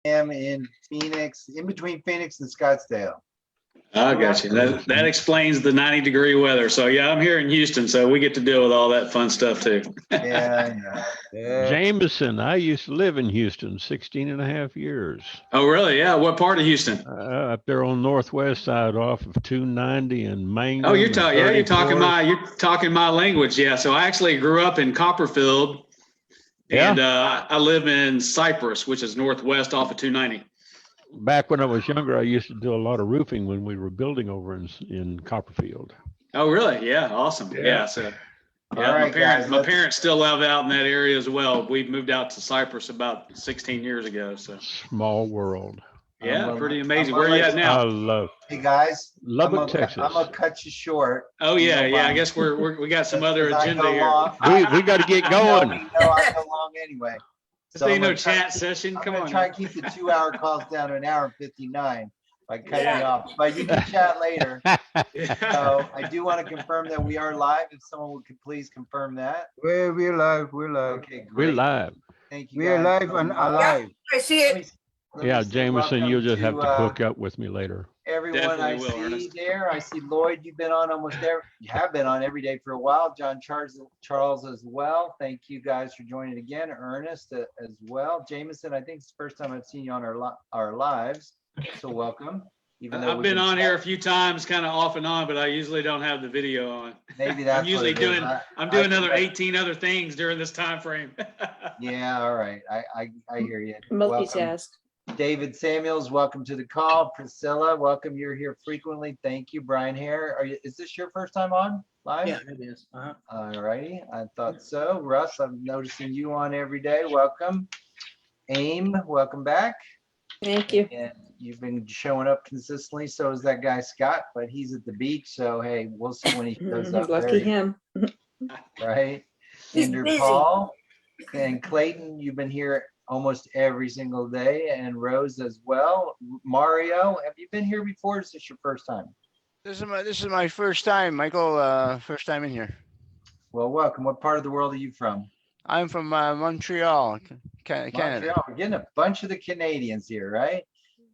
am in Phoenix, in between Phoenix and Scottsdale. I got you. That explains the 90-degree weather. So yeah, I'm here in Houston, so we get to deal with all that fun stuff too. Yeah. Jameson, I used to live in Houston 16 and a half years. Oh, really? Yeah. What part of Houston? Up there on northwest side off of 290 and Mangum. Oh, you're talking. Yeah, you're talking 34th. you're talking my language. Yeah. So I actually grew up in Copperfield, and I live in Cypress, which is northwest off of 290. Back when I was younger, I used to do a lot of roofing when we were building over in Copperfield. Oh, really? Yeah. Awesome. Yeah. So. Yeah, All right, my parents still live out in that area as well. We moved out to Cypress about 16 years ago. So Small world. yeah, pretty amazing. I'm Where are you at I now? love Hey guys, Lubbock, Texas. I'm gonna cut you short. Oh yeah, You know yeah. why? I guess we got some other I agenda go here. long. We got to get I know going. I go long anyway. So you I'm know, gonna try- chat session. I'm Come gonna on. try now. and keep the 2-hour calls down to an hour and 59 by cutting you off, but you can chat later. So I do want to confirm that we are live. If someone could please confirm that. We're live. Okay, We're great. live. Thank you. We're guys live so and much. alive. I see Let it. me- let me Yeah, say Jameson, welcome you'll just have to to, hook up with me later. everyone Definitely I will, see Ernest. there. I see Lloyd, you've been on almost every, you have been on every day for a while. John Charles as well. Thank you guys for joining again. Ernest as well. Jameson, I think it's the first time I've seen you on our lives. So welcome. Even though I've we've been on here a chatting, few times, kind of off and on, but I usually don't have the video on. maybe that's I'm usually what it is. doing. I'm I doing think another that- 18 other things during this time frame. Yeah, all right. I hear you. Welcome. Multitask. David Samuels, welcome to the call. Priscilla, welcome. You're here frequently. Thank you. Brian Hare, is this your first time on live? Yeah, it is. All righty, I thought so. Russ, I'm noticing you on every day. Welcome. AIM, welcome back. Thank you. And you've been showing up consistently. So is that guy Scott, but he's at the beach. So hey, we'll see when he shows up. Lucky There he- him. Right? He's Andrew busy. Paul and Clayton, you've been here almost every single day, and Rose as well. Mario, have you been here before? Or is this your first time? This is my first time, Michael. First time in here. Well, welcome. What part of the world are you from? I'm from Montreal, Canada. Montreal. We're getting a bunch of the Canadians here, right?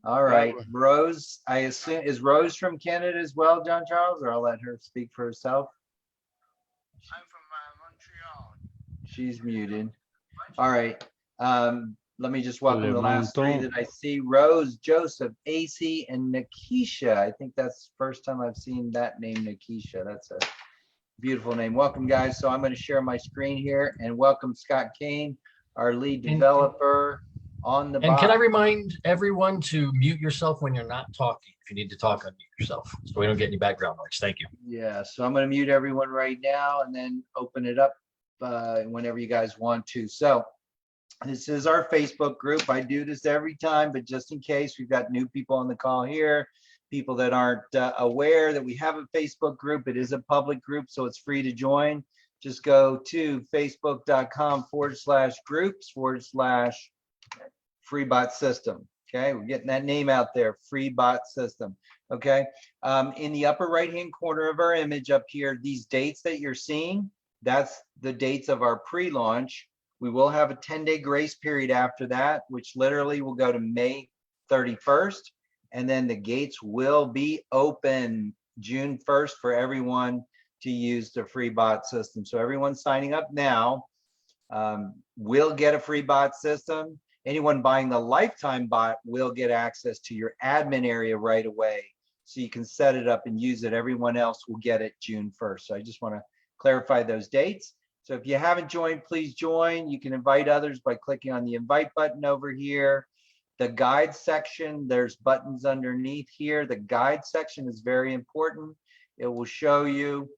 All right. Rose, I assume, is Rose from Canada as well, John Charles, or I'll let her speak for herself? I'm from Montreal. She's muted. All right. Let me just welcome the Hello, last three Monton. that I see. Rose, Joseph, AC, and Nikisha. I think that's the first time I've seen that name, Nikisha. That's a beautiful name. Welcome, guys. So I'm going to share my screen here and welcome Scott Kane, our lead And- developer on the And can I bot. remind everyone to mute yourself when you're not talking? If you need to talk, unmute yourself so we don't get any background noise. Thank you. Yeah, so I'm going to mute everyone right now and then open it up whenever you guys want to. So this is our Facebook group. I do this every time, but just in case, we've got new people on the call here, people that aren't aware that we have a Facebook group. It is a public group, so it's free to join. Just go to facebook.com/groups/FreeBot System. Okay, we're getting that name out there, FreeBot System. Okay, in the upper right-hand corner of our image up here, these dates that you're seeing, that's the dates of our pre-launch. We will have a 10-day grace period after that, which literally will go to May 31st. And then the gates will be open June 1st for everyone to use the free bot system. So everyone signing up now will get a free bot system. Anyone buying the lifetime bot will get access to your admin area right away. So you can set it up and use it. Everyone else will get it June 1st. So I just want to clarify those dates. So if you haven't joined, please join. You can invite others by clicking on the invite button over here. The guide section, there's buttons underneath here. The guide section is very important. It will show you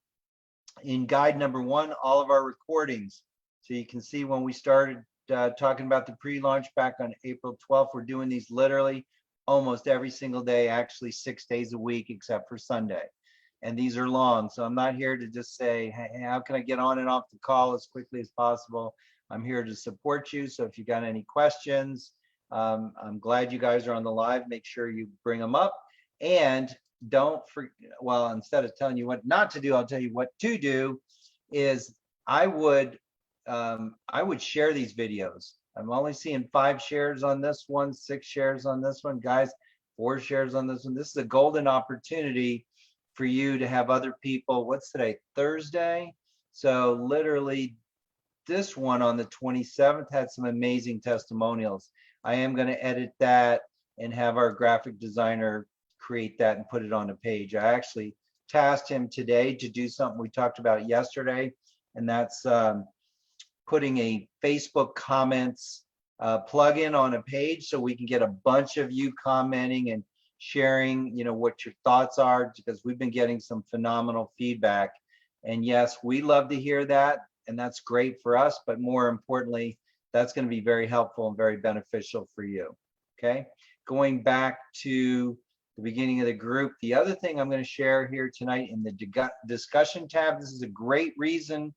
in guide number 1, all of our recordings. So you can see when we started talking about the pre-launch back on April 12th, we're doing these literally almost every single day, actually 6 days a week, except for Sunday. And these are long. So I'm not here to just say, hey, how can I get on and off the call as quickly as possible? I'm here to support you. So if you got any questions, I'm glad you guys are on the live. Make sure you bring them up. And don't forget, well, instead of telling you what not to do, I'll tell you what to do is I would share these videos. I'm only seeing 5 shares on this one, 6 shares on this one, guys, 4 shares on this one. This is a golden opportunity for you to have other people. What's today? Thursday. So literally this one on the 27th had some amazing testimonials. I am going to edit that and have our graphic designer create that and put it on a page. I actually tasked him today to do something we talked about yesterday, and that's putting a Facebook comments plug-in on a page so we can get a bunch of you commenting and sharing, what your thoughts are, because we've been getting some phenomenal feedback. And yes, we love to hear that, and that's great for us, but more importantly, that's going to be very helpful and very beneficial for you. Okay, going back to the beginning of the group, the other thing I'm going to share here tonight in the discussion tab, this is a great reason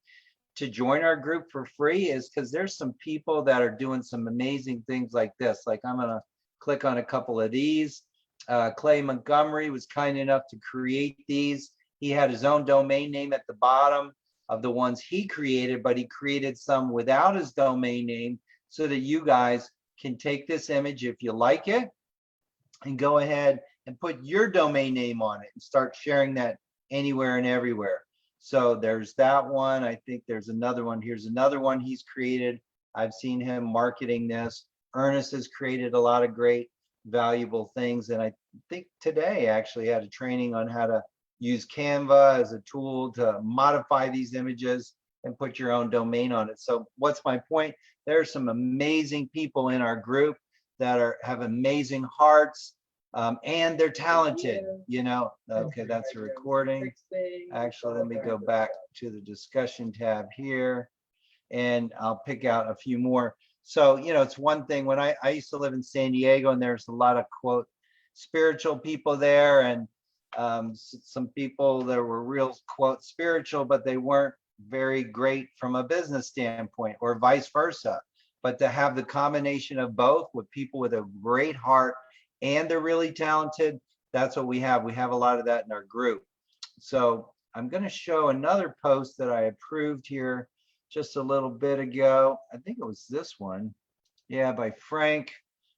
to join our group for free, is because there's some people that are doing some amazing things like this. Like, I'm going to click on a couple of these. Clay Montgomery was kind enough to create these. He had his own domain name at the bottom of the ones he created, but he created some without his domain name so that you guys can take this image if you like it and go ahead and put your domain name on it and start sharing that anywhere and everywhere. So there's that one. I think there's another one. Here's another one he's created. I've seen him marketing this. Ernest has created a lot of great, valuable things. And I think today actually had a training on how to use Canva as a tool to modify these images and put your own domain on it. So what's my point? There are some amazing people in our group that have amazing hearts, and they're talented, Okay, that's a recording. Actually, let me go back to the discussion tab here, and I'll pick out a few more. So, it's one thing when I used to live in San Diego, and there's a lot of quote spiritual people there, and some people that were real quote spiritual, but they weren't very great from a business standpoint, or vice versa. But to have the combination of both with people with a great heart and they're really talented, that's what we have. We have a lot of that in our group. So I'm going to show another post that I approved here just a little bit ago. I think it was this one. Yeah, by Frank.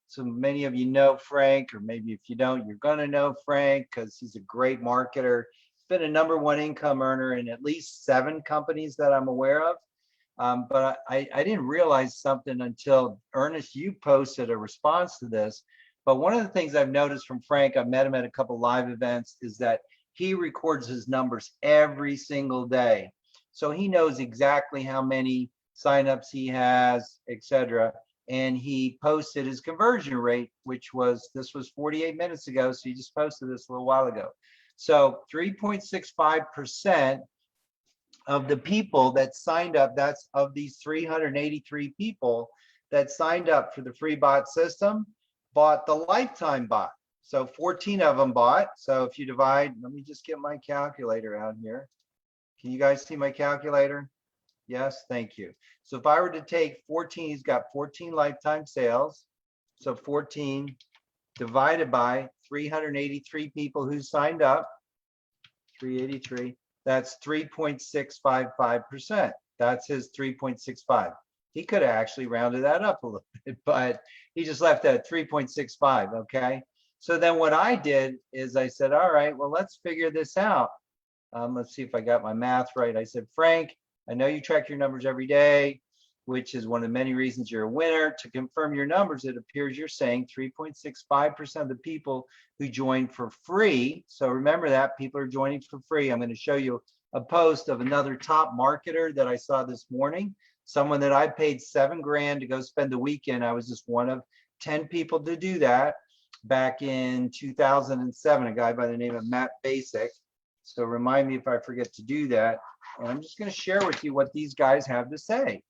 So many of you know Frank, or maybe if you don't, you're going to know Frank because he's a great marketer. He's been a #1 income earner in at least 7 companies that I'm aware of. But I didn't realize something until Ernest, you posted a response to this. But one of the things I've noticed from Frank, I've met him at a couple live events, is that he records his numbers every single day. So he knows exactly how many signups he has, etc. And he posted his conversion rate, this was 48 minutes ago. So he just posted this a little while ago. So 3.65% of the people that signed up, that's of these 383 people that signed up for the free bot system, bought the lifetime bot. So 14 of them bought. So if you divide, let me just get my calculator out here. Can you guys see my calculator? Yes, thank you. So if I were to take 14, he's got 14 lifetime sales. So 14 divided by 383 people who signed up, 383, that's 3.655%. That's his 3.65. He could have actually rounded that up a little bit, but he just left that at 3.65, okay? So then what I did is I said, all right, well, let's figure this out. Let's see if I got my math right. I said, Frank, I know you track your numbers every day, which is one of the many reasons you're a winner. To confirm your numbers, it appears you're saying 3.65% of the people who joined for free. So remember that, people are joining for free. I'm going to show you a post of another top marketer that I saw this morning. Someone that I paid $7 grand to go spend the weekend. I was just one of 10 people to do that back in 2007, a guy by the name of Matt Basic. So remind me if I forget to do that. And I'm just going to share with you what these guys have to say.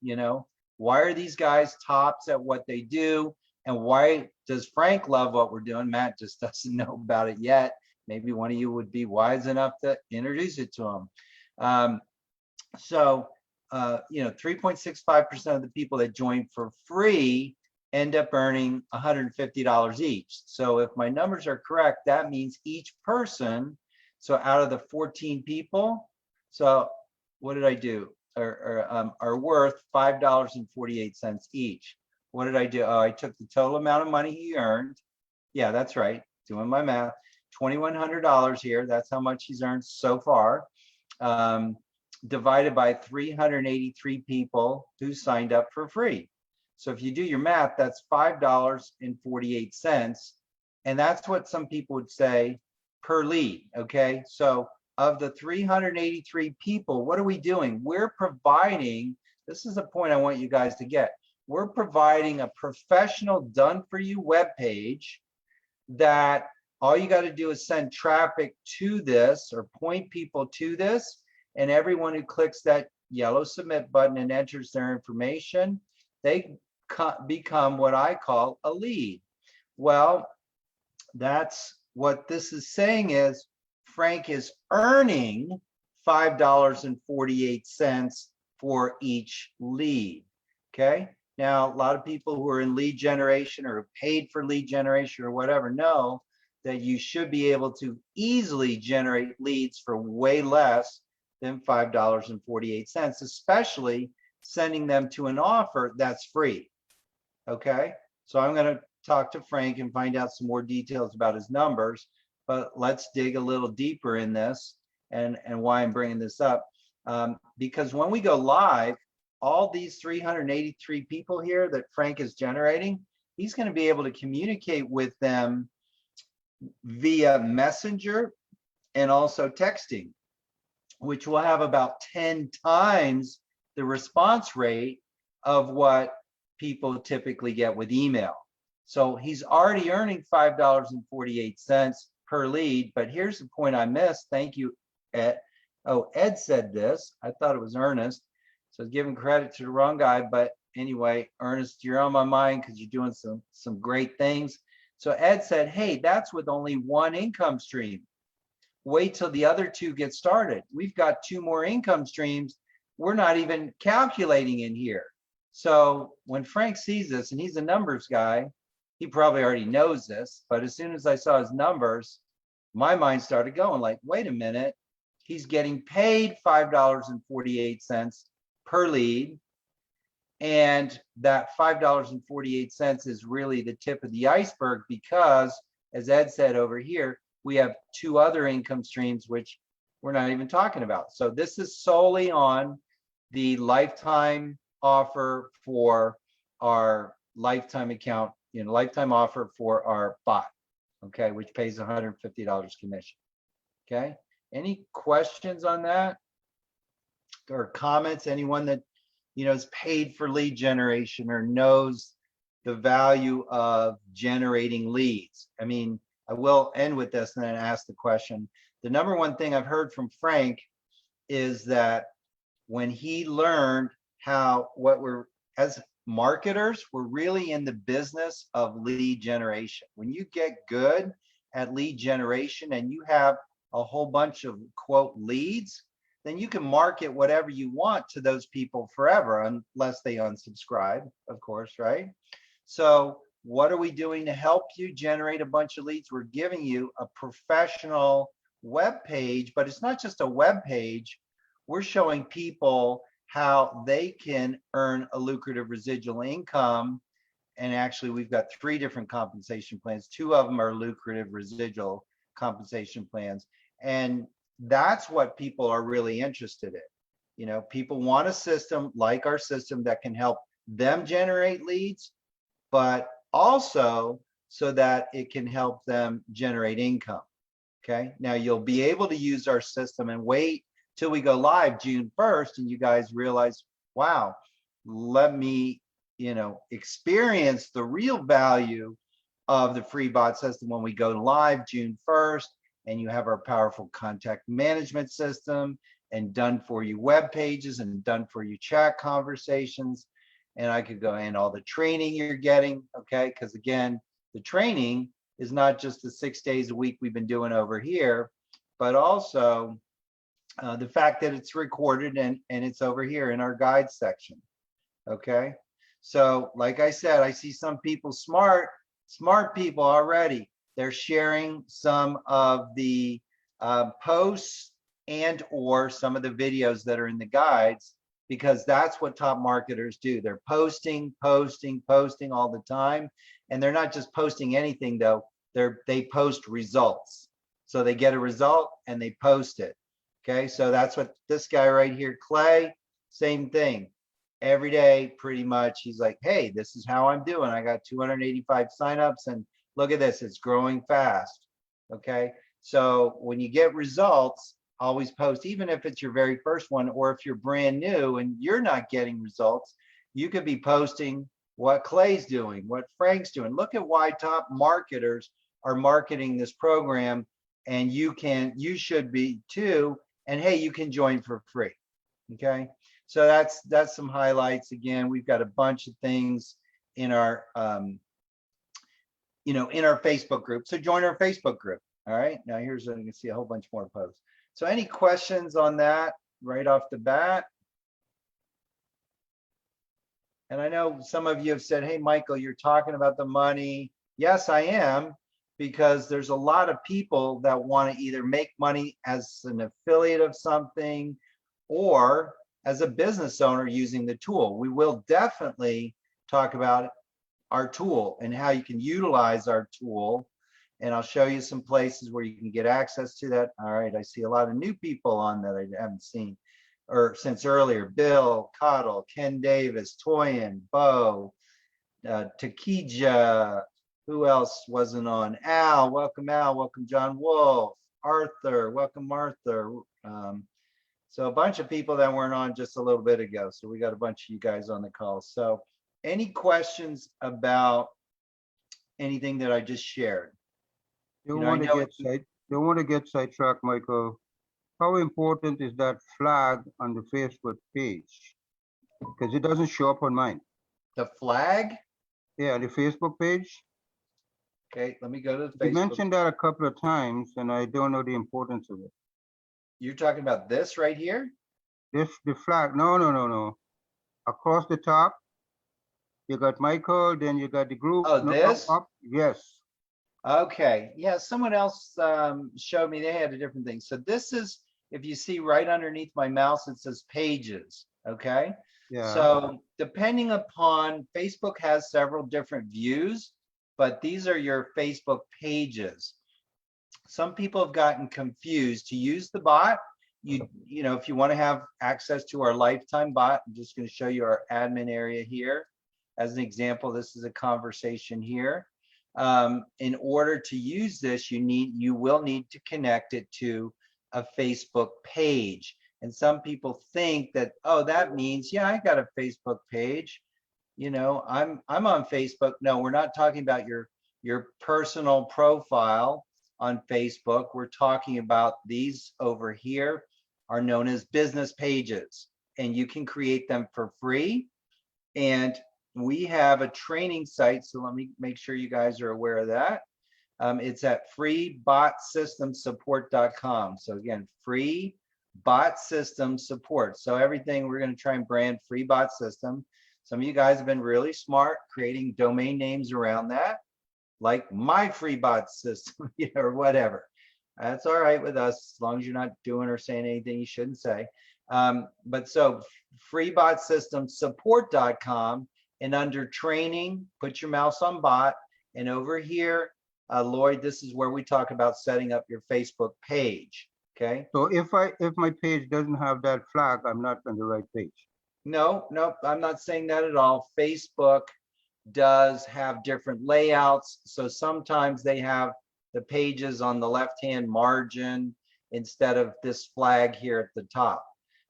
Why are these guys tops at what they do? And why does Frank love what we're doing? Matt just doesn't know about it yet. Maybe one of you would be wise enough to introduce it to him. 3.65% of the people that join for free end up earning $150 each. So if my numbers are correct, that means each person, so out of the 14 people, so what did I do? Are worth $5.48 each. what did I do? Oh, I took the total amount of money he earned. Yeah, that's right. Doing my math. $2,100 here. That's how much he's earned so far. Divided by 383 people who signed up for free. So if you do your math, that's $5.48. And that's what some people would say per lead. Okay. So of the 383 people, what are we doing? We're providing, this is a point I want you guys to get. We're providing a professional done for you web page that all you got to do is send traffic to this or point people to this. And everyone who clicks that yellow submit button and enters their information, they become what I call a lead. Well, that's what this is saying is Frank is earning $5.48 for each lead. Okay. Now, a lot of people who are in lead generation or paid for lead generation or whatever know that you should be able to easily generate leads for way less than $5.48, especially sending them to an offer that's free. Okay. So I'm going to talk to Frank and find out some more details about his numbers, but let's dig a little deeper in this and why I'm bringing this up. Because when we go live, all these 383 people here that Frank is generating, he's going to be able to communicate with them via Messenger and also texting, which will have about 10 times the response rate of what people typically get with email. So he's already earning $5.48 per lead. But here's the point I missed. Thank you, Ed. Oh, Ed said this. I thought it was Ernest. So giving credit to the wrong guy. But anyway, Ernest, you're on my mind because you're doing some great things. So Ed said, hey, that's with only one income stream. Wait till the other two get started. We've got 2 more income streams we're not even calculating in here. So when Frank sees this, and he's a numbers guy, he probably already knows this, but as soon as I saw his numbers, my mind started going like, wait a minute, he's getting paid $5.48 per lead. And that $5.48 is really the tip of the iceberg because, as Ed said over here, we have 2 other income streams, which we're not even talking about. So this is solely on the lifetime offer for our lifetime account, lifetime offer for our bot, okay, which pays $150 commission. Okay, any questions on that or comments? Anyone that is paid for lead generation or knows the value of generating leads? I mean, I will end with this and then ask the question. The number one thing I've heard from Frank is that when he learned what we're, as marketers, we're really in the business of lead generation. When you get good at lead generation and you have a whole bunch of quote leads, then you can market whatever you want to those people forever, unless they unsubscribe, of course, right? So what are we doing to help you generate a bunch of leads? We're giving you a professional web page, but it's not just a web page. We're showing people how they can earn a lucrative residual income. And actually, we've got 3 different compensation plans. 2 of them are lucrative residual compensation plans. And that's what people are really interested in. People want a system like our system that can help them generate leads, but also so that it can help them generate income. Okay. Now you'll be able to use our system and wait till we go live June 1st and you guys realize, wow, let me, experience the real value of the free bot system when we go live June 1st and you have our powerful contact management system and done for you web pages and done for you chat conversations. And I could go in all the training you're getting. Okay. Because again, the training is not just the 6 days a week we've been doing over here, but also the fact that it's recorded and it's over here in our guide section. Okay. So like I said, I see some people, smart people already. They're sharing some of the posts and or some of the videos that are in the guides because that's what top marketers do. They're posting, posting, posting all the time. And they're not just posting anything though. They post results. So they get a result and they post it. Okay, so that's what this guy right here, Clay, same thing. Every day, pretty much, he's like, hey, this is how I'm doing. I got 285 signups and look at this, it's growing fast. Okay, so when you get results, always post, even if it's your very first one, or if you're brand new and you're not getting results, you could be posting what Clay's doing, what Frank's doing. Look at why top marketers are marketing this program, and you should be too. And hey, you can join for free. Okay, so that's some highlights. Again, we've got a bunch of things in our in our Facebook group. So join our Facebook group. All right, now you can see a whole bunch more posts. So any questions on that right off the bat? And I know some of you have said, hey, Michael, you're talking about the money. Yes, I am, because there's a lot of people that want to either make money as an affiliate of something or as a business owner using the tool. We will definitely talk about our tool and how you can utilize our tool. And I'll show you some places where you can get access to that. All right, I see a lot of new people on that I haven't seen or since earlier. Bill, Cottle, Ken Davis, Toyin, Bo, Takija, who else wasn't on? Al, welcome John Wolf, Arthur, welcome Arthur. So a bunch of people that weren't on just a little bit ago. So we got a bunch of you guys on the call. So any questions about anything that I just shared? Don't want to get sidetracked, Michael. How important is that flag on the Facebook page? Because it doesn't show up on mine. The flag? Yeah, the Facebook page. Okay, let me go to the You Facebook. mentioned that a couple of times, and I don't know the importance of it. You're talking about this right here? The flag. No. Across the top, you got Michael, then you got the group. Oh, No, this? up. Yes. Okay, yeah, someone else showed me they had a different thing. So this is, if you see right underneath my mouse, it says pages, okay? Yeah. So depending upon, Facebook has several different views, but these are your Facebook pages. Some people have gotten confused. To use the bot, you know, if you want to have access to our lifetime bot, I'm just going to show you our admin area here. As an example, this is a conversation here. In order to use this, you will need to connect it to a Facebook page. And some people think that, oh, that means, yeah, I got a Facebook page. You know, I'm on Facebook. No, we're not talking about your personal profile on Facebook. We're talking about these over here are known as business pages, and you can create them for free. And we have a training site, so let me make sure you guys are aware of that. It's at freebotsystemsupport.com. So again, free bot system support. So everything we're going to try and brand free bot system. Some of you guys have been really smart creating domain names around that, like my free bot system, you know, or whatever. That's all right with us, as long as you're not doing or saying anything you shouldn't say. But so freebotsystemsupport.com. And under training, put your mouse on bot. And over here, Lloyd, this is where we talk about setting up your Facebook page. Okay. So if my page doesn't have that flag, I'm not on the right page. No, I'm not saying that at all. Facebook does have different layouts. So sometimes they have the pages on the left-hand margin instead of this flag here at the top.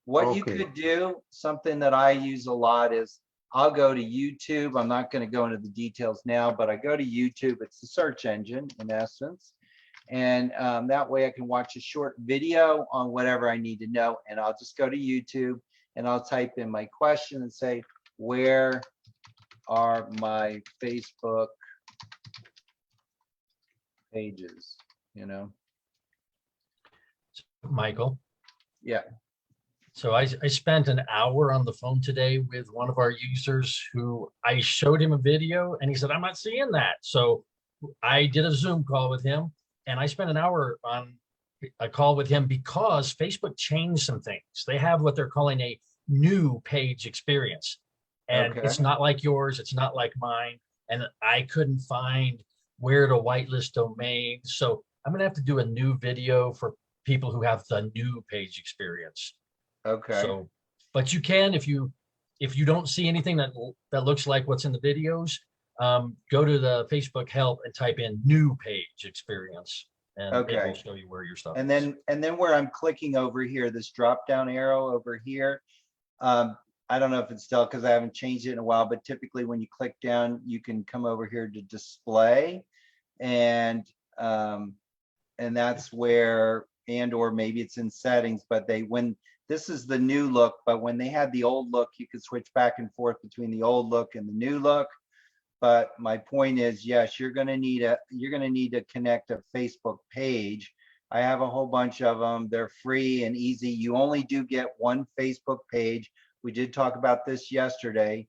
What you could do, something that I use a lot is, I'll go to YouTube. I'm not going to go into the details now, but I go to YouTube. It's a search engine in essence. And that way I can watch a short video on whatever I need to know. And I'll just go to YouTube and I'll type in my question and say, where are my Facebook pages? You know? Michael. Yeah. So I spent an hour on the phone today with one of our users who I showed him a video and he said, I'm not seeing that. So I did a Zoom call with him and I spent an hour on a call with him because Facebook changed some things. They have what they're calling a new page experience. And it's Okay. not like yours, it's not like mine. And I couldn't find where to whitelist domains. So I'm gonna have to do a new video for people who have the new page experience. Okay. So, but you can, if you don't see anything that looks like what's in the videos, go to the Facebook help and type in new page experience, and it Okay. will show you where your stuff And is. then where I'm clicking over here, this drop down arrow over here. I don't know if it's still because I haven't changed it in a while, but typically when you click down, you can come over here to display, and that's where, and or maybe it's in settings, but when this is the new look, but when they had the old look, you could switch back and forth between the old look and the new look. But my point is, yes, you're gonna need to connect a Facebook page. I have a whole bunch of them. They're free and easy. You only do get one Facebook page. We did talk about this yesterday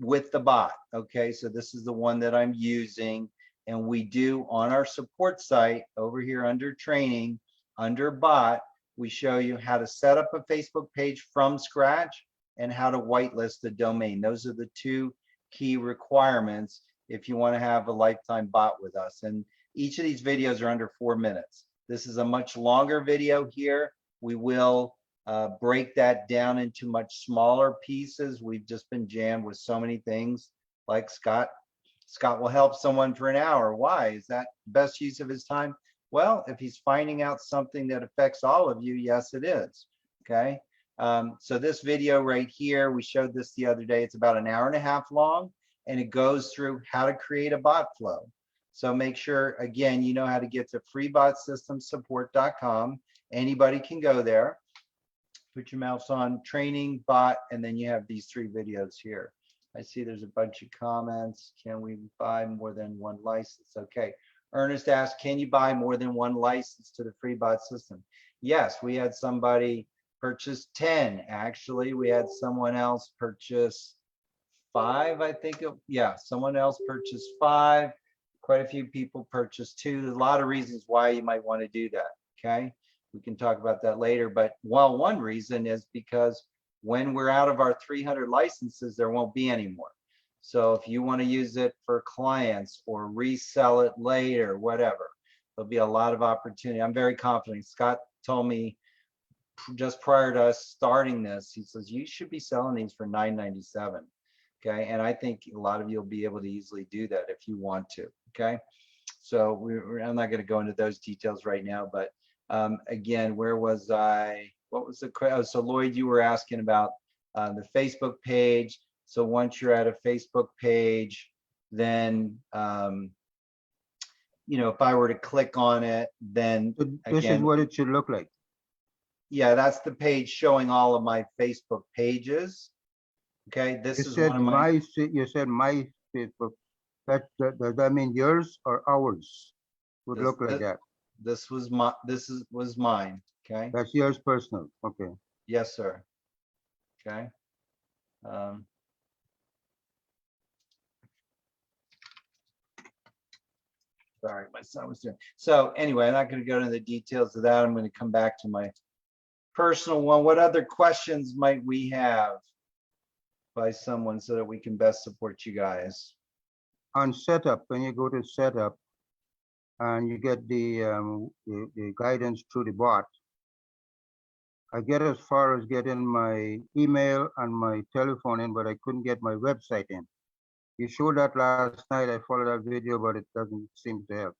with the bot. Okay, so this is the one that I'm using. And we do on our support site over here under training, under bot, we show you how to set up a Facebook page from scratch and how to whitelist the domain. Those are the two key requirements if you want to have a lifetime bot with us. And each of these videos are under 4 minutes. This is a much longer video here. We will break that down into much smaller pieces. We've just been jammed with so many things, like Scott will help someone for an hour. Why? Is that best use of his time? Well, if he's finding out something that affects all of you, yes, it is. Okay. So this video right here, we showed this the other day. It's about an hour and a half long, and it goes through how to create a bot flow. So make sure, again, you know how to get to freebotsystemsupport.com. Anybody can go there. Put your mouse on training bot, and then you have these 3 videos here. I see there's a bunch of comments. Can we buy more than one license? Okay. Ernest asked, can you buy more than one license to the FreeBot system? Yes, we had somebody purchase 10. Actually, we had someone else purchase 5, I think. Yeah, someone else purchased 5. Quite a few people purchased 2. There's a lot of reasons why you might want to do that. Okay. We can talk about that later. But well, one reason is because when we're out of our 300 licenses, there won't be any more. So if you want to use it for clients or resell it later, whatever, there'll be a lot of opportunity. I'm very confident. Scott told me just prior to us starting this, he says, you should be selling these for $9.97. Okay. And I think a lot of you will be able to easily do that if you want to. Okay. So I'm not going to go into those details right now, but again, where was I? What was the question? Oh, so Lloyd, you were asking about the Facebook page. So once you're at a Facebook page, then, you know, if I were to click on it, then This is again, what it should look like. yeah, that's the page showing all of my Facebook pages. Okay, this You is said one of my, you said my Facebook. Does that mean yours or ours would look like that? this was mine. Okay, That's yours personal. Okay. yes, sir. Okay. Sorry, my son was there. So anyway, I'm not going to go into the details of that. I'm going to come back to my personal one. What other questions might we have by someone so that we can best support you guys? On setup, when you go to setup and you get the guidance through the bot, I get as far as getting my email and my telephone in, but I couldn't get my website in. You showed that last night. I followed that video, but it doesn't seem to help.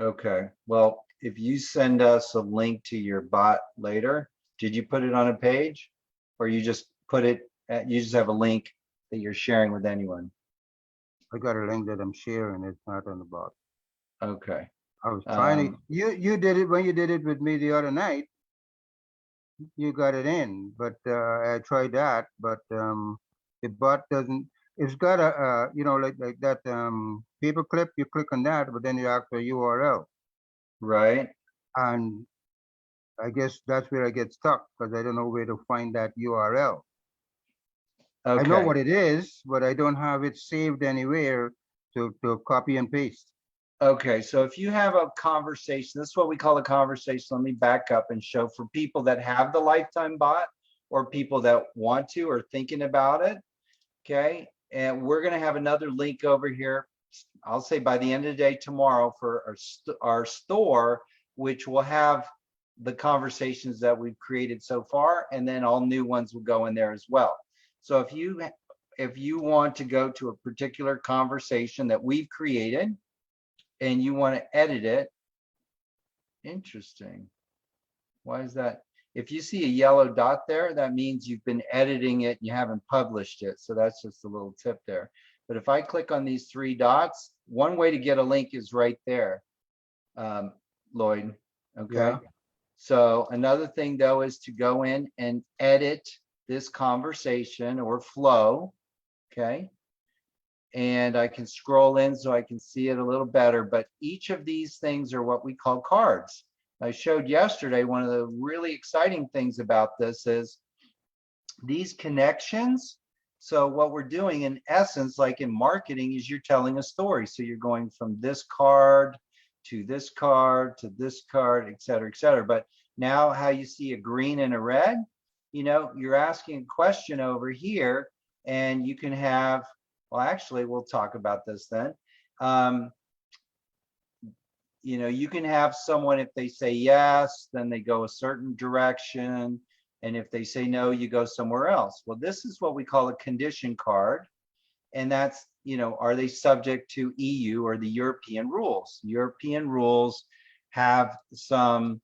Okay, well, if you send us a link to your bot later, did you put it on a page? Or you just put it, you just have a link that you're sharing with anyone? I got a link that I'm sharing. It's not on the bot. Okay, I was trying to, you did it when you did it with me the other night. You got it in, but I tried that, but the bot doesn't. It's got a you know, like that paperclip. You click on that, but then you ask for URL, right, and I guess that's where I get stuck because I don't know where to find that URL. I know okay, what it is, but I don't have it saved anywhere to copy and paste. Okay, so if you have a conversation, this is what we call a conversation. Let me back up and show for people that have the lifetime bot or people that want to or thinking about it. Okay, and we're gonna have another link over here. I'll say by the end of the day tomorrow for our store, which will have the conversations that we've created so far, and then all new ones will go in there as well. So if you want to go to a particular conversation that we've created and you want to edit it, interesting. Why is that? If you see a yellow dot there, that means you've been editing it and you haven't published it. So that's just a little tip there. But if I click on these three dots, one way to get a link is right there, Lloyd. Okay. Yeah. So another thing though is to go in and edit this conversation or flow. Okay. And I can scroll in so I can see it a little better. But each of these things are what we call cards. I showed yesterday, one of the really exciting things about this is these connections. So what we're doing in essence, like in marketing, is you're telling a story. So you're going from this card to this card to this card, et cetera, et cetera. But now how you see a green and a red, you're asking a question over here and you can have, well, actually, we'll talk about this then. You can have someone, if they say yes, then they go a certain direction. And if they say no, you go somewhere else. Well, this is what we call a condition card. And that's, are they subject to EU or the European rules? European rules have some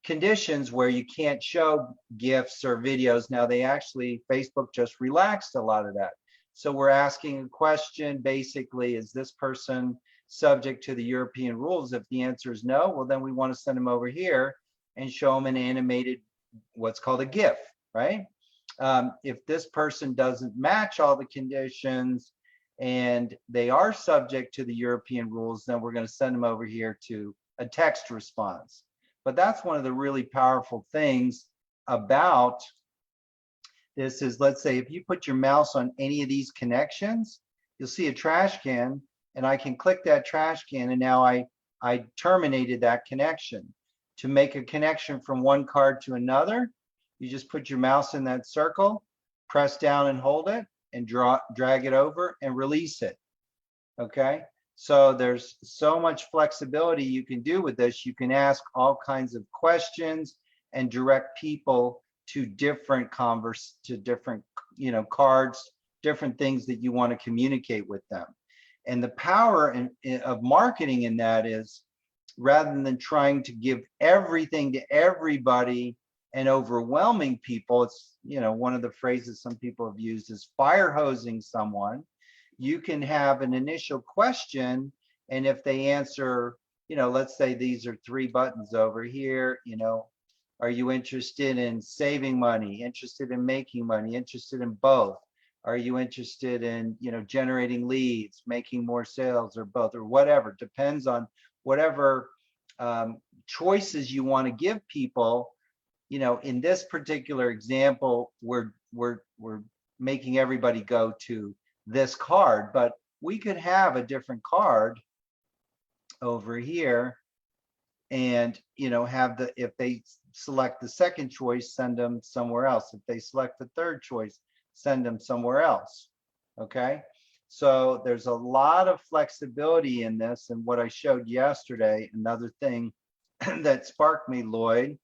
conditions where you can't show GIFs or videos. Now Facebook just relaxed a lot of that. So we're asking a question, basically, is this person subject to the European rules? If the answer is no, well, then we want to send them over here and show them an animated, what's called a GIF, right? If this person doesn't match all the conditions and they are subject to the European rules, then we're going to send them over here to a text response. But that's one of the really powerful things about this is, let's say, if you put your mouse on any of these connections, you'll see a trash can, and I can click that trash can, and now I terminated that connection. To make a connection from one card to another, you just put your mouse in that circle, press down and hold it, and drag it over and release it. Okay, so there's so much flexibility you can do with this. You can ask all kinds of questions and direct people to different cards, different things that you want to communicate with them. And the power of marketing in that is, rather than trying to give everything to everybody and overwhelming people, it's, one of the phrases some people have used is fire hosing someone. You can have an initial question, and if they answer, let's say these are 3 buttons over here, are you interested in saving money, interested in making money, interested in both? Are you interested in, generating leads, making more sales, or both, or whatever? Depends on whatever choices you want to give people. In this particular example, we're making everybody go to this card, but we could have a different card over here and, if they select the second choice, send them somewhere else. If they select the third choice, send them somewhere else. Okay. So there's a lot of flexibility in this. And what I showed yesterday, another thing that sparked me, Lloyd,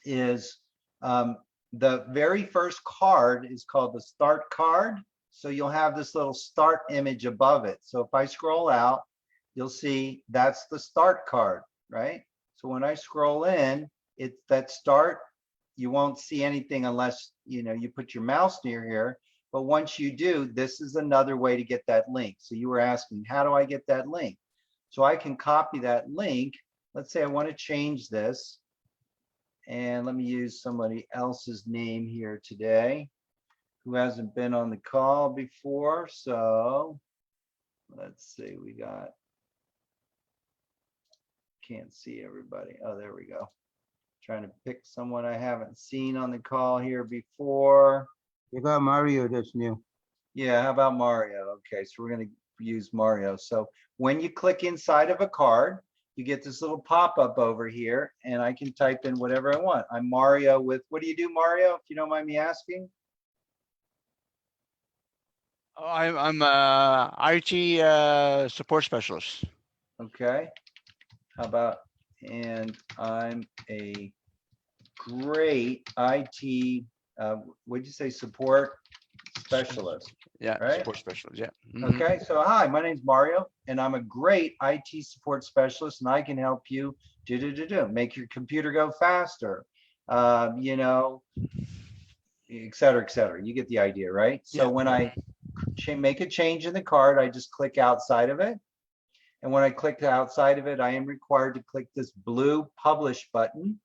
is the very first card is called the start card. So you'll have this little start image above it. So if I scroll out, you'll see that's the start card, right? So when I scroll in, it's that start. You won't see anything unless, you put your mouse near here. But once you do, this is another way to get that link. So you were asking, how do I get that link? So I can copy that link. Let's say I want to change this. And let me use somebody else's name here today who hasn't been on the call before. So let's see, we got, can't see everybody. Oh, there we go. Trying to pick someone I haven't seen on the call here before. You got Mario that's new. Yeah, how about Mario? Okay, so we're going to use Mario. So when you click inside of a card, you get this little pop-up over here, and I can type in whatever I want. I'm Mario with, what do you do, Mario, if you don't mind me asking? Oh, I'm IT support specialist. Okay. How about, and I'm a great IT, what'd you say, support specialist? Yeah, Right. support specialist. Yeah. Mhm. Okay, so hi, my name's Mario, and I'm a great IT support specialist, and I can help you make your computer go faster, you know, et cetera, et cetera. You get the idea, right? So Yeah. when I make a change in the card, I just click outside of it. And when I click outside of it, I am required to click this blue publish button.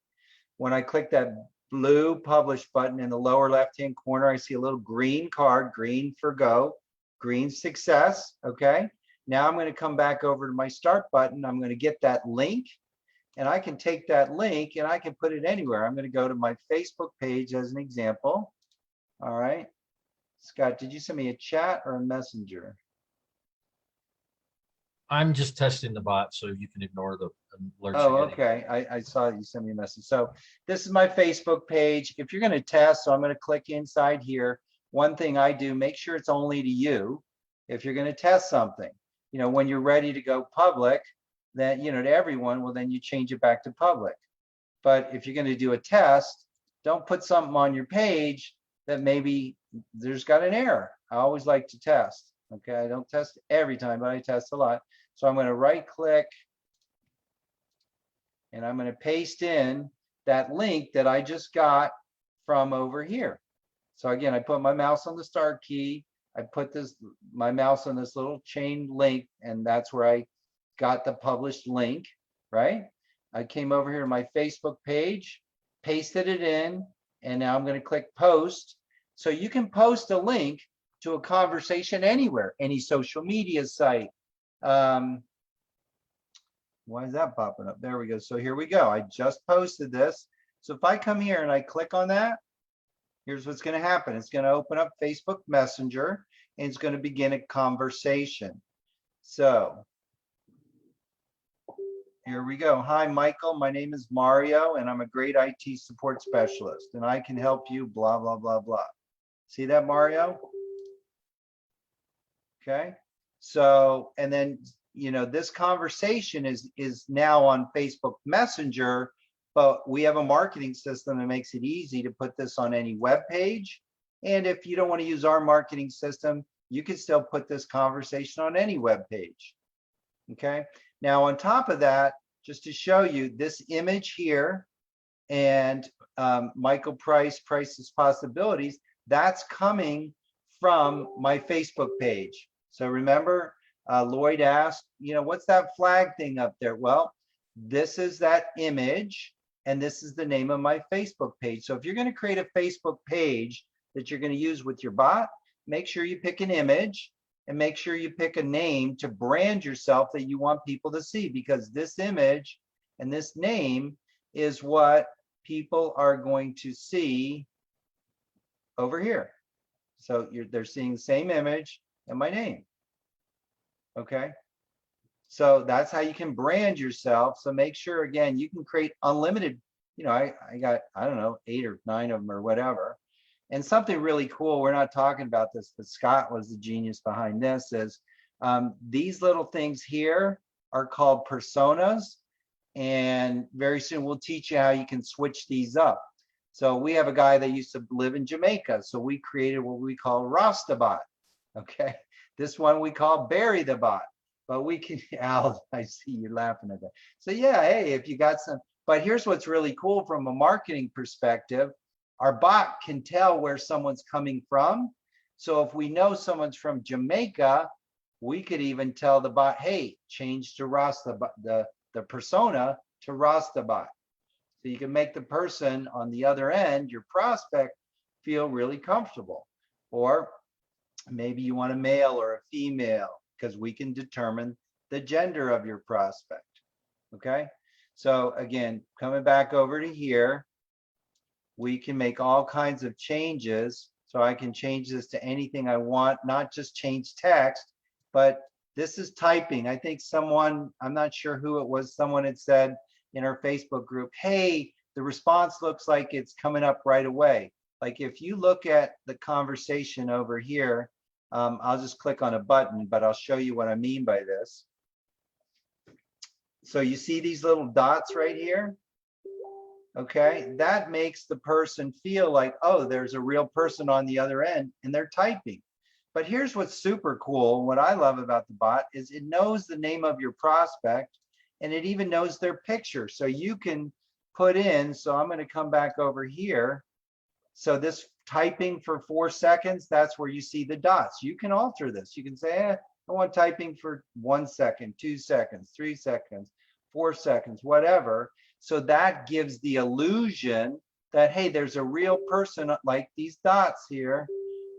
When I click that blue publish button in the lower left-hand corner, I see a little green card, green for go, green success. Okay. Now I'm going to come back over to my start button. I'm going to get that link, and I can take that link and I can put it anywhere. I'm going to go to my Facebook page as an example. All right. Scott, did you send me a chat or a messenger? I'm just testing the bot, so you can ignore the alerts. Oh, you're getting. okay. I saw you sent me a message. So this is my Facebook page. If you're going to test, so I'm going to click inside here. One thing I do, make sure it's only to you. If you're going to test something, you know, when you're ready to go public, then, you know, to everyone, well, then you change it back to public. But if you're going to do a test, don't put something on your page that maybe there's got an error. I always like to test. Okay. I don't test every time, but I test a lot. So I'm going to right click, and I'm going to paste in that link that I just got from over here. So again, I put my mouse on the start key. I put my mouse on this little chain link, and that's where I got the published link, right? I came over here to my Facebook page, pasted it in, and now I'm going to click post. So you can post a link to a conversation anywhere, any social media site. Why is that popping up? There we go. So here we go. I just posted this. So if I come here and I click on that, here's what's going to happen. It's going to open up Facebook Messenger, and it's going to begin a conversation. So here we go. Hi, Michael. My name is Mario, and I'm a great IT support specialist, and I can help you, blah, blah, blah, blah. See that, Mario? Okay. So, and then, you know, this conversation is now on Facebook Messenger, but we have a marketing system that makes it easy to put this on any web page. And if you don't want to use our marketing system, you can still put this conversation on any web page. Okay. Now, on top of that, just to show you this image here and Michael Price's Possibilities, that's coming from my Facebook page. So remember, Lloyd asked, you know, what's that flag thing up there? Well, this is that image, and this is the name of my Facebook page. So if you're going to create a Facebook page that you're going to use with your bot, make sure you pick an image and make sure you pick a name to brand yourself that you want people to see, because this image and this name is what people are going to see over here. So they're seeing the same image and my name. Okay. So that's how you can brand yourself. So make sure, again, you can create unlimited, you know, I got, I don't know, 8 or 9 of them or whatever. And something really cool, we're not talking about this, but Scott was the genius behind this, is these little things here are called personas. And very soon we'll teach you how you can switch these up. So we have a guy that used to live in Jamaica. So we created what we call Rastabot. Okay. This one we call Barry the Bot. But we can, Al, I see you laughing at that. So yeah, hey, if you got some, but here's what's really cool from a marketing perspective. Our bot can tell where someone's coming from. So if we know someone's from Jamaica, we could even tell the bot, hey, change to Rastabot, the persona to Rastabot. So you can make the person on the other end, your prospect, feel really comfortable. Or maybe you want a male or a female, because we can determine the gender of your prospect. Okay. So again, coming back over to here, we can make all kinds of changes. So I can change this to anything I want, not just change text, but This is typing. I think someone, I'm not sure who it was, someone had said in our Facebook group, hey, the response looks like it's coming up right away. Like if you look at the conversation over here, I'll just click on a button, but I'll show you what I mean by this. So you see these little dots right here? Okay, that makes the person feel like, oh, there's a real person on the other end and they're typing. But here's what's super cool. What I love about the bot is it knows the name of your prospect and it even knows their picture. So you can put in, so I'm going to come back over here. So this typing for 4 seconds, that's where you see the dots. You can alter this. You can say, I want typing for 1 second, 2 seconds, 3 seconds, 4 seconds, whatever. So that gives the illusion that, hey, there's a real person like these dots here.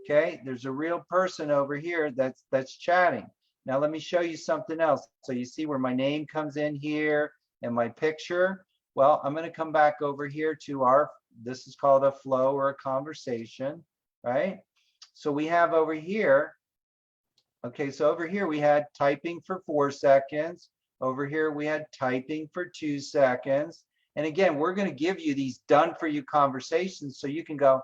Okay, there's a real person over here that's chatting. Now let me show you something else. So you see where my name comes in here and my picture. Well, I'm going to come back over here to our, this is called a flow or a conversation, right? So we have over here, okay, so over here we had typing for 4 seconds. Over here we had typing for 2 seconds. And again, we're going to give you these done for you conversations so you can go,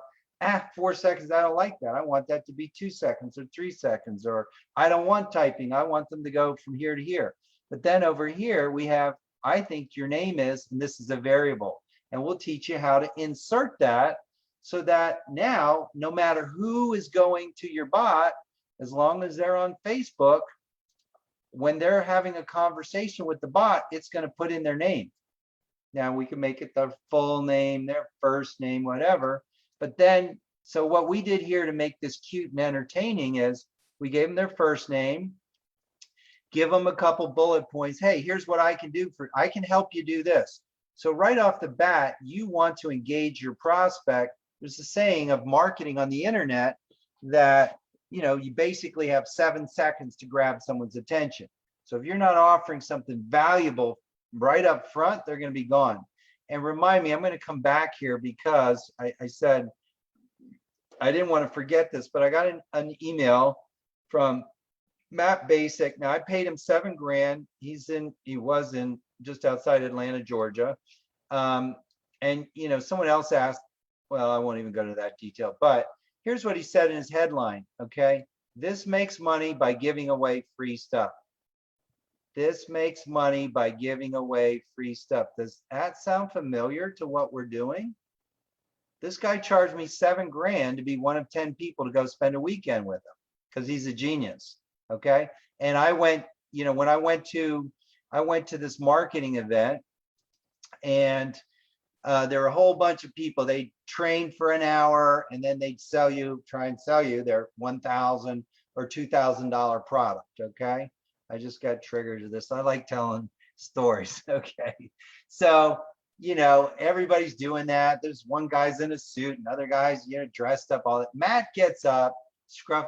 4 seconds, I don't like that. I want that to be 2 seconds or 3 seconds, or I don't want typing. I want them to go from here to here. But then over here we have, I think your name is, and this is a variable, and we'll teach you how to insert that so that now, no matter who is going to your bot, as long as they're on Facebook, when they're having a conversation with the bot, it's going to put in their name. Now we can make it their full name, their first name, whatever. But then, so what we did here to make this cute and entertaining is we gave them their first name, give them a couple bullet points. Hey, here's what I can do I can help you do this. So right off the bat, you want to engage your prospect. There's a saying of marketing on the internet that, you know, you basically have 7 seconds to grab someone's attention. So if you're not offering something valuable right up front, they're going to be gone. And remind me, I'm going to come back here because I said I didn't want to forget this, but I got an email from Matt Basic. Now I paid him $7 grand. He was in just outside Atlanta, Georgia. And you know, someone else asked, well, I won't even go to that detail, but here's what he said in his headline. Okay, this makes money by giving away free stuff. This makes money by giving away free stuff. Does that sound familiar to what we're doing? This guy charged me $7 grand to be one of 10 people to go spend a weekend with him because he's a genius. Okay. And I went, you know, when I went to this marketing event and there were a whole bunch of people. They trained for an hour and then they'd try and sell you their $1,000 or $2,000 product. Okay. I just got triggered to this. I like telling stories. Okay. So, you know, everybody's doing that. There's one guy's in a suit and other guys, you know, dressed up, all that. Matt gets up,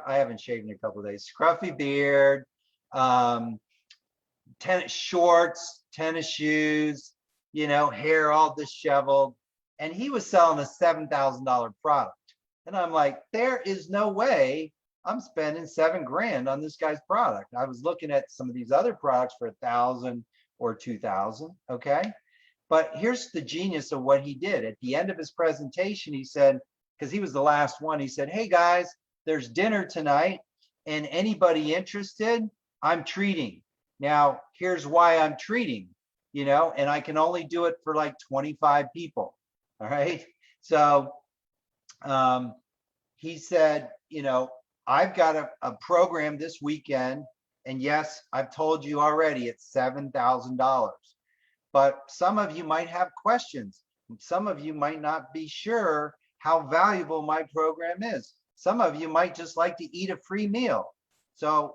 I haven't shaved in a couple of days, scruffy beard, tennis shorts, tennis shoes, you know, hair all disheveled. And he was selling a $7,000 product. And I'm like, there is no way I'm spending $7 grand on this guy's product. I was looking at some of these other products for $1,000 or $2,000. Okay. But here's the genius of what he did. At the end of his presentation, he said, because he was the last one, he said, hey guys, there's dinner tonight and anybody interested, I'm treating. Now, here's why I'm treating, you know, and I can only do it for like 25 people. All right. So he said, you know, I've got a program this weekend, and yes, I've told you already it's $7,000. But some of you might have questions. Some of you might not be sure how valuable my program is. Some of you might just like to eat a free meal. So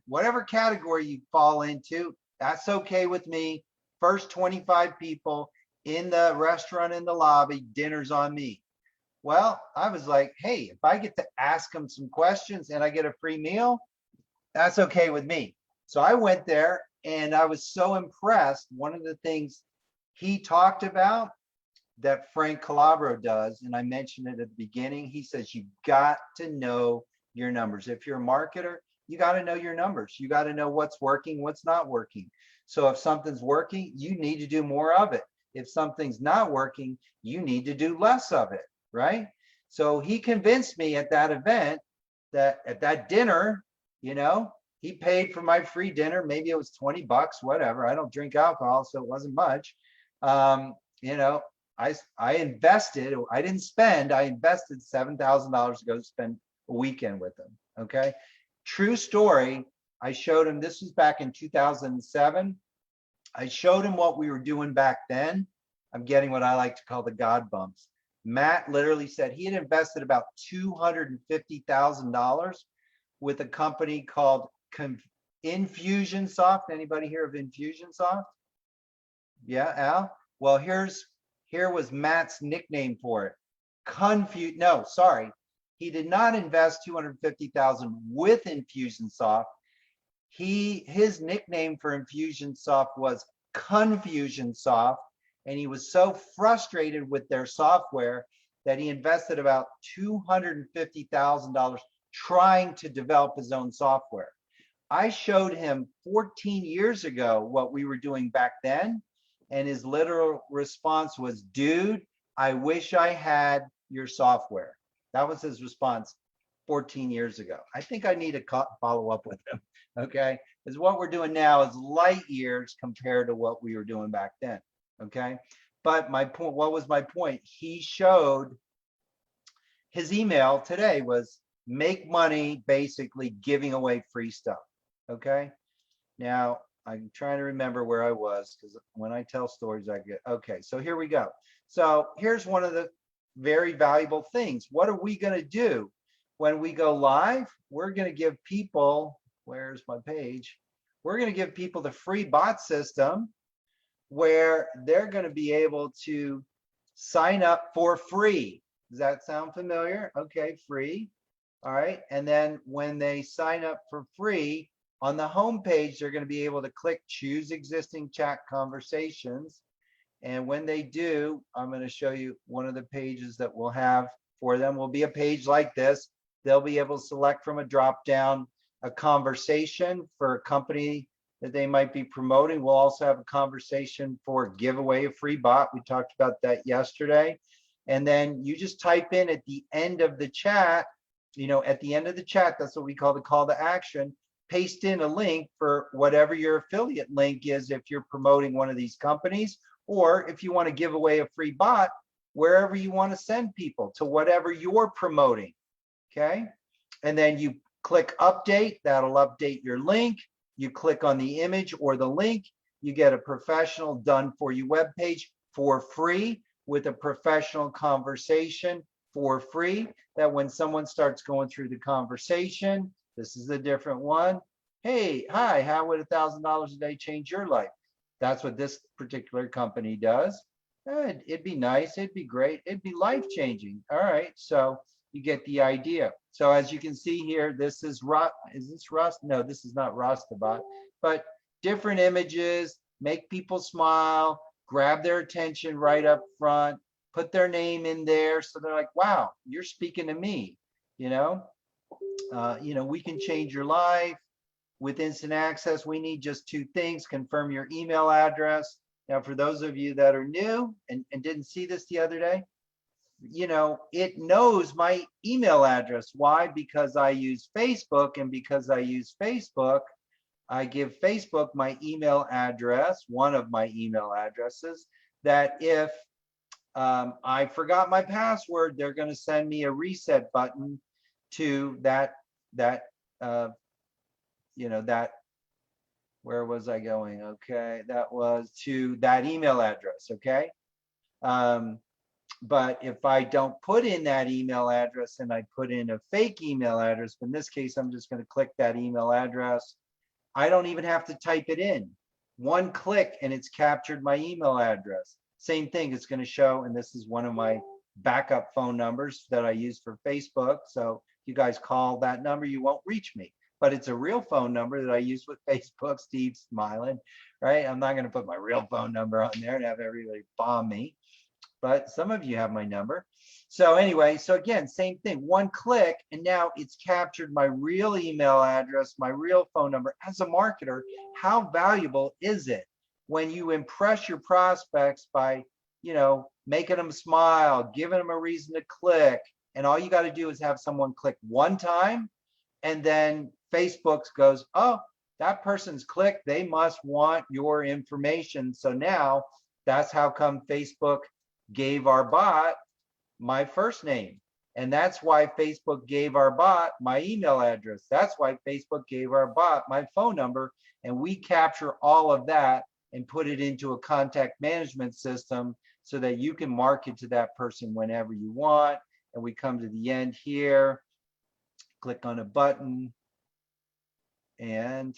whatever category you fall into, that's okay with me. First 25 people in the restaurant in the lobby, dinner's on me. Well, I was like, hey, if I get to ask them some questions and I get a free meal, that's okay with me. So I went there and I was so impressed. One of the things he talked about that Frank Calabro does, and I mentioned it at the beginning, he says, you've got to know your numbers. If you're a marketer, you got to know your numbers. You got to know what's working, what's not working. So if something's working, you need to do more of it. If something's not working, you need to do less of it, right? So he convinced me at that event, that at that dinner, you know, he paid for my free dinner. Maybe it was 20 bucks, whatever. I don't drink alcohol, so it wasn't much. You know, I invested, I didn't spend, I invested $7,000 to go spend a weekend with him. Okay. True story. I showed him, this was back in 2007. I showed him what we were doing back then. I'm getting what I like to call the God bumps. Matt literally said he had invested about $250,000 with a company called Infusionsoft. Anybody hear of Infusionsoft? Yeah, Al? Well, here was Matt's nickname for it. No, sorry. He did not invest $250,000 with Infusionsoft. His nickname for Infusionsoft was Confusionsoft, and he was so frustrated with their software that he invested about $250,000 trying to develop his own software. I showed him 14 years ago what we were doing back then, and his literal response was, dude, I wish I had your software. That was his response 14 years ago. I think I need to follow up with him, okay? Because what we're doing now is light years compared to what we were doing back then, okay? But my point, what was my point? He showed his email today was make money basically giving away free stuff, okay? Now, I'm trying to remember where I was, because when I tell stories, I get, okay, so here we go. So here's one of the very valuable things. What are we going to do when we go live? We're going to give people, where's my page? We're going to give people the free bot system where they're going to be able to sign up for free. Does that sound familiar? Okay, free. All right. And then when they sign up for free, on the home page, they're going to be able to click choose existing chat conversations. And when they do, I'm going to show you one of the pages that we'll have for them will be a page like this. They'll be able to select from a drop down a conversation for a company that they might be promoting. We'll also have a conversation for giveaway a free bot. We talked about that yesterday. And then you just type in at the end of the chat, you know, at the end of the chat, that's what we call the call to action. Paste in a link for whatever your affiliate link is if you're promoting one of these companies, or if you want to give away a free bot, wherever you want to send people to whatever you're promoting, okay? And then you click update, that'll update your link. You click on the image or the link, you get a professional done for you web page for free with a professional conversation for free, that when someone starts going through the conversation, this is a different one. Hey, hi, how would $1,000 a day change your life? That's what this particular company does. It'd be nice, it'd be great, it'd be life-changing. All right, so you get the idea. So as you can see here, this is Rust. Is this Rust? No, this is not Rustabot, but different images, make people smile, grab their attention right up front, put their name in there. So they're like, wow, you're speaking to me, you know? We can change your life with instant access. We need just two things: confirm your email address. Now, for those of you that are new and didn't see this the other day, you know, it knows my email address. Why? Because I use Facebook, and because I use Facebook, I give Facebook my email address, one of my email addresses, that if I forgot my password, they're going to send me a reset button to that, where was I going? Okay, that was to that email address, okay? But if I don't put in that email address and I put in a fake email address, in this case, I'm just going to click that email address. I don't even have to type it in. One click and it's captured my email address. Same thing, it's going to show, and this is one of my backup phone numbers that I use for Facebook. So you guys call that number, you won't reach me, but it's a real phone number that I use with Facebook. Steve's smiling, right? I'm not going to put my real phone number on there and have everybody bomb me. but some of you have my number. So anyway, so again, same thing, one click, and now it's captured my real email address, my real phone number. As a marketer, how valuable is it when you impress your prospects by, making them smile, giving them a reason to click, and all you got to do is have someone click one time, and then Facebook goes, oh, that person's clicked, they must want your information. So now that's how come Facebook gave our bot my first name. And that's why Facebook gave our bot my email address. That's why Facebook gave our bot my phone number. And we capture all of that and put it into a contact management system so that you can market to that person whenever you want. And we come to the end here, click on a button, and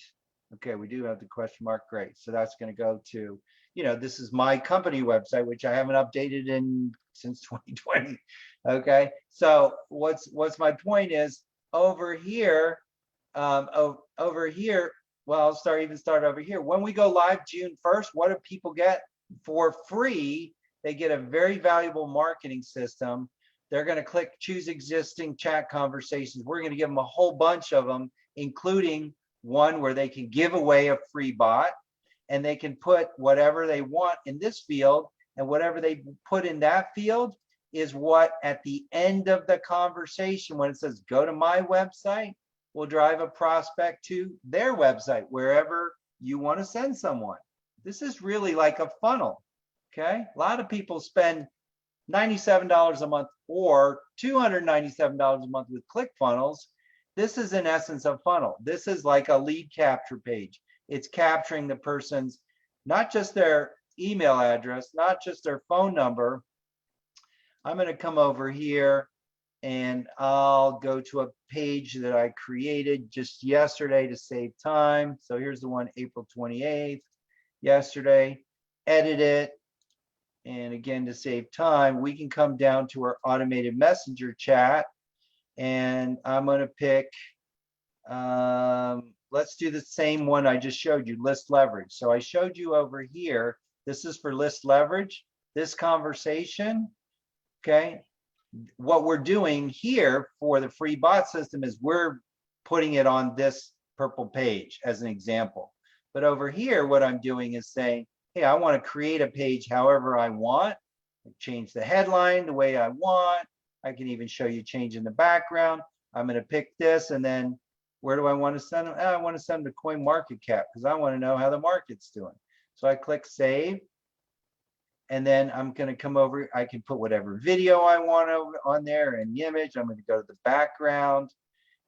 okay, we do have the question mark. Great. So that's going to go to, this is my company website, which I haven't updated since 2020. Okay. So what's my point is over here, over here. Well, I'll start over here. When we go live June 1st, what do people get for free? They get a very valuable marketing system. They're going to click choose existing chat conversations. We're going to give them a whole bunch of them, including one where they can give away a free bot, and they can put whatever they want in this field, and whatever they put in that field is what at the end of the conversation, when it says go to my website, will drive a prospect to their website, wherever you want to send someone. This is really like a funnel. Okay. A lot of people spend $97 a month or $297 a month with ClickFunnels. This is in essence a funnel. This is like a lead capture page. It's capturing the person's, not just their email address, not just their phone number. I'm going to come over here and I'll go to a page that I created just yesterday to save time. So here's the one, April 28th, yesterday, edit it. And again, to save time, we can come down to our automated messenger chat, and I'm going to pick, let's do the same one I just showed you, list leverage. So I showed you over here, this is for list leverage, this conversation. Okay. What we're doing here for the free bot system is we're putting it on this purple page as an example. But over here, what I'm doing is saying, hey, I want to create a page however I want, change the headline the way I want. I can even show you changing the background. I'm going to pick this, and then where do I want to send them? I want to send them to CoinMarketCap because I want to know how the market's doing. So I click save, and then I'm going to come over. I can put whatever video I want on there and the image. I'm going to go to the background,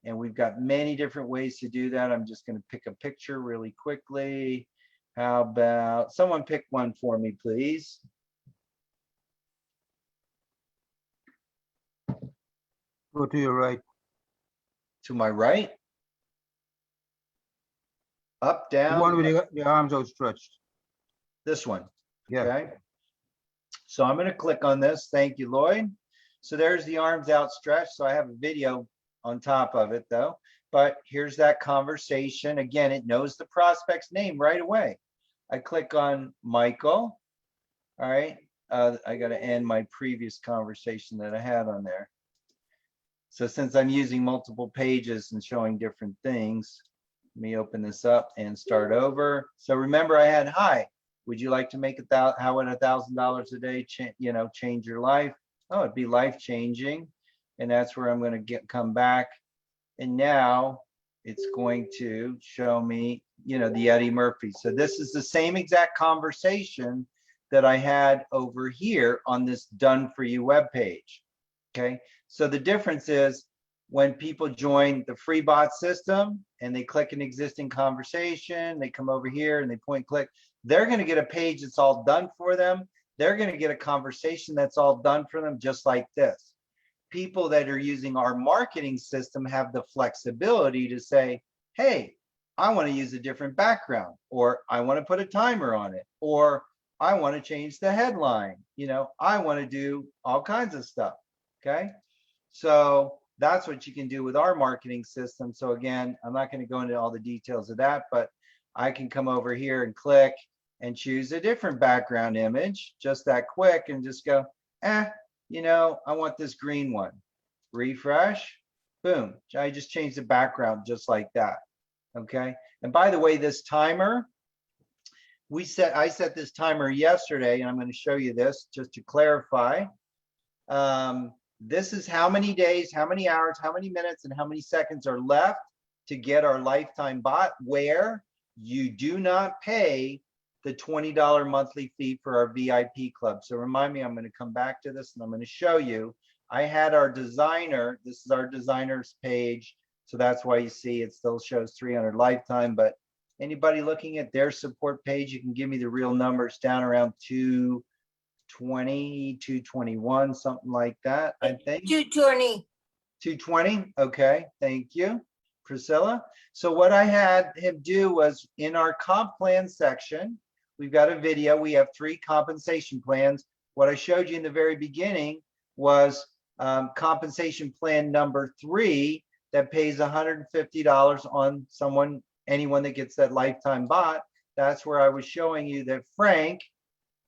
and we've got many different ways to do that. I'm just going to pick a picture really quickly. How about someone pick one for me, please? Go to your right. To my right? Up, The down? one with the arms outstretched. This one. Yeah. Okay. So I'm going to click on this. Thank you, Lloyd. So there's the arms outstretched. So I have a video on top of it, though. But here's that conversation. Again, it knows the prospect's name right away. I click on Michael. All right. I got to end my previous conversation that I had on there. So since I'm using multiple pages and showing different things, let me open this up and start over. So remember, I had, hi, would you like to make how would $1,000 a day change your life? Oh, it'd be life changing. And that's where I'm going to come back. And now it's going to show me, the Eddie Murphy. So this is the same exact conversation that I had over here on this done for you webpage. Okay. So the difference is when people join the free bot system and they click an existing conversation, they come over here and they point click, they're going to get a page that's all done for them. They're going to get a conversation that's all done for them, just like this. People that are using our marketing system have the flexibility to say, hey, I want to use a different background, or I want to put a timer on it, or I want to change the headline. I want to do all kinds of stuff. Okay. So that's what you can do with our marketing system. So again, I'm not going to go into all the details of that, but I can come over here and click, and choose a different background image, just that quick, and just go, I want this green one. Refresh, boom. I just changed the background just like that. Okay. And by the way, this timer, I set this timer yesterday, and I'm going to show you this just to clarify. This is how many days, how many hours, how many minutes, and how many seconds are left to get our lifetime bot, where you do not pay the $20 monthly fee for our VIP club. So remind me, I'm going to come back to this and I'm going to show you. I had our designer, this is our designer's page. So that's why you see it still shows 300 lifetime, but anybody looking at their support page, you can give me the real numbers down around 220, 221, something like that, I think. 220. 220, okay, thank you, Priscilla. So what I had him do was, in our comp plan section, we've got a video, we have 3 compensation plans. What I showed you in the very beginning was compensation plan number 3 that pays $150 on anyone that gets that lifetime bot. That's where I was showing you that Frank,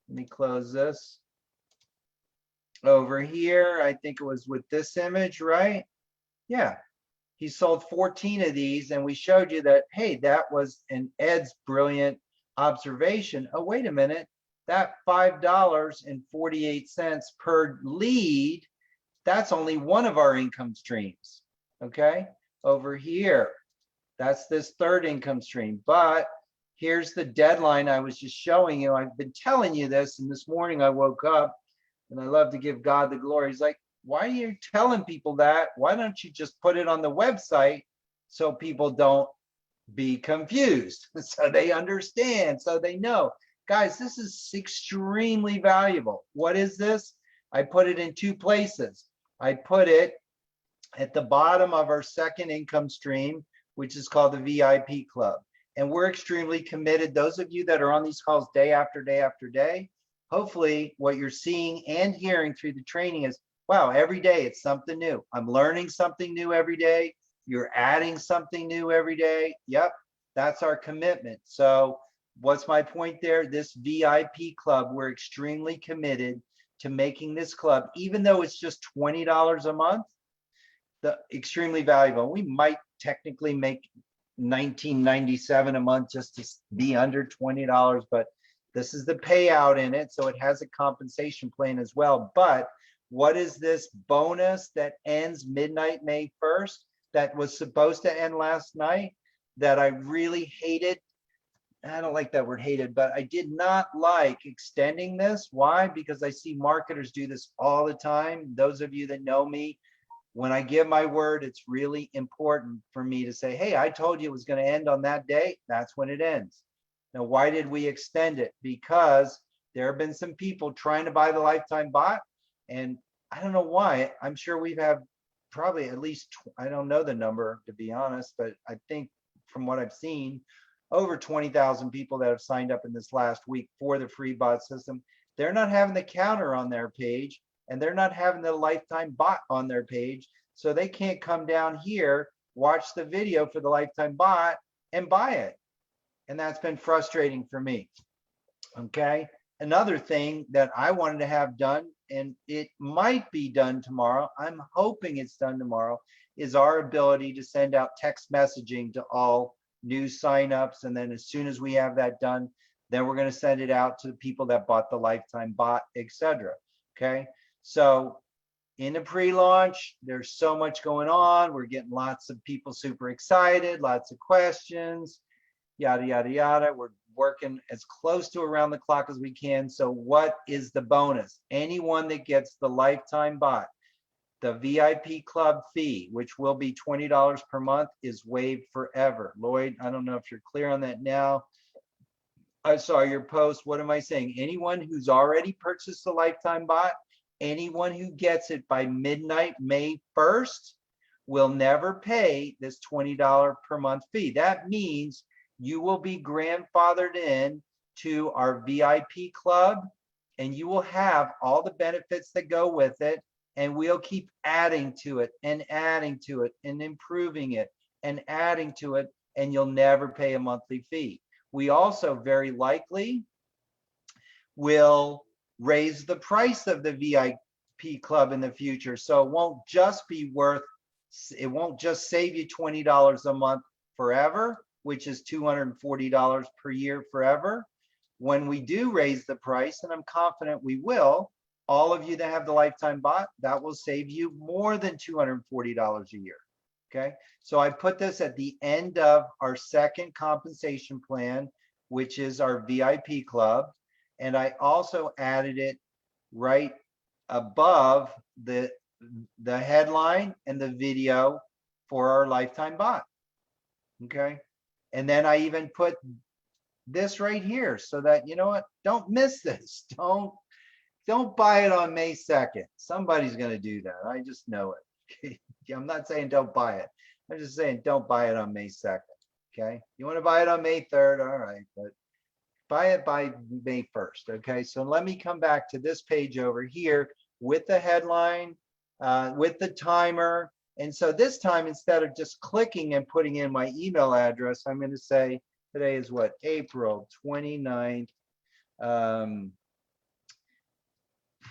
let me close this. Over here, I think it was with this image, right? Yeah, he sold 14 of these, and we showed you that, hey, that was an Ed's brilliant observation. Oh, wait a minute, that $5.48 per lead, that's only one of our income streams. Okay, over here, that's this third income stream. But here's the deadline I was just showing you. I've been telling you this, and this morning I woke up, and I love to give God the glory. He's like, why are you telling people that? Why don't you just put it on the website so people don't be confused, so they understand, so they know? Guys, this is extremely valuable. What is this? I put it in 2 places. I put it at the bottom of our second income stream, which is called the VIP Club. And we're extremely committed. Those of you that are on these calls day after day after day, hopefully what you're seeing and hearing through the training is, wow, every day it's something new. I'm learning something new every day. You're adding something new every day. Yep, that's our commitment. So what's my point there? This VIP Club, we're extremely committed to making this club, even though it's just $20 a month, extremely valuable. We might technically make $19.97 a month just to be under $20, but this is the payout in it, so it has a compensation plan as well. But what is this bonus that ends midnight May 1st that was supposed to end last night that I really hated? I don't like that word hated, but I did not like extending this. Why? Because I see marketers do this all the time. Those of you that know me, when I give my word, it's really important for me to say, hey, I told you it was going to end on that day. That's when it ends. Now, why did we extend it? Because there have been some people trying to buy the lifetime bot, and I don't know why. I'm sure we've had probably at least, I don't know the number to be honest, but I think from what I've seen, over 20,000 people that have signed up in this last week for the free bot system. They're not having the counter on their page, and they're not having the lifetime bot on their page. So they can't come down here, watch the video for the lifetime bot and buy it. And that's been frustrating for me. Okay. Another thing that I wanted to have done, and it might be done tomorrow, I'm hoping it's done tomorrow, is our ability to send out text messaging to all new signups. And then as soon as we have that done, then we're going to send it out to the people that bought the lifetime bot, etc. Okay. So in the pre-launch, there's so much going on. We're getting lots of people super excited, lots of questions, yada, yada, yada. We're working as close to around the clock as we can. So what is the bonus? Anyone that gets the lifetime bot, the VIP Club fee, which will be $20 per month, is waived forever. Lloyd, I don't know if you're clear on that now. I saw your post. What am I saying? Anyone who's already purchased the lifetime bot, anyone who gets it by midnight May 1st will never pay this $20 per month fee. That means you will be grandfathered in to our VIP Club, and you will have all the benefits that go with it. And we'll keep adding to it and adding to it and improving it and adding to it, and you'll never pay a monthly fee. We also very likely will raise the price of the VIP club in the future. So it won't just save you $20 a month forever, which is $240 per year forever. When we do raise the price, and I'm confident we will, all of you that have the lifetime bot, that will save you more than $240 a year. Okay, so I put this at the end of our second compensation plan, which is our VIP club. And I also added it right above the headline and the video for our lifetime bot. Okay, and then I even put this right here so that, you know what, don't miss this. Don't buy it on May 2nd. Somebody's going to do that. I just know it. I'm not saying don't buy it. I'm just saying don't buy it on May 2nd. Okay. You want to buy it on May 3rd. All right. But buy it by May 1st. Okay. So let me come back to this page over here with the headline, with the timer. And so this time, instead of just clicking and putting in my email address, I'm going to say today is what? April 29th.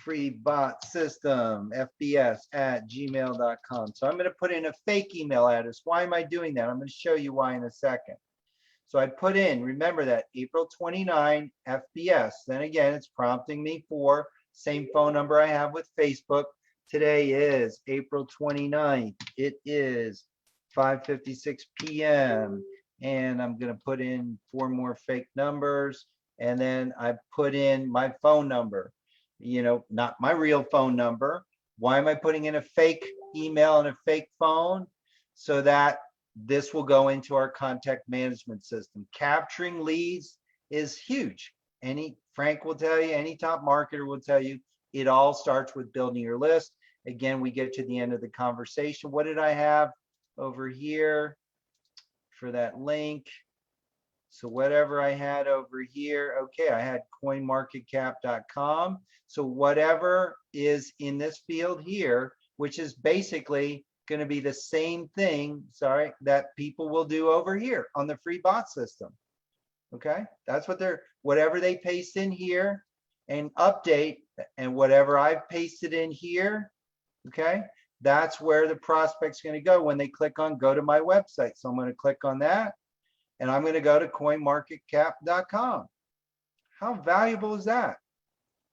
Free bot system, fbs@gmail.com. So I'm going to put in a fake email address. Why am I doing that? I'm going to show you why in a second. So I put in, remember that April 29 FBS. Then again, it's prompting me for same phone number I have with Facebook. Today is April 29th. It is 5:56 p.m. And I'm going to put in 4 more fake numbers. And then I put in my phone number. You know, not my real phone number. Why am I putting in a fake email and a fake phone? So that this will go into our contact management system. Capturing leads is huge. Frank will tell you, any top marketer will tell you, it all starts with building your list. Again, we get to the end of the conversation. What did I have over here for that link? So whatever I had over here, okay, I had coinmarketcap.com. So whatever is in this field here, which is basically going to be the same thing, sorry, that people will do over here on the free bot system. Okay, that's what whatever they paste in here and update, and whatever I've pasted in here, okay, that's where the prospect's going to go when they click on go to my website. So I'm going to click on that. And I'm going to go to coinmarketcap.com. How valuable is that?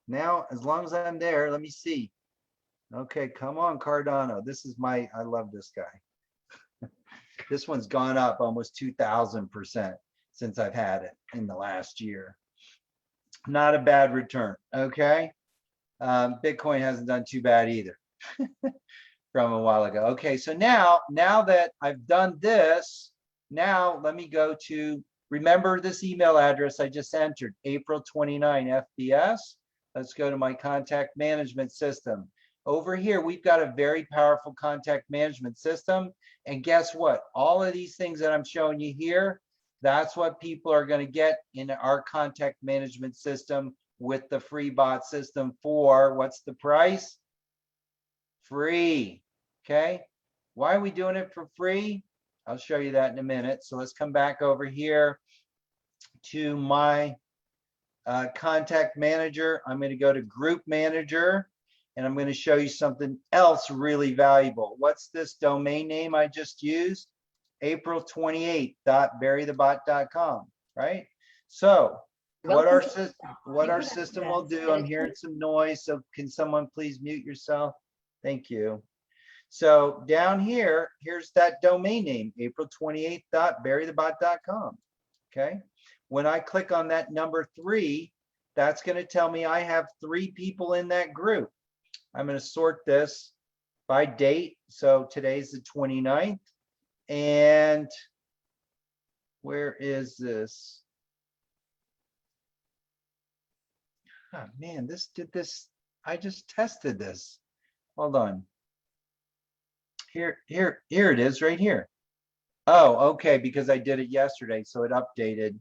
Now, as long as I'm there, let me see. Okay, come on, Cardano. I love this guy. This one's gone up almost 2,000% since I've had it in the last year. Not a bad return, okay? Bitcoin hasn't done too bad either from a while ago. Okay, so now that I've done this, now let me go to, remember this email address I just entered, April 29 FBS. Let's go to my contact management system. Over here, we've got a very powerful contact management system. And guess what? All of these things that I'm showing you here, that's what people are going to get in our contact management system with the free bot system for, what's the price? Free. Okay. Why are we doing it for free? I'll show you that in a minute. So let's come back over here to my contact manager. I'm going to go to group manager, and I'm going to show you something else really valuable. What's this domain name I just used? April28.barrythebot.com, right? So what our system will do, I'm hearing some noise, so can someone please mute yourself? Thank you. So down here, here's that domain name, April28.barrythebot.com. Okay. When I click on that number 3, that's going to tell me I have 3 people in that group. I'm going to sort this by date. So today's the 29th. And where is this? Oh, man, I just tested this. Hold on. Here it is right here. Oh, okay, because I did it yesterday, so it updated.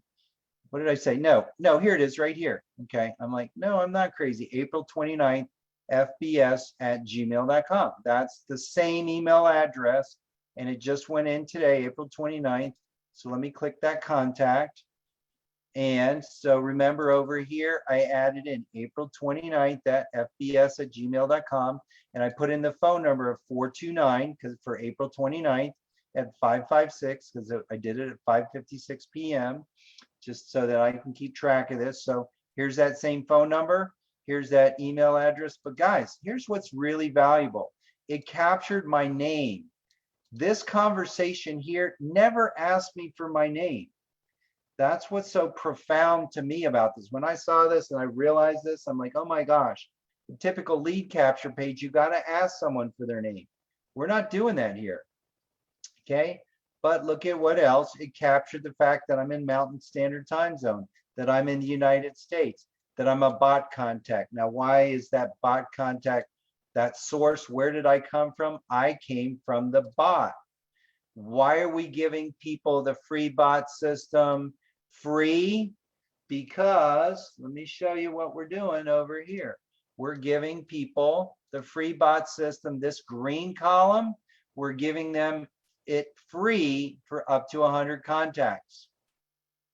What did I say? No, here it is right here. Okay, I'm like, no, I'm not crazy. April 29th, fbs@gmail.com. That's the same email address, and it just went in today, April 29th. So let me click that contact. And so remember over here, I added in April 29th at fbs@gmail.com. And I put in the phone number of 429 because for April 29th at 556, because I did it at 5:56 p.m. just so that I can keep track of this. So here's that same phone number. Here's that email address. But guys, here's what's really valuable. It captured my name. This conversation here never asked me for my name. That's what's so profound to me about this. When I saw this and I realized this, I'm like, oh my gosh, the typical lead capture page, you got to ask someone for their name. We're not doing that here. Okay. But look at what else. It captured the fact that I'm in Mountain Standard Time Zone, that I'm in the United States, that I'm a bot contact. Now, why is that bot contact that source? Where did I come from? I came from the bot. Why are we giving people the free bot system free? Because let me show you what we're doing over here. We're giving people the free bot system, this green column, we're giving them it free for up to 100 contacts.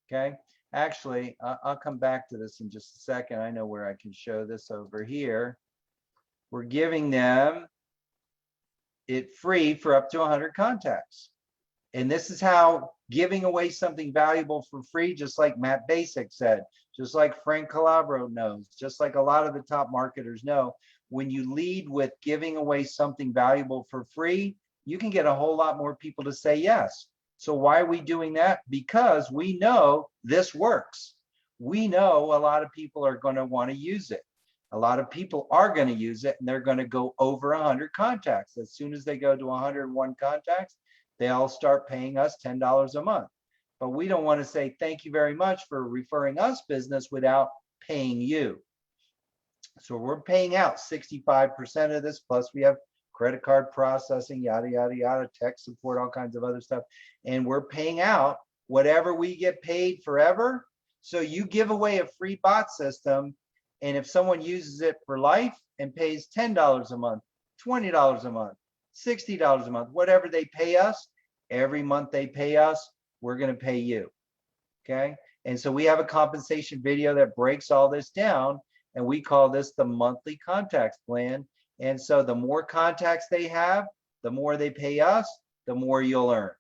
Okay. Actually, I'll come back to this in just a second. I know where I can show this over here. We're giving them it free for up to 100 contacts. And this is how giving away something valuable for free, just like Matt Basic said, just like Frank Calabro knows, just like a lot of the top marketers know, when you lead with giving away something valuable for free, you can get a whole lot more people to say yes. So why are we doing that? Because we know this works. We know a lot of people are going to want to use it. A lot of people are going to use it and they're going to go over 100 contacts. As soon as they go to 101 contacts, they all start paying us $10 a month. But we don't want to say thank you very much for referring us business without paying you. So we're paying out 65% of this, plus we have credit card processing, yada, yada, yada, tech support, all kinds of other stuff. And we're paying out whatever we get paid forever. So you give away a free bot system, and if someone uses it for life and pays $10 a month, $20 a month, $60 a month, whatever they pay us, every month they pay us, we're going to pay you. Okay. And so we have a compensation video that breaks all this down, and we call this the monthly contacts plan. And so the more contacts they have, the more they pay us, the more you'll earn.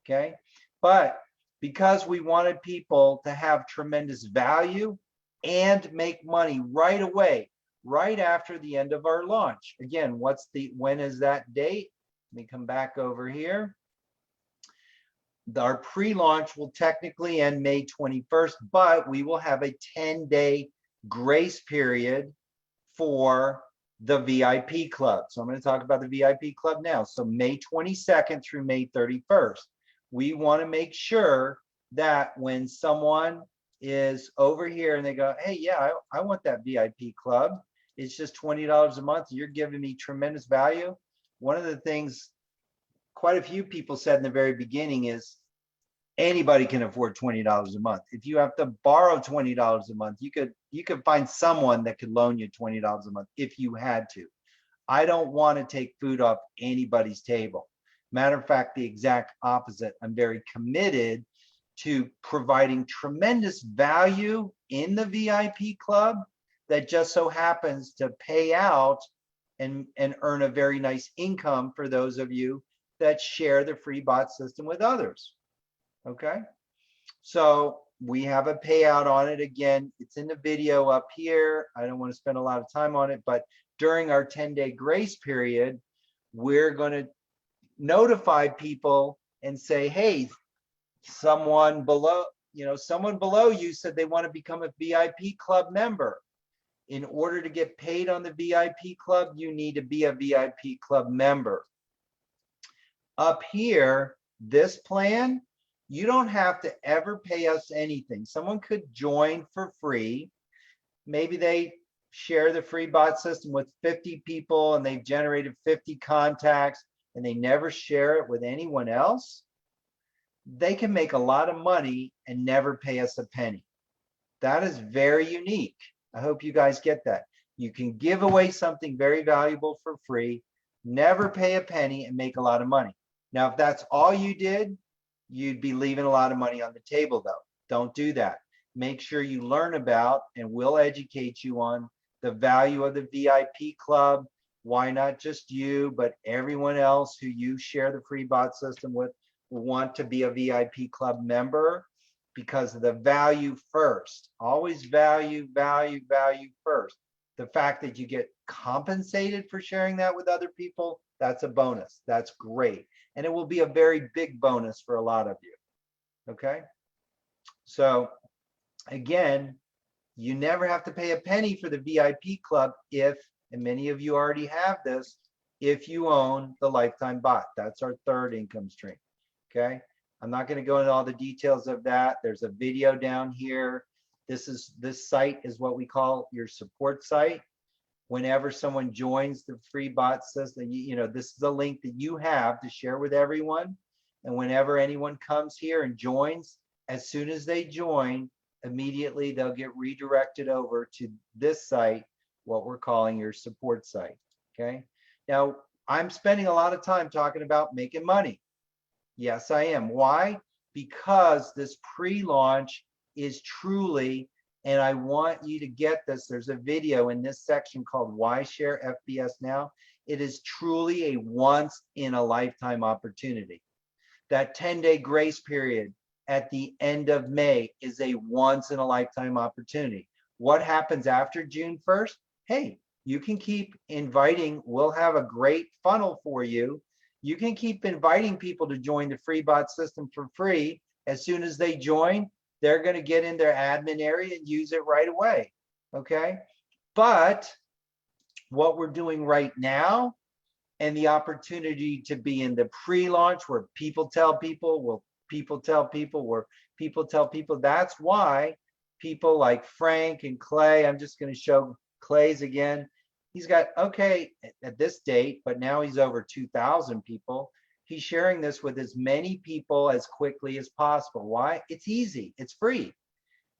Okay. But because we wanted people to have tremendous value and make money right away, right after the end of our launch. Again, when is that date? Let me come back over here. Our pre-launch will technically end May 21st, but we will have a 10-day grace period for the VIP club. So I'm going to talk about the VIP club now. So May 22nd through May 31st, we want to make sure that when someone is over here and they go, hey, yeah, I want that VIP club. It's just $20 a month. You're giving me tremendous value. One of the things quite a few people said in the very beginning is anybody can afford $20 a month. If you have to borrow $20 a month, you could find someone that could loan you $20 a month if you had to. I don't want to take food off anybody's table. Matter of fact, the exact opposite. I'm very committed to providing tremendous value in the VIP club that just so happens to pay out and earn a very nice income for those of you that share the free bot system with others. Okay, so we have a payout on it. Again, it's in the video up here. I don't want to spend a lot of time on it, but during our 10-day grace period, we're going to notify people and say, hey, someone below you said they want to become a VIP club member. In order to get paid on the VIP club, you need to be a VIP club member. Up here, this plan, you don't have to ever pay us anything. Someone could join for free. Maybe they share the free bot system with 50 people and they've generated 50 contacts and they never share it with anyone else. They can make a lot of money and never pay us a penny. That is very unique. I hope you guys get that. You can give away something very valuable for free, never pay a penny, and make a lot of money. Now, if that's all you did, you'd be leaving a lot of money on the table, though. Don't do that. make sure you learn about, and we'll educate you on the value of the VIP club. Why not just you, but everyone else who you share the free bot system with will want to be a VIP club member, because of the value first. Always value, value, value first. The fact that you get compensated for sharing that with other people, that's a bonus. That's great. And it will be a very big bonus for a lot of you. Okay. So again, you never have to pay a penny for the VIP club if, and many of you already have this, if you own the lifetime bot. That's our third income stream. Okay. I'm not going to go into all the details of that. There's a video down here. This site is what we call your support site. Whenever someone joins the free bot system, you know, this is a link that you have to share with everyone. And whenever anyone comes here and joins, as soon as they join, immediately they'll get redirected over to this site, what we're calling your support site. Okay. Now, I'm spending a lot of time talking about making money. Yes, I am. Why? Because this pre-launch is truly, and I want you to get this, there's a video in this section called Why Share FBS Now. It is truly a once in a lifetime opportunity. That 10-day grace period at the end of May is a once in a lifetime opportunity. What happens after June 1st? Hey, you can keep inviting. We'll have a great funnel for you. You can keep inviting people to join the free bot system for free. As soon as they join, they're going to get in their admin area and use it right away. Okay. But what we're doing right now, and the opportunity to be in the pre-launch where people tell people, well, people tell people, where people tell people, that's why people like Frank and Clay, I'm just going to show Clay's again. He's got, okay, at this date, but now he's over 2,000 people. He's sharing this with as many people as quickly as possible. Why? It's easy. It's free.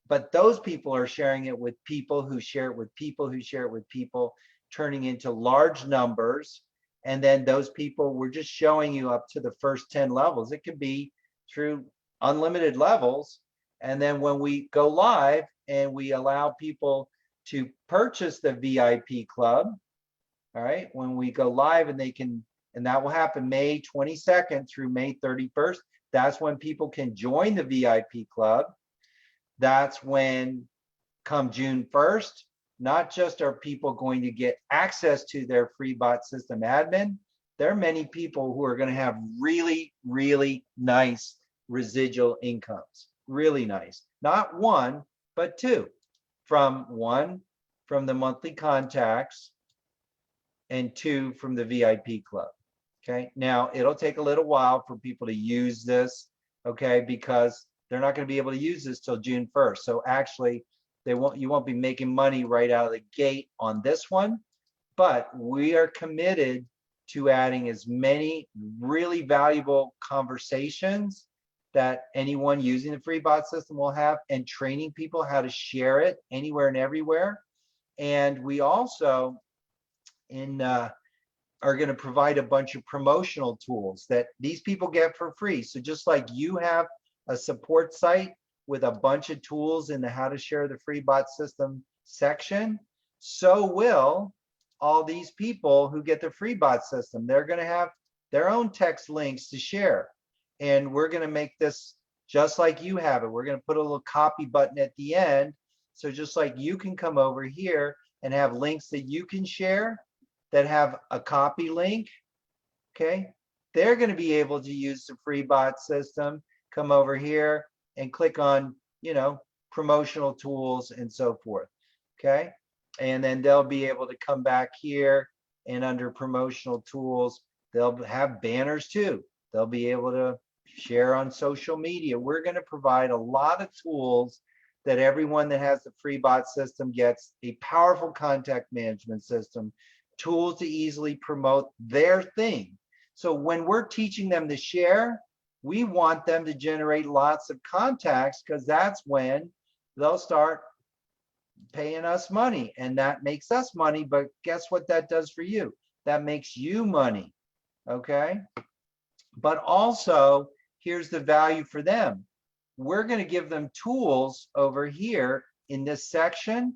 But those people are sharing it with people who share it with people who share it with people, turning into large numbers. And then those people, we're just showing you up to the first 10 levels. It could be through unlimited levels. And then when we go live and we allow people to purchase the VIP club, all right, when we go live and they can, and that will happen May 22nd through May 31st. That's when people can join the VIP club. That's when, come June 1st, not just are people going to get access to their free bot system admin, there are many people who are going to have really, really nice residual incomes. Really nice. Not one, but two. From the monthly contacts, and two from the VIP club. Okay. Now it'll take a little while for people to use this. Okay. Because they're not going to be able to use this till June 1st. So actually you won't be making money right out of the gate on this one, but we are committed to adding as many really valuable conversations that anyone using the free bot system will have, and training people how to share it anywhere and everywhere. And we also are going to provide a bunch of promotional tools that these people get for free. So just like you have a support site with a bunch of tools in the how to share the free bot system section, so will all these people who get the free bot system. They're going to have their own text links to share. And we're going to make this just like you have it. We're going to put a little copy button at the end. So just like you can come over here and have links that you can share that have a copy link, okay? They're going to be able to use the free bot system, come over here and click on, you know, promotional tools and so forth, okay? And then they'll be able to come back here, and under promotional tools, they'll have banners too. They'll be able to share on social media. We're going to provide a lot of tools that everyone that has the free bot system gets: a powerful contact management system, tools to easily promote their thing. So when we're teaching them to share, we want them to generate lots of contacts, because that's when they'll start paying us money, and that makes us money. But guess what that does for you? That makes you money. Okay. But also, here's the value for them. we're going to give them tools over here in this section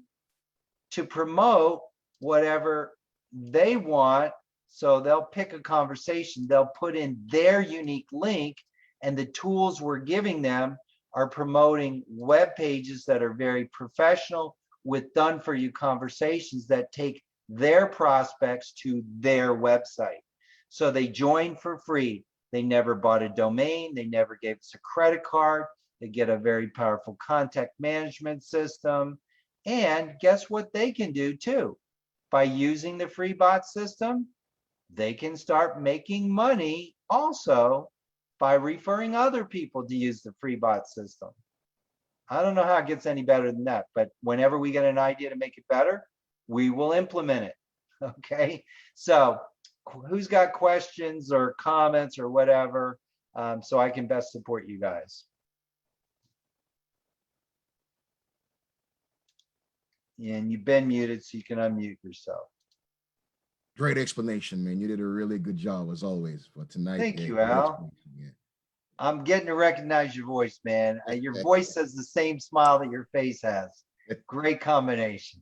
to promote whatever they want. So they'll pick a conversation, they'll put in their unique link, and the tools we're giving them are promoting web pages that are very professional with done for you conversations that take their prospects to their website. So they join for free. They never bought a domain. They never gave us a credit card. They get a very powerful contact management system. And guess what they can do too? By using the free bot system, they can start making money also by referring other people to use the free bot system. I don't know how it gets any better than that, but whenever we get an idea to make it better, we will implement it. Okay, so who's got questions or comments or whatever, so I can best support you guys? And you've been muted, so you can unmute yourself. Great explanation, man. You did a really good job as always for tonight. Thank Yeah, you, great Al. explanation, yeah. I'm getting to recognize your voice, man. Your voice has the same smile that your face has. Great combination.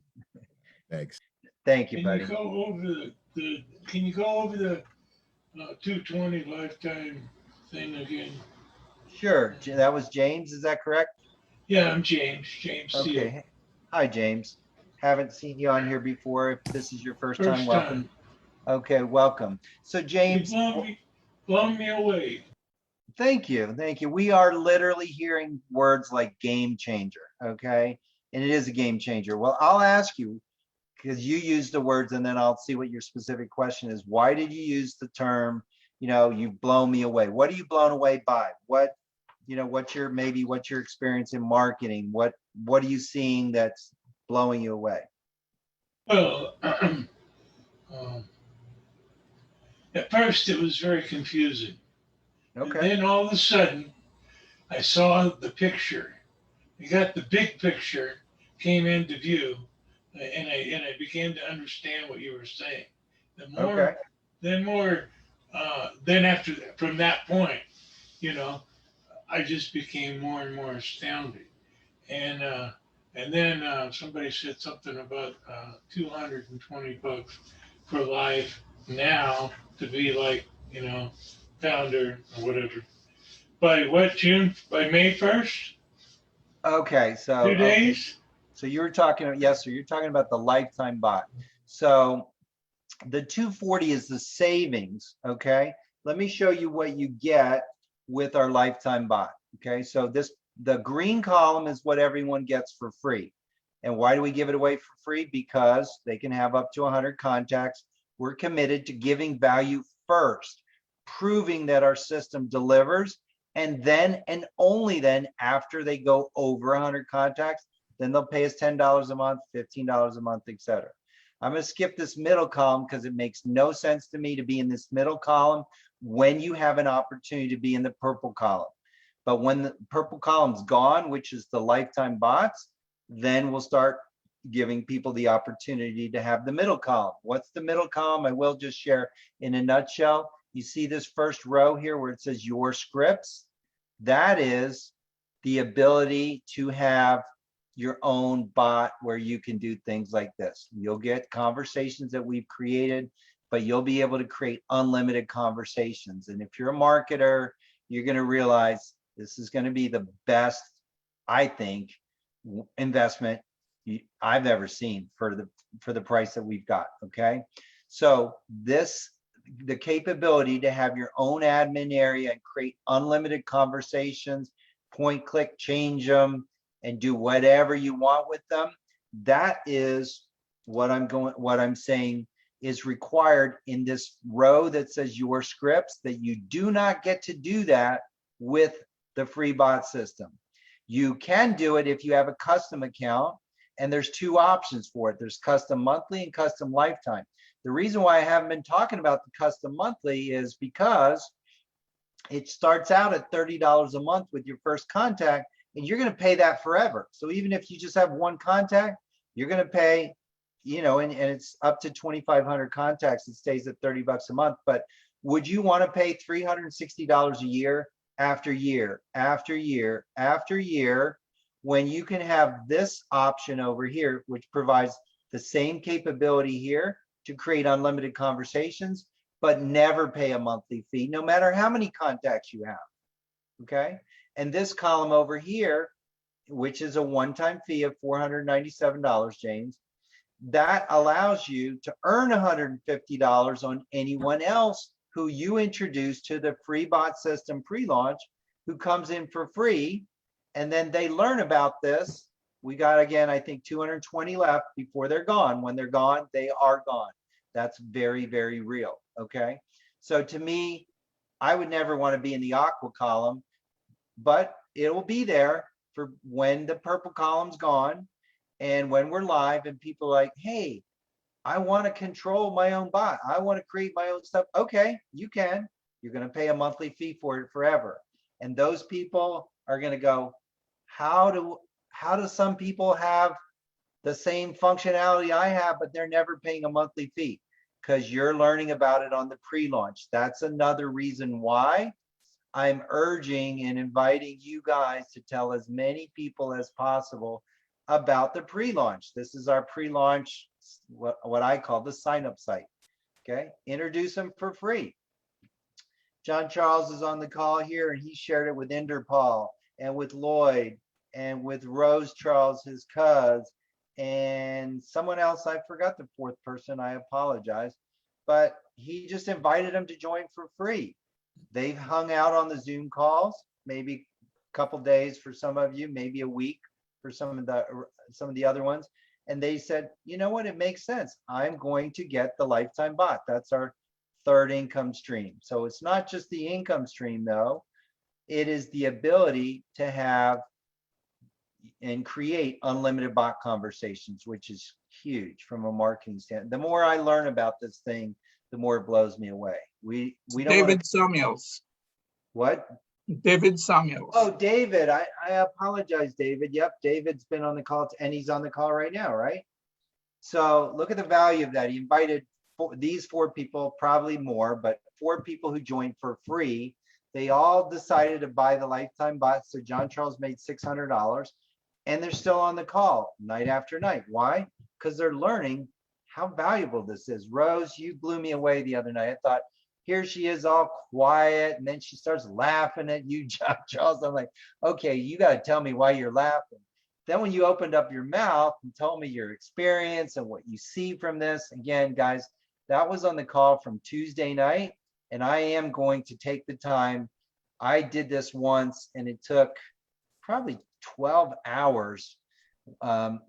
Thanks. Thank you, Can buddy. you go over can you go over the 220 lifetime thing again? Sure. That was James, is that correct? Yeah, I'm James Steele. Okay. Hi, James. Haven't seen you on here before. If this is your first time, First welcome. time. Okay, welcome. So You James, blown me away. thank you. Thank you. We are literally hearing words like game changer. Okay. And it is a game changer. Well, I'll ask you, because you use the words and then I'll see what your specific question is. Why did you use the term, you've blown me away? What are you blown away by? What, what's your experience in marketing? What are you seeing that's blowing you away? Well, at first it was very confusing. Okay. And then all of a sudden, I saw the picture. You got the big picture came into view, and I began to understand what you were saying. The more, Okay. then after from that point, I just became more and more astounded. And then somebody said something about $220 for life now to be like, founder or whatever. By what, June? By May 1st? Okay. So 2 days? So you were talking, yes, sir. You're talking about the lifetime bot. So the 240 is the savings. Okay. Let me show you what you get with our lifetime bot. Okay. So the green column is what everyone gets for free. And why do we give it away for free? Because they can have up to 100 contacts. We're committed to giving value first, proving that our system delivers. And then, and only then, after they go over 100 contacts, then they'll pay us $10 a month, $15 a month, etc. I'm going to skip this middle column because it makes no sense to me to be in this middle column when you have an opportunity to be in the purple column. But when the purple column's gone, which is the lifetime bots, then we'll start giving people the opportunity to have the middle column. What's the middle column? I will just share in a nutshell. You see this first row here where it says your scripts. That is the ability to have your own bot where you can do things like this. You'll get conversations that we've created, but you'll be able to create unlimited conversations. And if you're a marketer, you're going to realize this is going to be the best, I think, investment I've ever seen for the price that we've got. Okay. So the capability to have your own admin area and create unlimited conversations, point, click, change them, and do whatever you want with them. That is what I'm saying is required in this row that says your scripts, that you do not get to do that with the free bot system. You can do it if you have a custom account, and there's two options for it. There's custom monthly and custom lifetime. The reason why I haven't been talking about the custom monthly is because it starts out at $30 a month with your first contact, and you're going to pay that forever. So even if you just have one contact, you're going to pay, and it's up to 2,500 contacts. It stays at $30 a month. But would you want to pay $360 a year after year, after year, after year, when you can have this option over here, which provides the same capability here to create unlimited conversations, but never pay a monthly fee, no matter how many contacts you have, okay? And this column over here, which is a one-time fee of $497, James, that allows you to earn $150 on anyone else who you introduce to the free bot system pre-launch, who comes in for free, and then they learn about this. We got, again, I think 220 left before they're gone. When they're gone, they are gone. That's very, very real, okay? So to me, I would never want to be in the aqua column, but it will be there for when the purple column's gone and when we're live and people are like, hey, I want to control my own bot. I want to create my own stuff. Okay, you can. You're going to pay a monthly fee for it forever. And those people are going to go, how do some people have the same functionality I have, but they're never paying a monthly fee? Because you're learning about it on the pre-launch. That's another reason why I'm urging and inviting you guys to tell as many people as possible about the pre-launch. This is our pre-launch, what I call the sign-up site. Okay, introduce them for free. John Charles is on the call here, and he shared it with Inderpaul and with Lloyd and with Rose Charles, his cuz, and someone else. I forgot the fourth person. I apologize, but he just invited them to join for free. They've hung out on the Zoom calls, maybe a couple days for some of you, maybe a week for some of the other ones. And they said, you know what, it makes sense. I'm going to get the lifetime bot. That's our third income stream. So it's not just the income stream though. It is the ability to have and create unlimited bot conversations, which is huge from a marketing standpoint. The more I learn about this thing, the more it blows me away. We don't David Samuels. What? David Samuels. Oh, David, I apologize, David. Yep, David's been on the call and he's on the call right now, right? So look at the value of that. He invited these 4 people, probably more, but 4 people who joined for free. They all decided to buy the lifetime bot. So John Charles made $600 and they're still on the call night after night. Why? Because they're learning how valuable this is. Rose, you blew me away the other night. I thought, here she is all quiet, and then she starts laughing at you, John Charles. I'm like, okay, you got to tell me why you're laughing. Then when you opened up your mouth and told me your experience and what you see from this, again, guys, that was on the call from Tuesday night, and I am going to take the time. I did this once, and it took probably 12 hours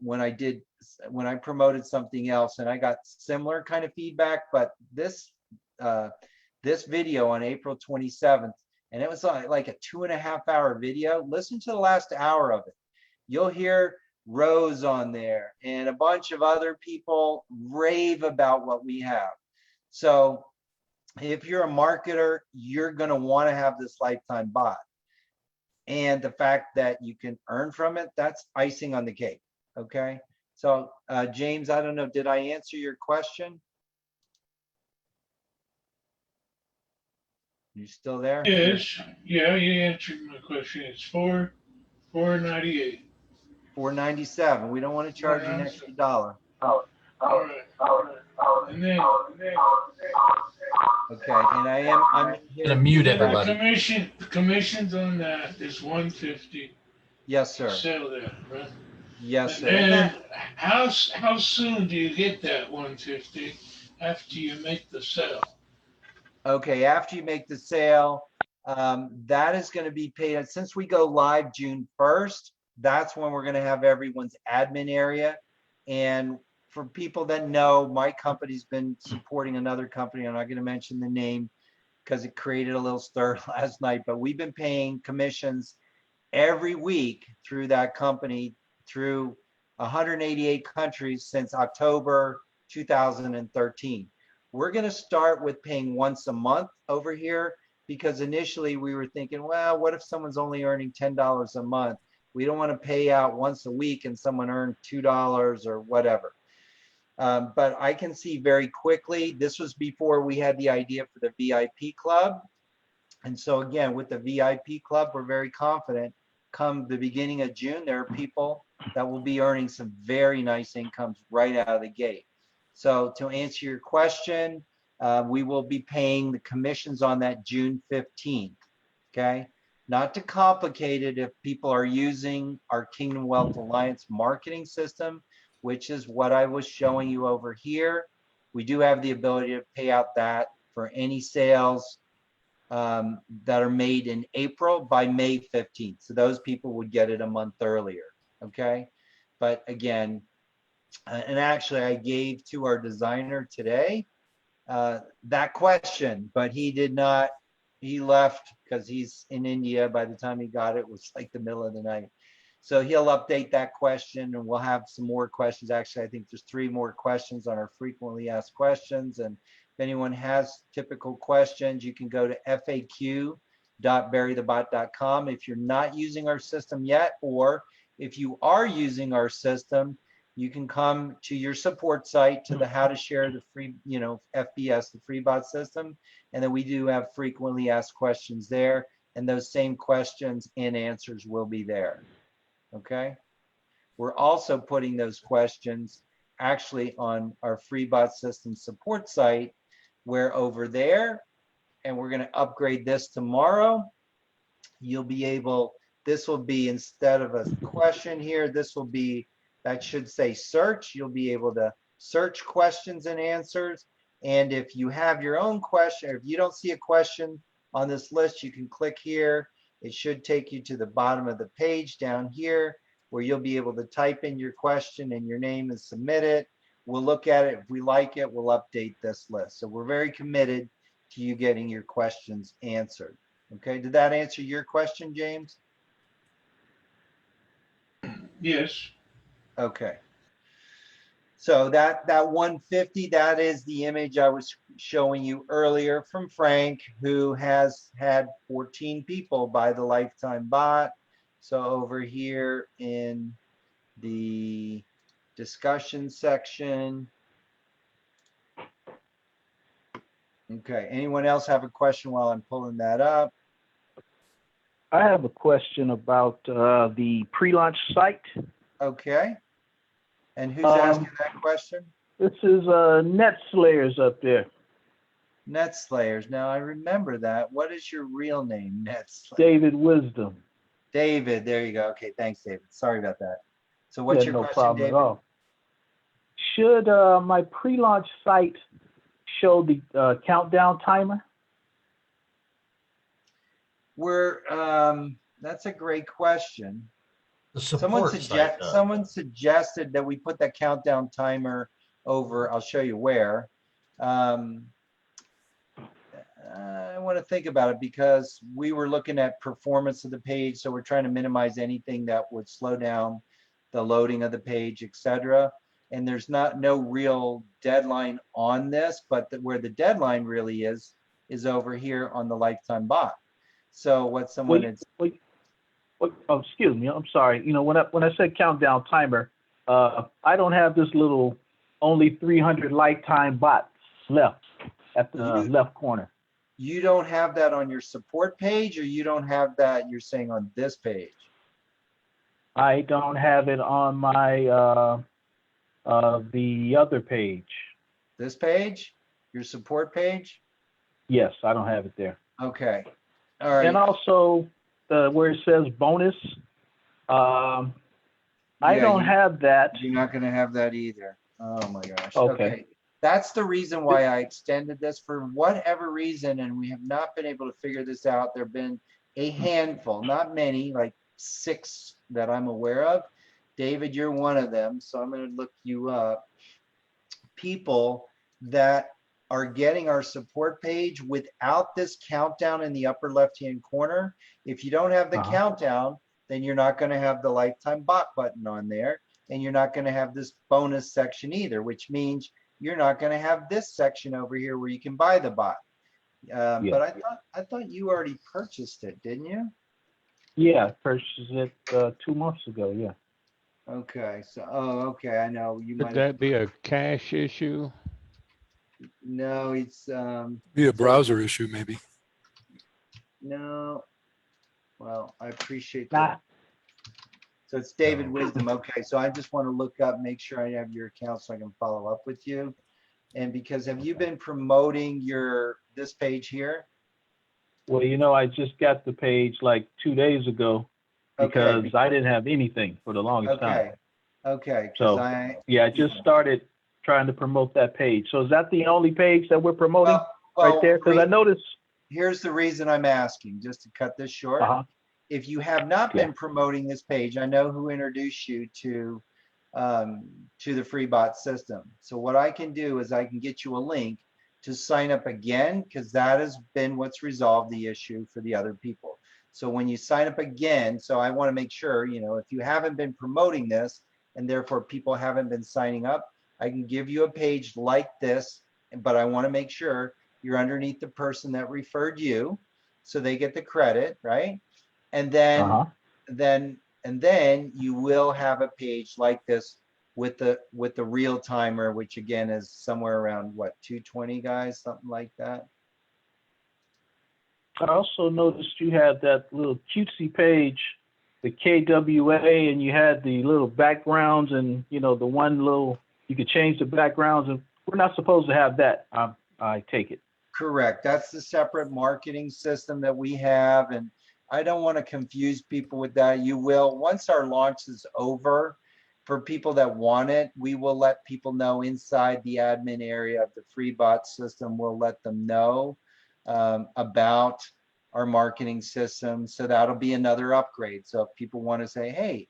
when I promoted something else, and I got similar kind of feedback, but this video on April 27th, and it was like a 2.5-hour video. Listen to the last hour of it. You'll hear Rose on there and a bunch of other people rave about what we have. So if you're a marketer, you're going to want to have this lifetime bot. And the fact that you can earn from it, that's icing on the cake. Okay. So James, I don't know, did I answer your question? You still there? Yes, yeah, you answered my question. It's $498. $497. We don't want to charge you an extra $1. All right. And then Okay, and I'm here. Gonna mute the everybody. commissions on that is $150. Yes, sir. Sell that, right? Yes, sir. And then how soon do you get that $150 after you make the sale? Okay, after you make the sale, that is going to be paid. Since we go live June 1st, that's when we're going to have everyone's admin area. And for people that know, my company's been supporting another company. I'm not going to mention the name because it created a little stir last night, but we've been paying commissions every week through that company through 188 countries since October 2013. We're going to start with paying once a month over here because initially we were thinking, well, what if someone's only earning $10 a month? We don't want to pay out once a week and someone earned $2 or whatever. But I can see very quickly, this was before we had the idea for the VIP club. And so again, with the VIP club, we're very confident come the beginning of June, there are people that will be earning some very nice incomes right out of the gate. So to answer your question, we will be paying the commissions on that June 15th. Okay. Not to complicate it, if people are using our Kingdom Wealth Alliance marketing system, which is what I was showing you over here, we do have the ability to pay out that for any sales that are made in April by May 15th. So those people would get it a month earlier. Okay. But again, and actually I gave to our designer today that question, but he did not, he left because he's in India. By the time he got it, it was like the middle of the night. So he'll update that question and we'll have some more questions. Actually, I think there's 3 more questions on our frequently asked questions. And if anyone has typical questions, you can go to faq.barrythebot.com. If you're not using our system yet, or if you are using our system, you can come to your support site to the how to share the free, FBS, the free bot system. And then we do have frequently asked questions there. And those same questions and answers will be there. Okay. We're also putting those questions actually on our free bot system support site, where over there, and we're going to upgrade this tomorrow, you'll be able, this will be, instead of a question here, this will be, that should say search. You'll be able to search questions and answers. And if you have your own question, or if you don't see a question on this list, you can click here. It should take you to the bottom of the page down here, where you'll be able to type in your question and your name and submit it. We'll look at it. If we like it, we'll update this list. So we're very committed to you getting your questions answered. Okay, did that answer your question, James? Yes. Okay. So that 150, that is the image I was showing you earlier from Frank, who has had 14 people buy the lifetime bot. So over here in the discussion section. Okay, anyone else have a question while I'm pulling that up? I have a question about the pre-launch site. Okay. And who's asking that question? This is Net Slayers up there. Net Slayers. Now I remember that. What is your real name? Net Slayers. David Wisdom. David, there you go. Okay, thanks, David. Sorry about that. So what's your no question, problem David? at all. Should my pre-launch site show the countdown timer? That's a great question. The Someone support site does. suggested that we put that countdown timer over. I'll show you where. I want to think about it because we were looking at performance of the page, so we're trying to minimize anything that would slow down the loading of the page, etc. And there's no real deadline on this, but where the deadline really is over here on the lifetime bot. So what someone had. Oh, excuse me. I'm sorry. You know, when I said countdown timer, I don't have this little only 300 lifetime bots left at the left corner. You don't have that on your support page, or you don't have that, you're saying, on this page? I don't have it on my the other page. This page? Your support page? Yes, I don't have it there. Okay. All right. And also where it says bonus, I don't have that. You're not going to have that either. Oh my gosh. Okay. That's the reason why I extended this for whatever reason, and we have not been able to figure this out. There have been a handful, not many, like 6 that I'm aware of. David, you're one of them, so I'm going to look you up. People that are getting our support page without this countdown in the upper left-hand corner. If you don't have the countdown, then you're not going to have the lifetime bot button on there, and you're not going to have this bonus section either, which means you're not going to have this section over here where you can buy the bot. But I thought you already purchased it, didn't you? Yeah, I purchased it 2 months ago. Yeah. Okay. So, okay. I know you might. Could that be a cache issue? No, it's Be a browser issue, maybe. no. Well, I appreciate Nah. that. So it's David Wisdom. Okay, so I just want to look up, make sure I have your account so I can follow up with you. And because have you been promoting this page here? Well, I just got the page like 2 days ago Okay. because I didn't have anything for the longest Okay. time. Okay. 'Cause So, yeah, I just started trying to promote that page. So is that the only page that we're promoting right there? Because I noticed. Here's the reason I'm asking, just to cut this short. Uh-huh. If you have not Yeah. been promoting this page, I know who introduced you to the FreeBot system. So what I can do is I can get you a link to sign up again, because that has been what's resolved the issue for the other people. So when you sign up again, so I want to make sure, if you haven't been promoting this and therefore people haven't been signing up, I can give you a page like this, but I want to make sure you're underneath the person that referred you, so they get the credit, right? And then, Uh-huh. then you will have a page like this with the real timer, which again is somewhere around what, 220 guys, something like that. I also noticed you had that little cutesy page, the KWA, and you had the little backgrounds and, the one little, you could change the backgrounds, and we're not supposed to have that. I take it. Correct. That's the separate marketing system that we have. And I don't want to confuse people with that. You will, once our launch is over, for people that want it, we will let people know inside the admin area of the FreeBot system. We'll let them know about our marketing system. So that'll be another upgrade. So if people want to say, hey,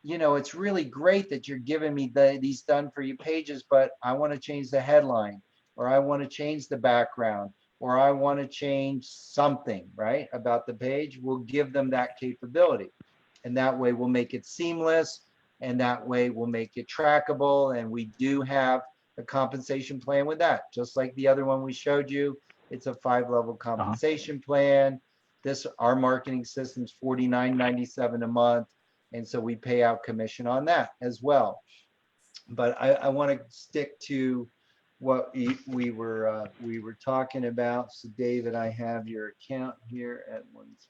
it's really great that you're giving me these done for you pages, but I want to change the headline, or I want to change the background, or I want to change something, right, about the page, we'll give them that capability. And that way we'll make it seamless, and that way we'll make it trackable. And we do have a compensation plan with that. Just like the other one we showed you, it's a 5-level compensation plan. Our marketing system's $49.97 a month. And so we pay out commission on that as well. But I want to stick to what we were talking about. So David, I have your account here at once.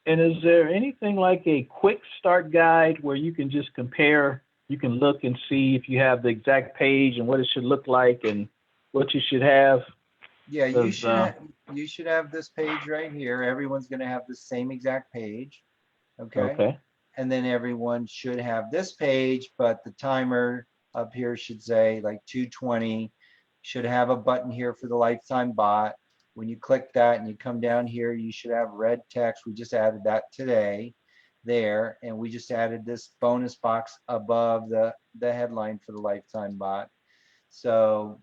And is there anything like a quick start guide where you can just compare, you can look and see if you have the exact page and what it should look like and what you should have? Yeah, you should have this page right here. Everyone's going to have the same exact page. Okay. And then everyone should have this page, but the timer up here should say like 220. Should have a button here for the lifetime bot. When you click that and you come down here, you should have red text. We just added that today there. And we just added this bonus box above the headline for the lifetime bot. So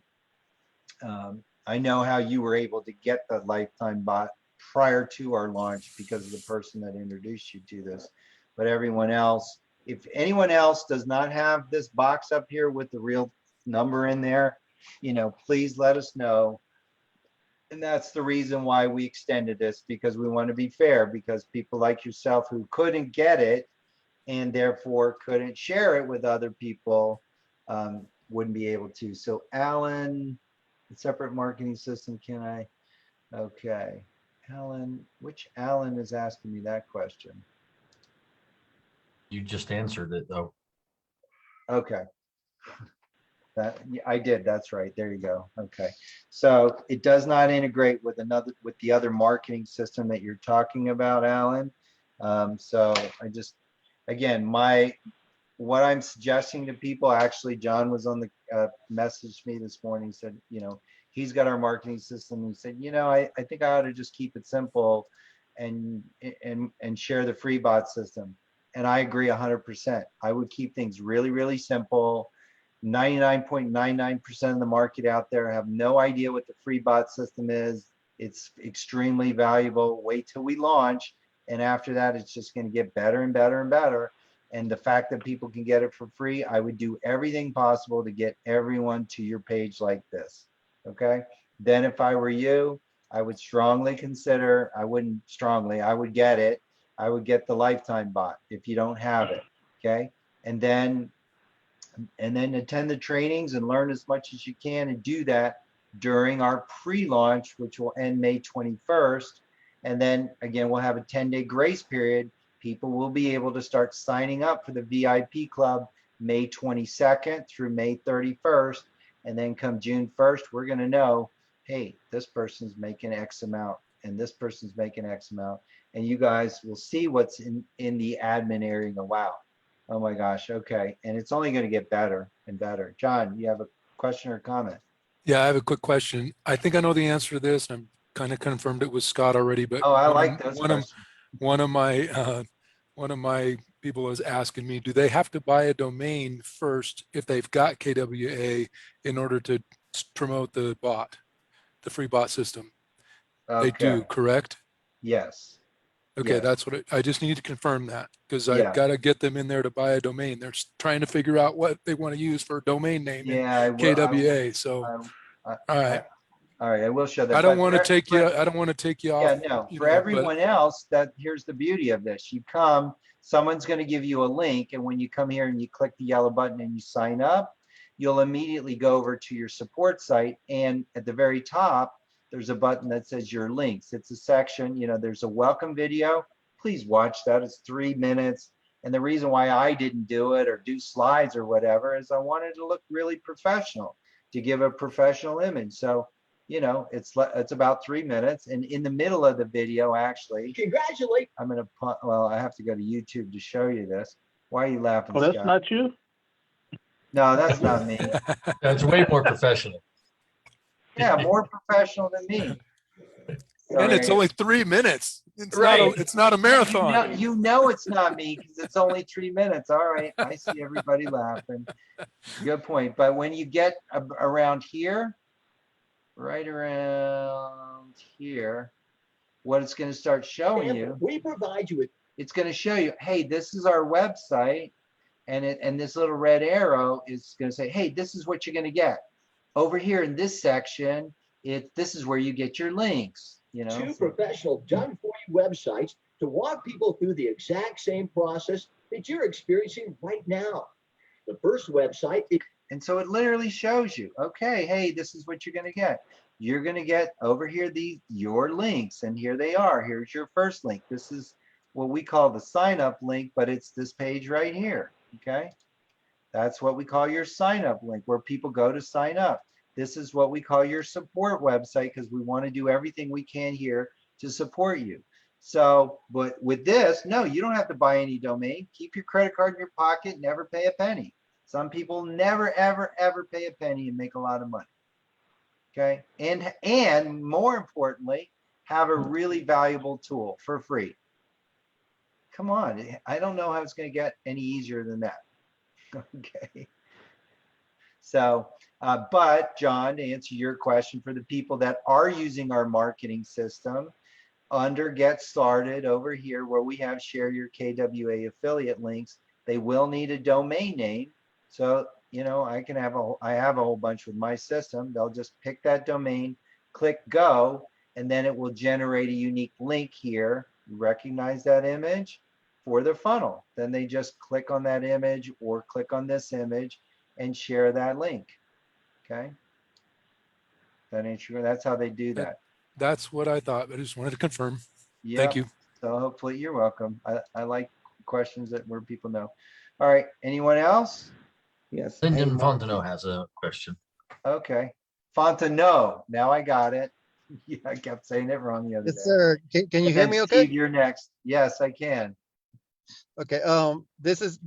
I know how you were able to get the lifetime bot prior to our launch because of the person that introduced you to this. But everyone else, if anyone else does not have this box up here with the real number in there, please let us know. And that's the reason why we extended this, because we want to be fair, because people like yourself who couldn't get it and therefore couldn't share it with other people wouldn't be able to. So Alan, separate marketing system, can I? Okay. Alan, which Alan is asking me that question? You just answered it though. Okay. I did. That's right. There you go. Okay. So it does not integrate with the other marketing system that you're talking about, Alan. So I just, again, what I'm suggesting to people, actually, John was on the message me this morning. He said, he's got our marketing system. He said, I think I ought to just keep it simple and share the FreeBot system. And I agree 100%. I would keep things really, really simple. 99.99% of the market out there have no idea what the FreeBot system is. It's extremely valuable. Wait till we launch. And after that, it's just going to get better and better and better. And the fact that people can get it for free, I would do everything possible to get everyone to your page like this. Okay. Then if I were you, I would strongly consider, I would get it. I would get the lifetime bot if you don't have it. Okay. And then attend the trainings and learn as much as you can, and do that during our pre-launch, which will end May 21st. And then again, we'll have a 10-day grace period. People will be able to start signing up for the VIP club May 22nd through May 31st. And then come June 1st, we're going to know, hey, this person's making X amount and this person's making X amount. And you guys will see what's in the admin area and go, wow, oh my gosh, okay. And it's only going to get better and better. John, you have a question or comment? Yeah, I have a quick question. I think I know the answer to this. I'm kind of confirmed it with Scott already, but Oh, I like those questions. one of my people was asking me, do they have to buy a domain first if they've got KWA in order to promote the bot, the free bot system? They do, Okay, correct? yes. Okay, Yes. that's what I just need to confirm that because Yeah. I've got to get them in there to buy a domain. They're trying to figure out what they want to use for a domain name in Yeah, I will. KWA. So, I- all right. All right, I will show that. I don't but want to for- take for- you. I don't want to take you Yeah, off. no, you for know, but- everyone else, that here's the beauty of this. You come, someone's going to give you a link, and when you come here and you click the yellow button and you sign up, you'll immediately go over to your support site, and at the very top, there's a button that says your links. It's a section, there's a welcome video. Please watch that. It's 3 minutes. And the reason why I didn't do it or do slides or whatever is I wanted to look really professional, to give a professional image. So it's about 3 minutes, and in the middle of the video, actually, Congratulate. I'm gonna put. Well, I have to go to YouTube to show you this. Why are you laughing, Oh, that's Scott? not you? No, that's not me. That's way more professional. Yeah, more professional than me. And it's Sorry. only 3 minutes. It's Right. it's not a marathon. You know it's not me because it's only 3 minutes. All right, I see everybody laughing. Good point. But when you get around here, right around here, what it's going to start showing you, We provide you with. it's going to show you, hey, this is our website, and this little red arrow is going to say, hey, this is what you're going to get. Over here in this section, this is where you get your links. Two professional done-for-you websites to walk people through the exact same process that you're experiencing right now. The first website is And so it literally shows you, okay, hey, this is what you're going to get. You're going to get over here your links, and here they are. Here's your first link. This is what we call the sign up link, but it's this page right here, okay? That's what we call your sign up link, where people go to sign up. This is what we call your support website, because we want to do everything we can here to support you. So, but with this, no, you don't have to buy any domain. Keep your credit card in your pocket, never pay a penny. Some people never, ever, ever pay a penny and make a lot of money. Okay. And more importantly, have a really valuable tool for free. Come on. I don't know how it's going to get any easier than that. Okay. So, but John, to answer your question, for the people that are using our marketing system, under Get Started over here where we have Share Your KWA affiliate links, they will need a domain name. So, I have a whole bunch with my system. They'll just pick that domain, click go, and then it will generate a unique link here. You recognize that image for the funnel. Then they just click on that image or click on this image and share that link. Okay. That's how they do that. That's what I thought. I just wanted to confirm. Yep. Thank you. So hopefully you're welcome. I like questions where people know. All right. Anyone else? Yes. Lyndon and- Fontenot has a question. Okay. Fontenot. Now I got it. Yeah, I kept saying it wrong the other Yes, day. sir. Can you And hear then me okay? Steve, you're next. Yes, I can. Okay, this is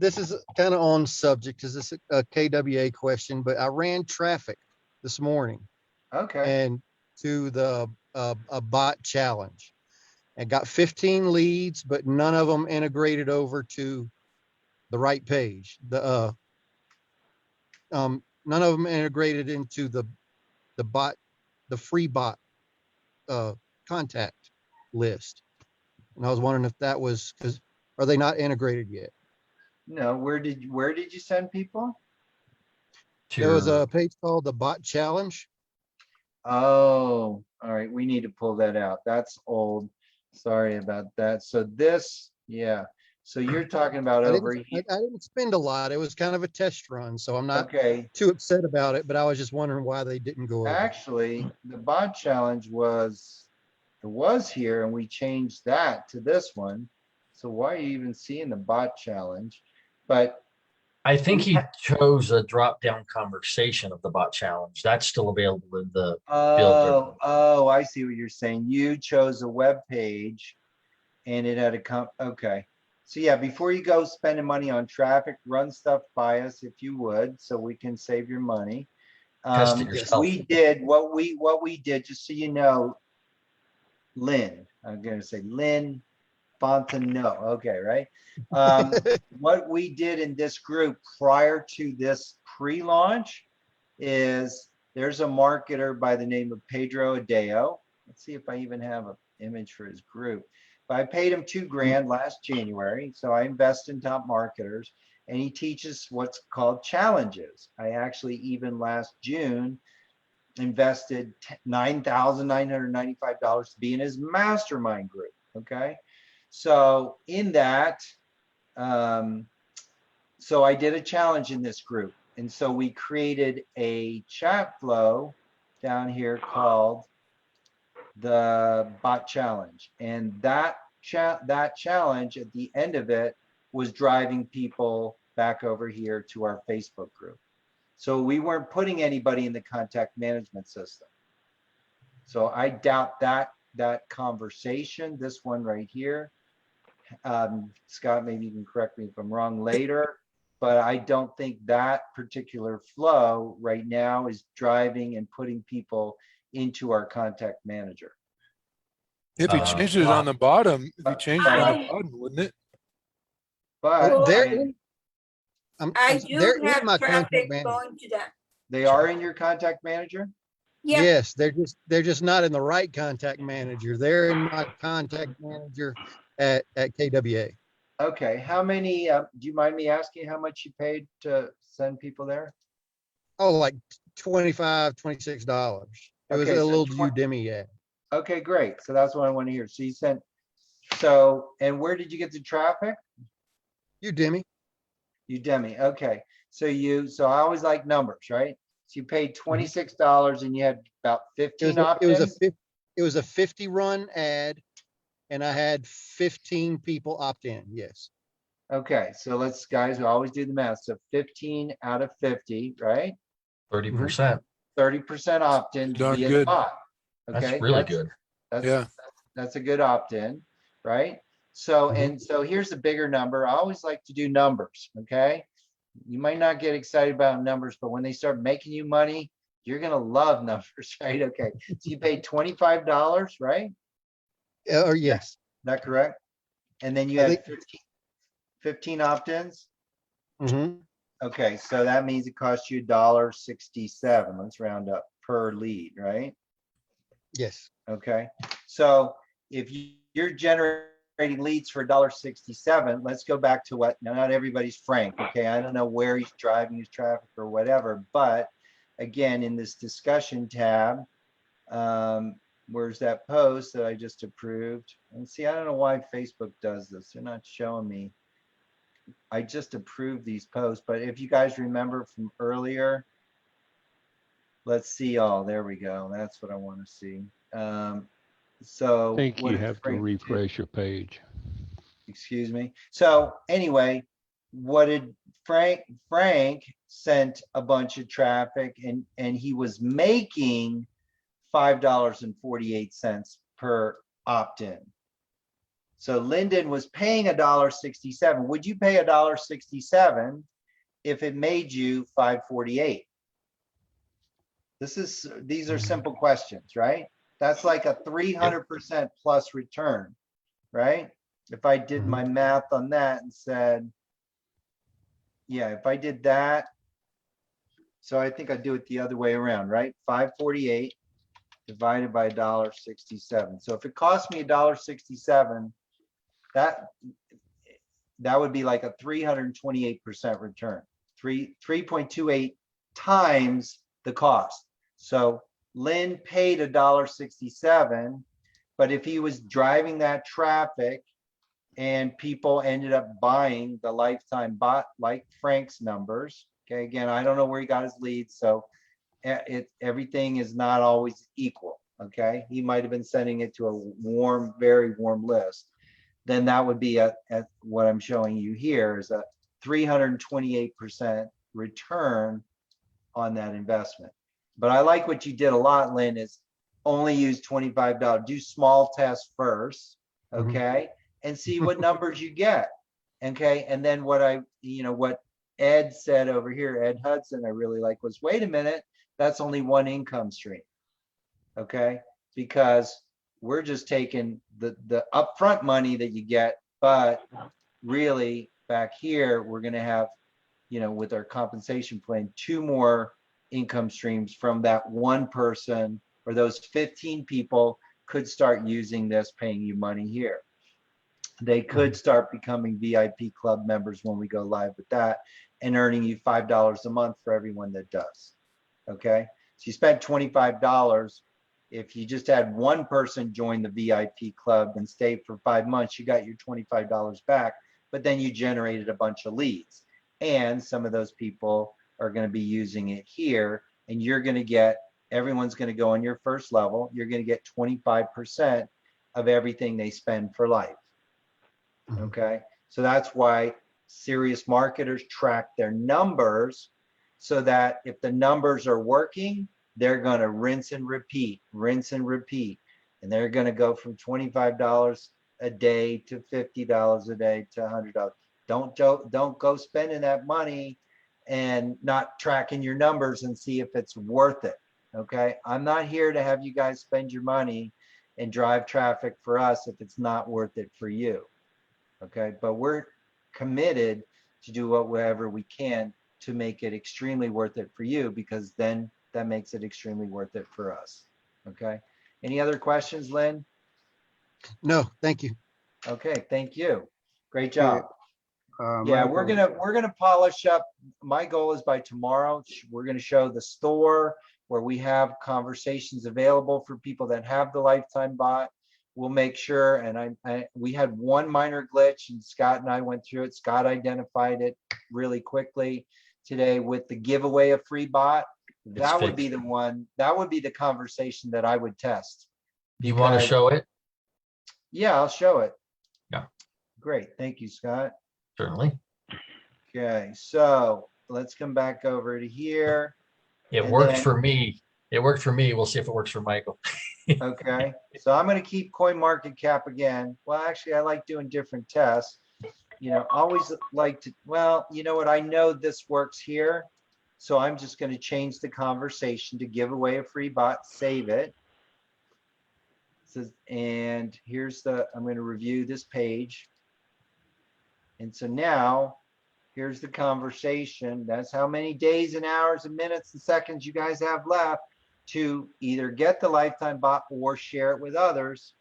kind of on subject because it's a KWA question, but I ran traffic this morning Okay. and to the a bot challenge and got 15 leads, but none of them integrated over to the right page. None of them integrated into the bot, the free bot contact list. And I was wondering if that was because are they not integrated yet? No, where did you send people? There was To- a page called the bot challenge. Oh, all right. We need to pull that out. That's old. Sorry about that. So this, yeah. So you're talking about I over didn't, here. I didn't spend a lot. It was kind of a test run, so I'm not Okay. too upset about it, but I was just wondering why they didn't go over. Actually, the bot challenge was It was here and we changed that to this one. So why are you even seeing the bot challenge? But I think he chose a drop-down conversation of the bot challenge. That's still available in the builder. oh, I see what you're saying. You chose a web page and it had okay. So yeah, before you go spending money on traffic, run stuff by us if you would, so we can save your money. Test it yourself. We did what we did, just so you know, Lynn, I'm gonna say Lynn Fontenot, okay, right? What we did in this group prior to this pre-launch is there's a marketer by the name of Pedro Adeo. Let's see if I even have an image for his group. But I paid him $2,000 last January, so I invest in top marketers, and he teaches what's called challenges. I actually even last June invested $9,995 to be in his mastermind group, okay? So in that, so I did a challenge in this group. And so we created a chat flow down here called the bot challenge. And that challenge at the end of it was driving people back over here to our Facebook group. So we weren't putting anybody in the contact management system. So I doubt that conversation, this one right here, Scott, maybe you can correct me if I'm wrong later, but I don't think that particular flow right now is driving and putting people into our contact manager. If he changed it on the bottom, if he changed it on the bottom, wouldn't it? But They're I do they're in have my contact traffic manager. going to that. they are in your contact manager? Yeah, Yes, they're just not in the right contact manager. They're in my contact manager at KWA. Okay, how many, do you mind me asking how much you paid to send people there? Oh, like $25, $26. It was Okay, a so little 20 Udemy ad. Okay, great. So that's what I want to hear. So you sent, so, and where did you get the traffic? Udemy. Udemy, okay. So so I always like numbers, right? So you paid $26 and you had about 15 opt-ins? It was a 50 run ad and I had 15 people opt in. Yes. Okay, so let's, guys, we always do the math. So 15 out of 50, right? 30%. 30% opt-in Darn via the good. bot. That's Okay, really good. Yeah. That's a good opt-in, right? So, Mhm. and so here's a bigger number. I always like to do numbers, okay? You might not get excited about numbers, but when they start making you money, you're gonna love numbers, right? Okay, so you paid $25, right? Or yes. Is that correct? And then you I had think- 15 opt-ins? Mhm. Okay, so that means it costs you $1.67. Let's round up per lead, right? Yes. Okay, so if you're generating leads for $1.67, let's go back to what, now not everybody's Frank, okay? I don't know where he's driving his traffic or whatever, but again, in this discussion tab, where's that post that I just approved? And see, I don't know why Facebook does this. They're not showing me. I just approved these posts, but if you guys remember from earlier, let's see. Oh, there we go. That's what I want to see. So I think what you did have to Frank do? refresh your page. Excuse me. So anyway, what did Frank sent a bunch of traffic and he was making $5.48 per opt-in. So Lyndon was paying $1.67. Would you pay $1.67 if it made you $5.48? These are simple questions, right? That's like a 300% plus return, right? If I did my math on that and said, yeah, if I did that, so I think I'd do it the other way around, right? 548 divided by $1.67. So if it cost me $1.67, that would be like a 328% return, 3.28 times the cost. So Lynn paid $1.67, but if he was driving that traffic and people ended up buying the lifetime bot, like Frank's numbers, okay, again, I don't know where he got his leads, so everything is not always equal, okay? He might have been sending it to a warm, very warm list. Then that would be at what I'm showing you here is a 328% return on that investment. But I like what you did a lot, Lynn, is only use $25. Do small tests first, okay? And see what numbers you get, okay? And then what what Ed said over here, Ed Hudson, I really like was, wait a minute, that's only one income stream, okay? Because we're just taking the upfront money that you get, but really back here, we're gonna have, with our compensation plan, 2 more income streams from that one person, or those 15 people could start using this, paying you money here. They could start becoming VIP club members when we go live with that and earning you $5 a month for everyone that does. Okay. So you spent $25. If you just had one person join the VIP club and stay for 5 months, you got your $25 back, but then you generated a bunch of leads. And some of those people are going to be using it here, and you're going to get, everyone's going to go on your first level. You're going to get 25% of everything they spend for life. Okay. So that's why serious marketers track their numbers, so that if the numbers are working, they're going to rinse and repeat. And they're going to go from $25 a day to $50 a day to $100. Don't go spending that money and not tracking your numbers and see if it's worth it. Okay. I'm not here to have you guys spend your money and drive traffic for us if it's not worth it for you. Okay. But we're committed to do whatever we can to make it extremely worth it for you, because then that makes it extremely worth it for us. Okay. Any other questions, Lynn? No, thank you. Okay. Thank you. Great job. Yeah, we're gonna polish up. My goal is by tomorrow, we're gonna show the store where we have conversations available for people that have the lifetime bot. We'll make sure, and we had one minor glitch, and Scott and I went through it. Scott identified it really quickly today with the giveaway of free bot. That would be the one, that would be the conversation that I would test. You want to show it? Yeah, I'll show it. Yeah. Great. Thank you, Scott. Certainly. Okay, so let's come back over to here. It worked for me. It worked for me. We'll see if it works for Michael. Okay, so I'm going to keep CoinMarketCap again. Well, actually, I like doing different tests. Always like to, well, you know what? I know this works here. So I'm just going to change the conversation to give away a free bot, save it. And here's I'm going to review this page. And so now here's the conversation. That's how many days and hours and minutes and seconds you guys have left to either get the lifetime bot or share it with others.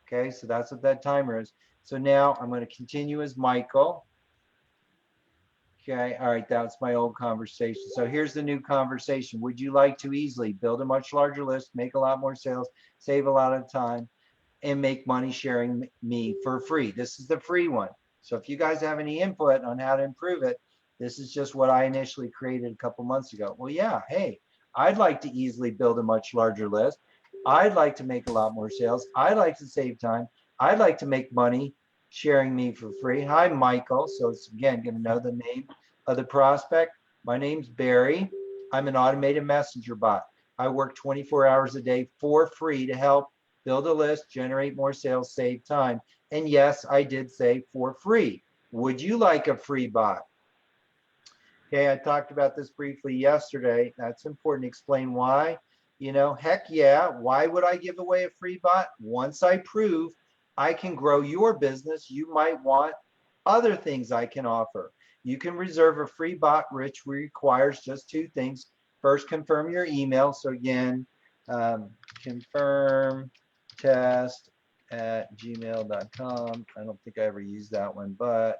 Okay, so that's what that timer is. So now I'm going to continue as Michael. Okay, all right, that's my old conversation. So here's the new conversation. Would you like to easily build a much larger list, make a lot more sales, save a lot of time, and make money sharing me for free? This is the free one. So if you guys have any input on how to improve it, this is just what I initially created a couple months ago. Well, yeah, hey, I'd like to easily build a much larger list. I'd like to make a lot more sales. I'd like to save time. I'd like to make money sharing me for free. Hi, Michael. So it's, again, going to know the name of the prospect. My name's Barry. I'm an automated messenger bot. I work 24 hours a day for free to help build a list, generate more sales, save time. And yes, I did say for free. Would you like a free bot? Okay, I talked about this briefly yesterday. That's important to explain why. Heck yeah, why would I give away a free bot? Once I prove I can grow your business, you might want other things I can offer. You can reserve a free bot, which requires just 2 things. First, confirm your email. So again, confirm test@gmail.com. I don't think I ever used that one, but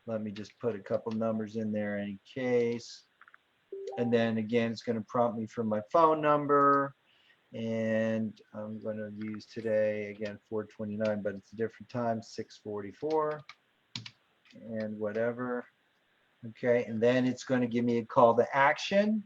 let me just put a couple numbers in there in case. And then again, it's going to prompt me for my phone number. And I'm going to use today, again, 429, but it's a different time, 6:44 and whatever. Okay, and then it's going to give me a call to action,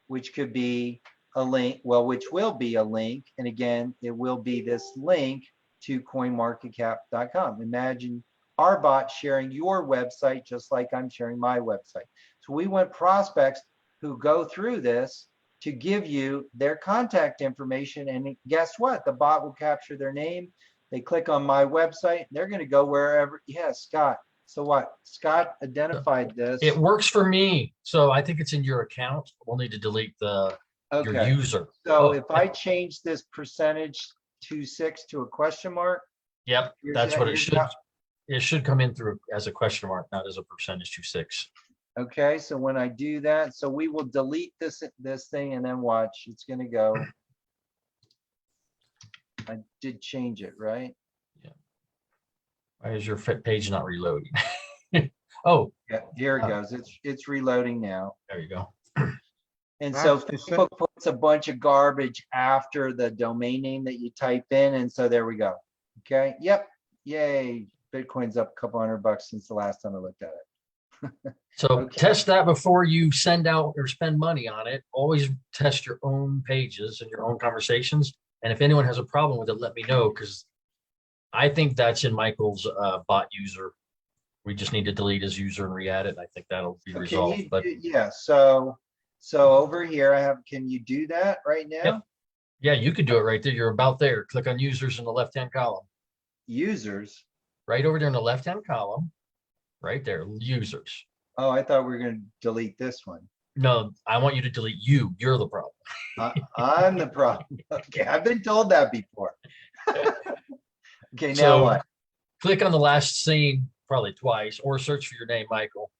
which could be a link, well, which will be a link. And again, it will be this link to coinmarketcap.com. Imagine our bot sharing your website just like I'm sharing my website. So we want prospects who go through this to give you their contact information. And guess what? The bot will capture their name. They click on my website. They're going to go wherever. Yeah, Scott. So what? Scott identified this. It works for me. So I think it's in your account. We'll need to delete your Okay. user. So if I change this percentage 26 to a question mark, Yep, here's that's that- what it here's should. that. It should come in through as a question mark, not as a percentage to 6. Okay, so when I do that, so we will delete this thing and then watch, it's gonna go. I did change it, right? Why is your page not reloading? Oh, Yeah, here it goes. It's reloading now. there you go. And so That's the Facebook puts a bunch of garbage after the domain name that you type in, and so there we go. Okay, yep, yay. Bitcoin's up a couple $100 since the last time I looked at it. So Okay. test that before you send out or spend money on it. Always test your own pages and your own conversations. And if anyone has a problem with it, let me know, because I think that's in Michael's bot user. We just need to delete his user and re-add it. I think that'll be So can resolved. you But yeah, so over here I have, can you do that right now? Yep. Yeah, you could do it right there. You're about there. Click on users in the left-hand column. Users? Right over there in the left-hand column, right there, users. Oh, I thought we were gonna delete this one. No, I want you to delete you. You're the problem. I'm the problem. Okay, I've been told that before. Okay, now So what? click on the last scene probably twice, or search for your name, Michael.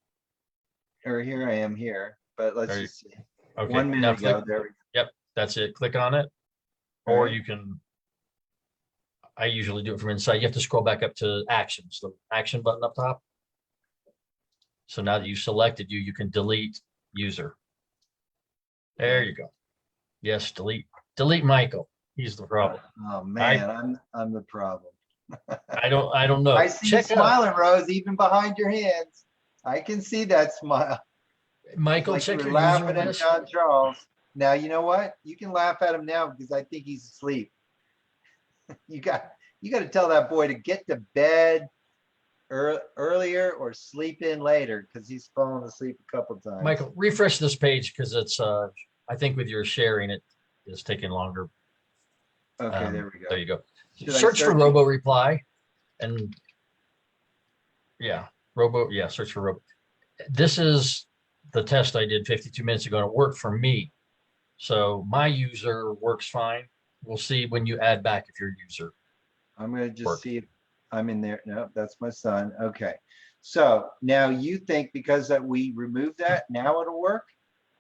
Or here I am here, but let's There you- just see. Okay. 1 now minute ago, click- there we go. Yep, that's it. Click on it. Or Right. you can, I usually do it from inside. You have to scroll back up to actions, the action button up top. So now that you've selected you can delete user. There you go. Yes, delete Michael. He's the problem. Oh, man, I'm the problem. I don't know. I see you Check out smiling, Rose, even behind your hands. I can see that smile. Michael, Like check you were your user laughing at list. John Charles. Now, you know what? You can laugh at him now because I think he's asleep. You got to tell that boy to get to bed earlier or sleep in later because he's fallen asleep a couple times. Michael, refresh this page because it's I think with your sharing it is taking longer. Okay, there we go. There you go. Should I Search for search- Robo Reply and search for Robo. This is the test I did 52 minutes ago and it worked for me. So my user works fine. We'll see when you add back if your user. I'm gonna just Work. see if I'm in there. No, that's my son. Okay. So now you think because that we removed that, now it'll work?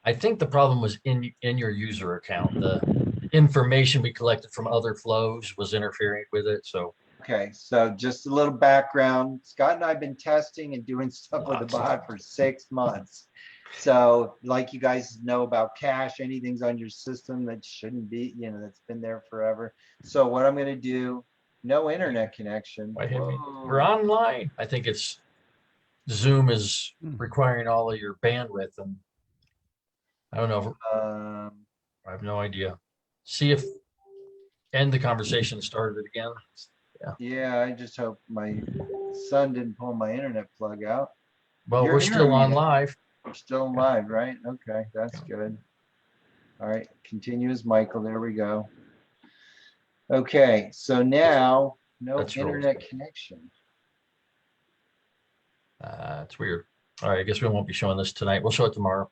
I think the problem was in your user account. The information we collected from other flows was interfering with it. So Okay, so just a little background. Scott and I have been testing and doing stuff with the Lots of bot for 6 months. So like you guys know about cache, anything's on your system that shouldn't be, that's been there forever. So what I'm gonna do, no internet connection. why hit me? Whoa. We're online. I think it's Zoom is requiring all of your bandwidth and I don't know. I have no idea. See if end the conversation, start it again. Yeah, I just hope my son didn't pull my internet plug out. Well, You're we're still hearing on me. live. We're still live, right? Okay, that's good. All right, continue as Michael. There we go. Okay, so now no That's your old internet connection. It's weird. All right, I guess we won't be showing this tonight. We'll show it tomorrow.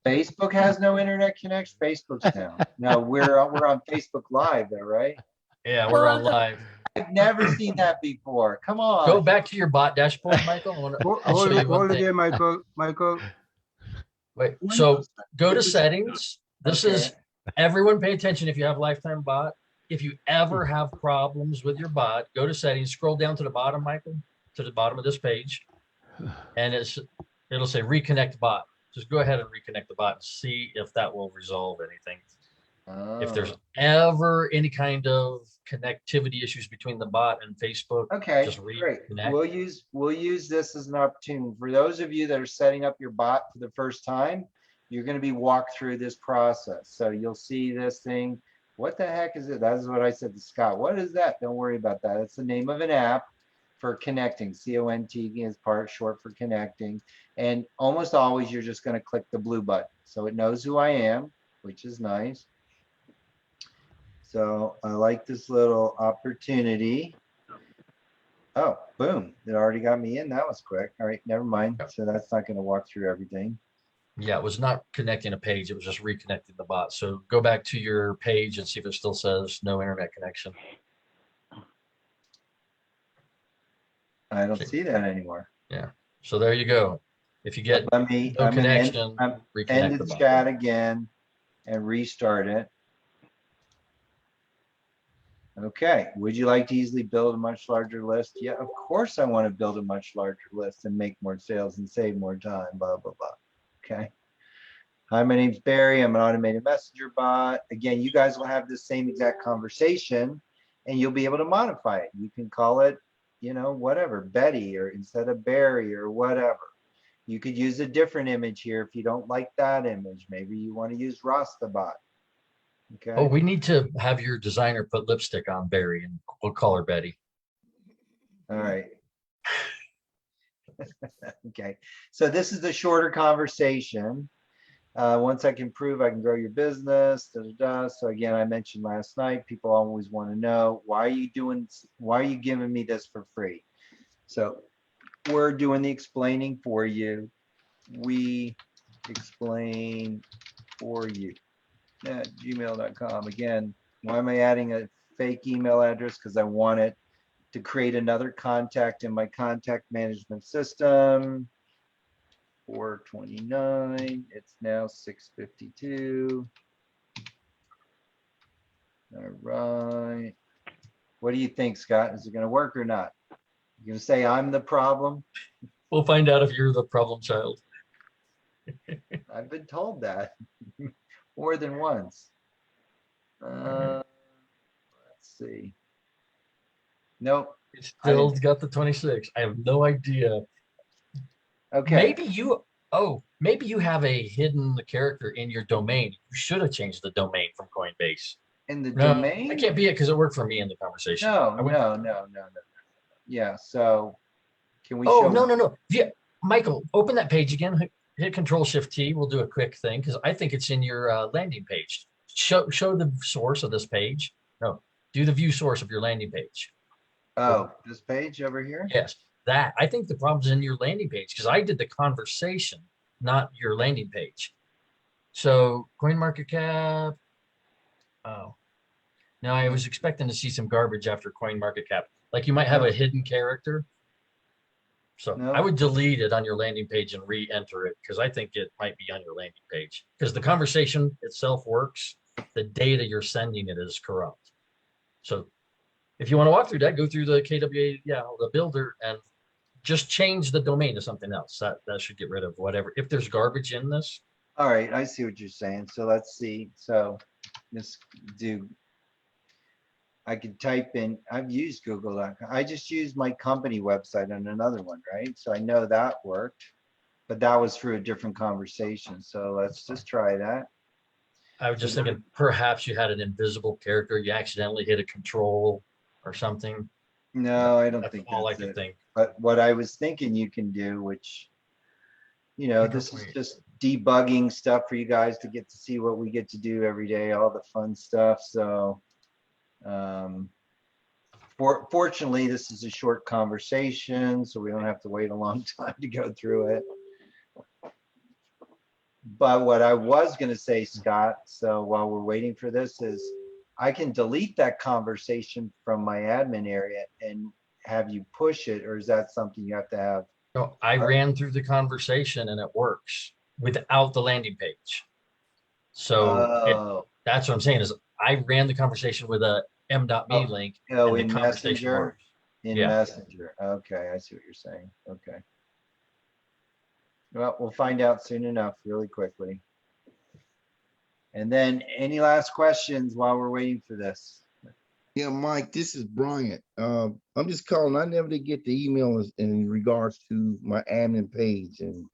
Facebook has no internet connection. Facebook's down. No, we're on Facebook Live, though, right? Yeah, we're on live. I've never seen that before. Come on. Go back to your bot dashboard, Michael. I'll show you one Hold it thing. there, Michael. Michael, Wait, so go to settings. This is everyone pay attention if you have lifetime bot. If you ever have problems with your bot, go to settings, scroll down to the bottom, Michael, to the bottom of this page. And it'll say reconnect bot. Just go ahead and reconnect the bot and see if that will resolve anything. If there's ever any kind of connectivity issues between the bot and Facebook, Okay, just great. reconnect. We'll use this as an opportunity for those of you that are setting up your bot for the first time. you're going to be walked through this process. So you'll see this thing. What the heck is it? That's what I said to Scott. What is that? Don't worry about that. It's the name of an app for connecting. CONT is short for connecting. And almost always you're just going to click the blue button. So it knows who I am, which is nice. So I like this little opportunity. Oh, boom. It already got me in. That was quick. All right, never mind. So that's not going to walk through everything. Yeah, it was not connecting a page. It was just reconnecting the bot. So go back to your page and see if it still says no internet connection. I don't see that anymore. Yeah. So there you go. If you get Let me, no I'm gonna end, connection, I'm reconnect end the the bot. chat again and restart it. Okay, would you like to easily build a much larger list? Yeah, of course I want to build a much larger list and make more sales and save more time, blah, blah, blah. Okay. Hi, my name's Barry. I'm an automated messenger bot. Again, you guys will have the same exact conversation and you'll be able to modify it. You can call it, you know, whatever, Betty, or instead of Barry or whatever. You could use a different image here if you don't like that image. Maybe you want to use Rastabot. Okay. Oh, we need to have your designer put lipstick on Barry and we'll call her Betty. All right. Okay. So this is the shorter conversation. Once I can prove I can grow your business, da, da, da. So again, I mentioned last night, people always want to know, why are you giving me this for free? So we're doing the explaining for you. We explain for you at gmail.com. Again, why am I adding a fake email address? Because I want it to create another contact in my contact management system. 429, it's now 6:52. All right. What do you think, Scott? Is it going to work or not? You going to say I'm the problem? We'll find out if you're the problem child. I've been told that more than once. Let's see. Nope. It's still got the 26. I have no idea. Okay. Maybe you have a hidden character in your domain. You should have changed the domain from Coinbase. In the No, domain? that can't be it because it worked for me in the conversation. No. Yeah, so can we Oh, show? no. Yeah, Michael, open that page again. Hit Control-Shift-T. We'll do a quick thing because I think it's in your landing page. Show the source of this page. No, do the view source of your landing page. Oh, this page over here? Yes, that. I think the problem's in your landing page because I did the conversation, not your landing page. So CoinMarketCap. Oh, now I was expecting to see some garbage after CoinMarketCap. Like you might have a hidden character. So No. I would delete it on your landing page and re-enter it because I think it might be on your landing page because the conversation itself works. The data you're sending it is corrupt. So if you want to walk through that, go through the KWA, the builder, and just change the domain to something else. That should get rid of whatever. If there's garbage in this. All right, I see what you're saying. So let's see. So let's do. I could type in, I've used Google.com. I just used my company website on another one, right? So I know that worked, but that was through a different conversation. So let's just try that. I was just thinking perhaps you had an invisible character. You accidentally hit a control or something. No, I don't think all I that's could it. think. But what I was thinking you can do, which, you know, this is just debugging stuff for you guys to get to see what we get to do every day, all the fun stuff. So fortunately, this is a short conversation, so we don't have to wait a long time to go through it. But what I was going to say, Scott, so while we're waiting for this, is I can delete that conversation from my admin area and have you push it, or is that something you have to have? No, I ran through the conversation and it works without the landing page. So that's what I'm saying is I ran the conversation with a m.me link. Oh, and in the conversation Messenger? works. In Yeah. Messenger. Okay, I see what you're saying. Okay. Well, we'll find out soon enough, really quickly. And then any last questions while we're waiting for this? Yeah, Mike, this is Bryant. I'm just calling. I never did get the email in regards to my admin page, and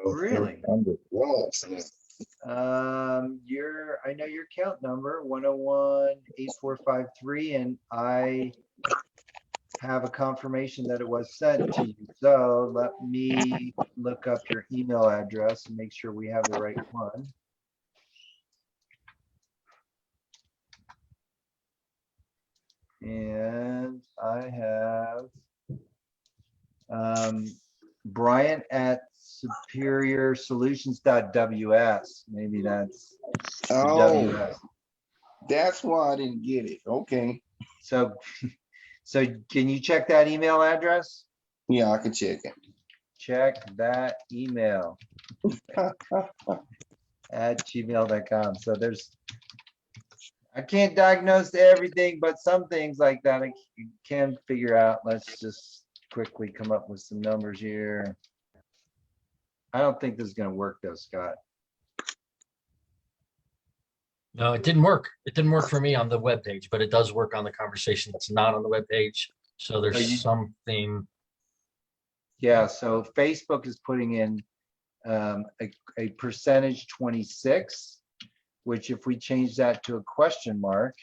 Really? Wow. I know your account number, 101-8453, and I have a confirmation that it was sent to you. So let me look up your email address and make sure we have the right one. And I have Brian at superiorsolutions.ws. Maybe that's the Oh, WS. that's why I didn't get it. Okay. So, so can you check that email address? Yeah, I can check it. Check that email at gmail.com. So I can't diagnose everything, but some things like that I can figure out. Let's just quickly come up with some numbers here. I don't think this is going to work though, Scott. No, it didn't work. It didn't work for me on the web page, but it does work on the conversation that's not on the web page. So there's something. Yeah, so Facebook is putting in a percentage 26, which if we change that to a question mark,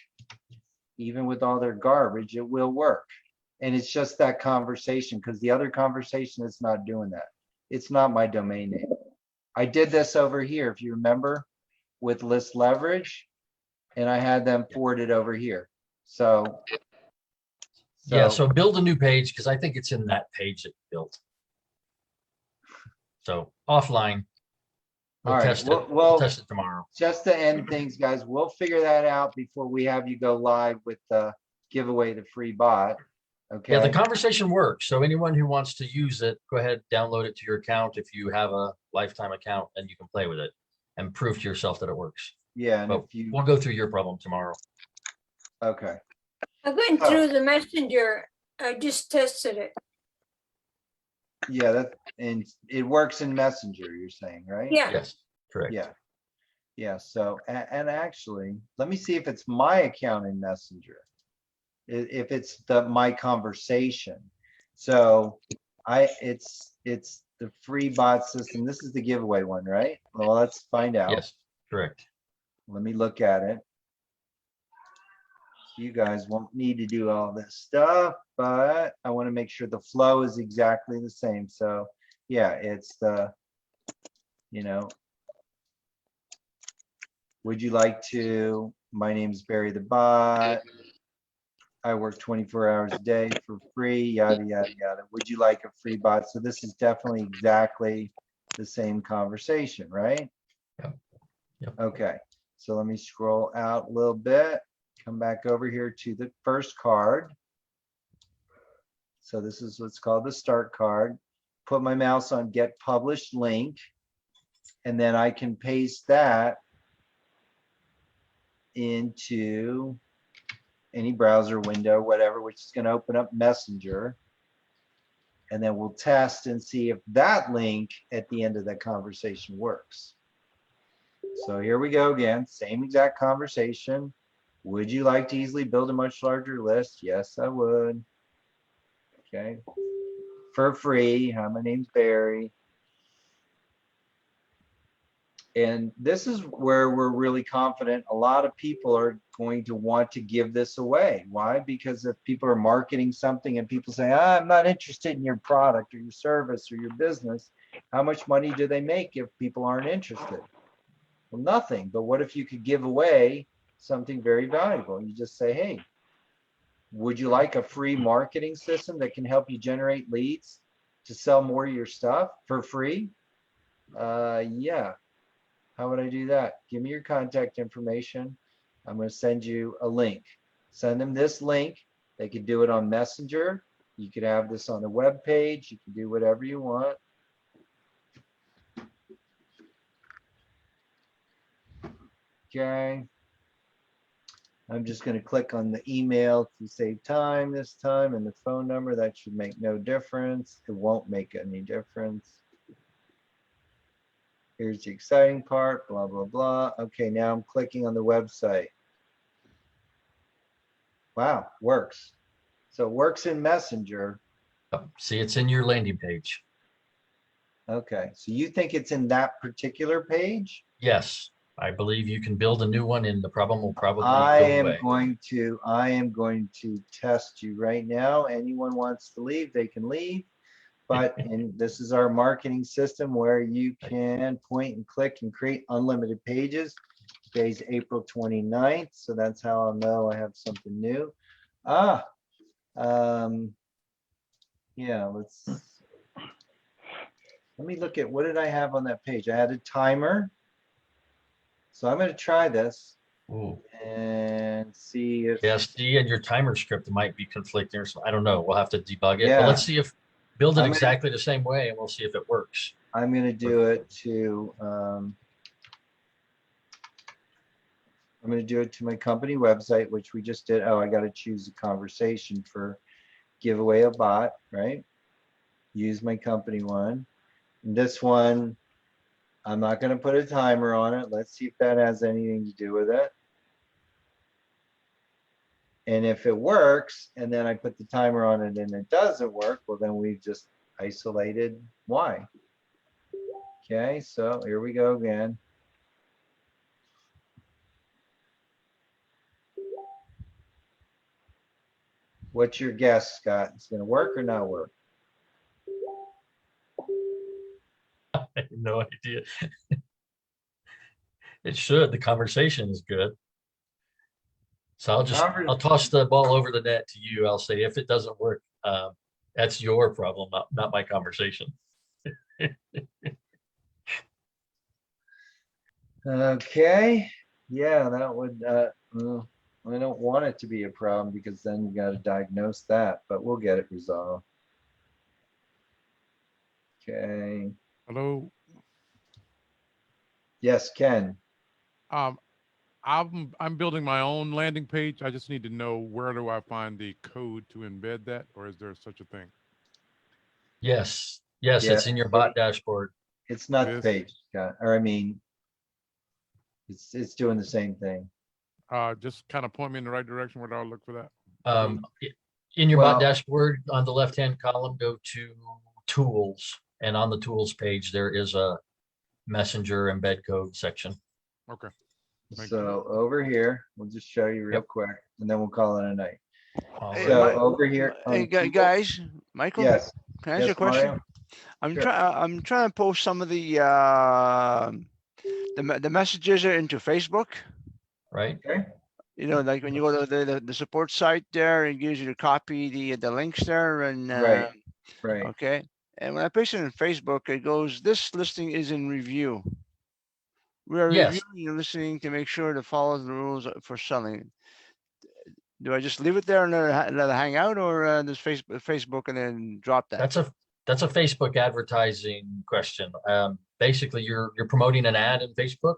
even with all their garbage, it will work. And it's just that conversation, because the other conversation is not doing that. It's not my domain name. I did this over here, if you remember, with list leverage, and I had them forward it over here. So Yeah, so build a new page because I think it's in that page that you built. So offline, we'll all right, test it. We'll test it tomorrow. Just to end things, guys, we'll figure that out before we have you go live with the giveaway, the free bot. Okay. Yeah, the conversation works. So anyone who wants to use it, go ahead, download it to your account if you have a lifetime account, and you can play with it and prove to yourself that it works. Yeah, and but we'll go through your problem tomorrow. Okay. I went through the messenger. I just tested it. Yeah, and it works in Messenger, you're saying, right? Yeah. Yes, correct. Yeah. Yeah, so, and actually, let me see if it's my account in Messenger. If it's my conversation. So it's the free bot system. This is the giveaway one, right? Well, let's find out. Yes, correct. Let me look at it. You guys won't need to do all this stuff, but I want to make sure the flow is exactly the same. So yeah, it's would you like to, my name's Barry the Bot. I work 24 hours a day for free, yada, yada, yada. Would you like a free bot? So this is definitely exactly the same conversation, right? Yep. Yep. Okay, so let me scroll out a little bit. Come back over here to the first card. So this is what's called the start card. Put my mouse on get published link, and then I can paste that into any browser window, whatever, which is going to open up Messenger. And then we'll test and see if that link at the end of that conversation works. So here we go again, same exact conversation. Would you like to easily build a much larger list? Yes, I would. Okay. For free. Hi, my name's Barry. And this is where we're really confident a lot of people are going to want to give this away. Why? Because if people are marketing something and people say, I'm not interested in your product or your service or your business, how much money do they make if people aren't interested? Well, nothing. But what if you could give away something very valuable? You just say, hey, would you like a free marketing system that can help you generate leads to sell more of your stuff for free? Yeah. How would I do that? Give me your contact information. I'm going to send you a link. Send them this link. They could do it on Messenger. You could have this on the web page. You can do whatever you want. Okay. I'm just going to click on the email to save time this time, and the phone number. That should make no difference. It won't make any difference. Here's the exciting part, blah, blah, blah. Okay, now I'm clicking on the website. Wow, works. So it works in Messenger. See, it's in your landing page. Okay, so you think it's in that particular page? Yes, I believe you can build a new one and the problem will probably I go am away. I am going to test you right now. Anyone wants to leave, they can leave. But this is our marketing system where you can point and click and create unlimited pages. Today's April 29th, so that's how I'll know I have something new. Yeah, let me look at, what did I have on that page? I had a timer. So I'm going to try this. Ooh. And see if. Yeah, see, and your timer script might be conflicting or something. I don't know. We'll have to debug it. Yeah. But let's see if build it I'm gonna- exactly the same way and we'll see if it works. I'm going to do it to I'm going to do it to my company website, which we just did. Oh, I got to choose a conversation for giveaway a bot, right? Use my company one. And this one, I'm not going to put a timer on it. Let's see if that has anything to do with it. And if it works, and then I put the timer on it and it doesn't work, well, then we've just isolated why. Okay, so here we go again. What's your guess, Scott? It's going to work or not work? I have no idea. It should. The conversation is good. So I'll toss the ball over the net to you. I'll say if it doesn't work, that's your problem, not my conversation. Okay. Yeah, that would I don't want it to be a problem because then you got to diagnose that, but we'll get it resolved. Okay. Hello. Yes, Ken. I'm building my own landing page. I just need to know, where do I find the code to embed that, or is there such a thing? Yes, Yeah. it's in your bot dashboard. It's not the Yes. page, Scott, or I mean, it's doing the same thing. Just kind of point me in the right direction where I'll look for that. In your Well- bot dashboard, on the left-hand column, go to Tools, and on the Tools page, there is a Messenger embed code section. Okay. Thank So over here, we'll just show you real quick, and then we'll call it a night. Hey, So Mi- over here. Hey, on Tools- guys, Michael? Yes. Can I ask you a Yes, question? Mario? I'm Sure. trying to post some of the messages into Facebook. Right? Okay. You know, like when you go to the support site there, it gives you to copy the links there and Right. Right. okay. And when I paste it in Facebook, it goes, this listing is in review. We are Yes. reviewing and listening to make sure to follow the rules for selling. Do I just leave it there and let it hang out, or does Facebook and then drop that? That's a Facebook advertising question. Basically, you're promoting an ad in Facebook.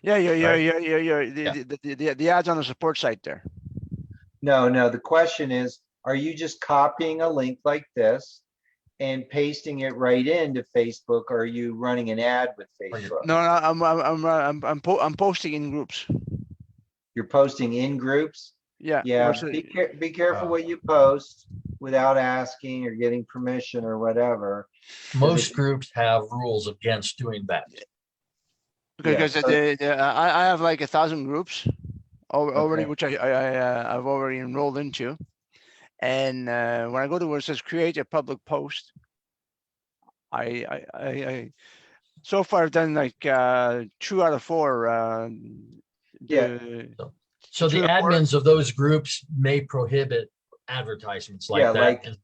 Yeah. Right. The ads on the support site there. No, the question is, are you just copying a link like this and pasting it right into Facebook? Or are you running an ad with Facebook? No, I'm posting in groups. You're posting in groups? Yeah. Yeah, what's it- be careful what you post without asking or getting permission or whatever. Most groups have rules against doing that. Because so- I have like 1,000 groups already, Okay. which I've already enrolled into. And when I go to where it says create a public post, I so far I've done like 2 out of 4. Yeah. So the Two to four. admins of those groups may prohibit advertisements like Yeah, that.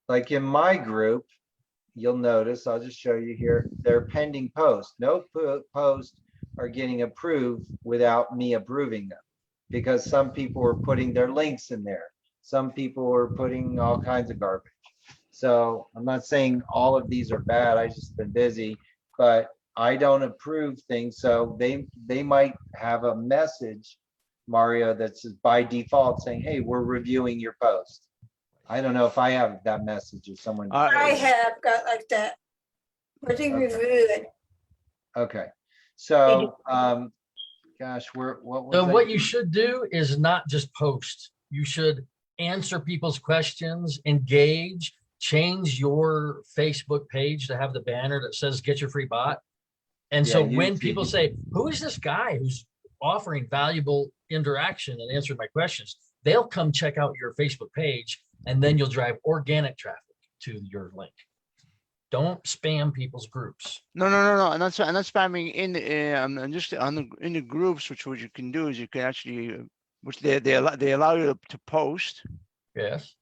like in my group, you'll notice, I'll just show you here, they're pending posts. No posts are getting approved without me approving them. Because some people are putting their links in there. Some people are putting all kinds of garbage. So I'm not saying all of these are bad, I just been busy, but I don't approve things. So they might have a message, Mario, that's by default saying, hey, we're reviewing your post. I don't know if I have that message or someone. I have got like that. But they review it. Okay, so, gosh, what was So I what doing? you should do is not just post. You should answer people's questions, engage, change your Facebook page to have the banner that says get your free bot. And so Yeah, when people say, who is this guy who's offering valuable interaction and answering my questions, they'll come check out your Facebook page, and then you'll drive organic traffic to your link. Don't spam people's groups. No, and that's not spamming in and just on the in the groups, which what you can do is you can actually, which they allow you to post. Yes,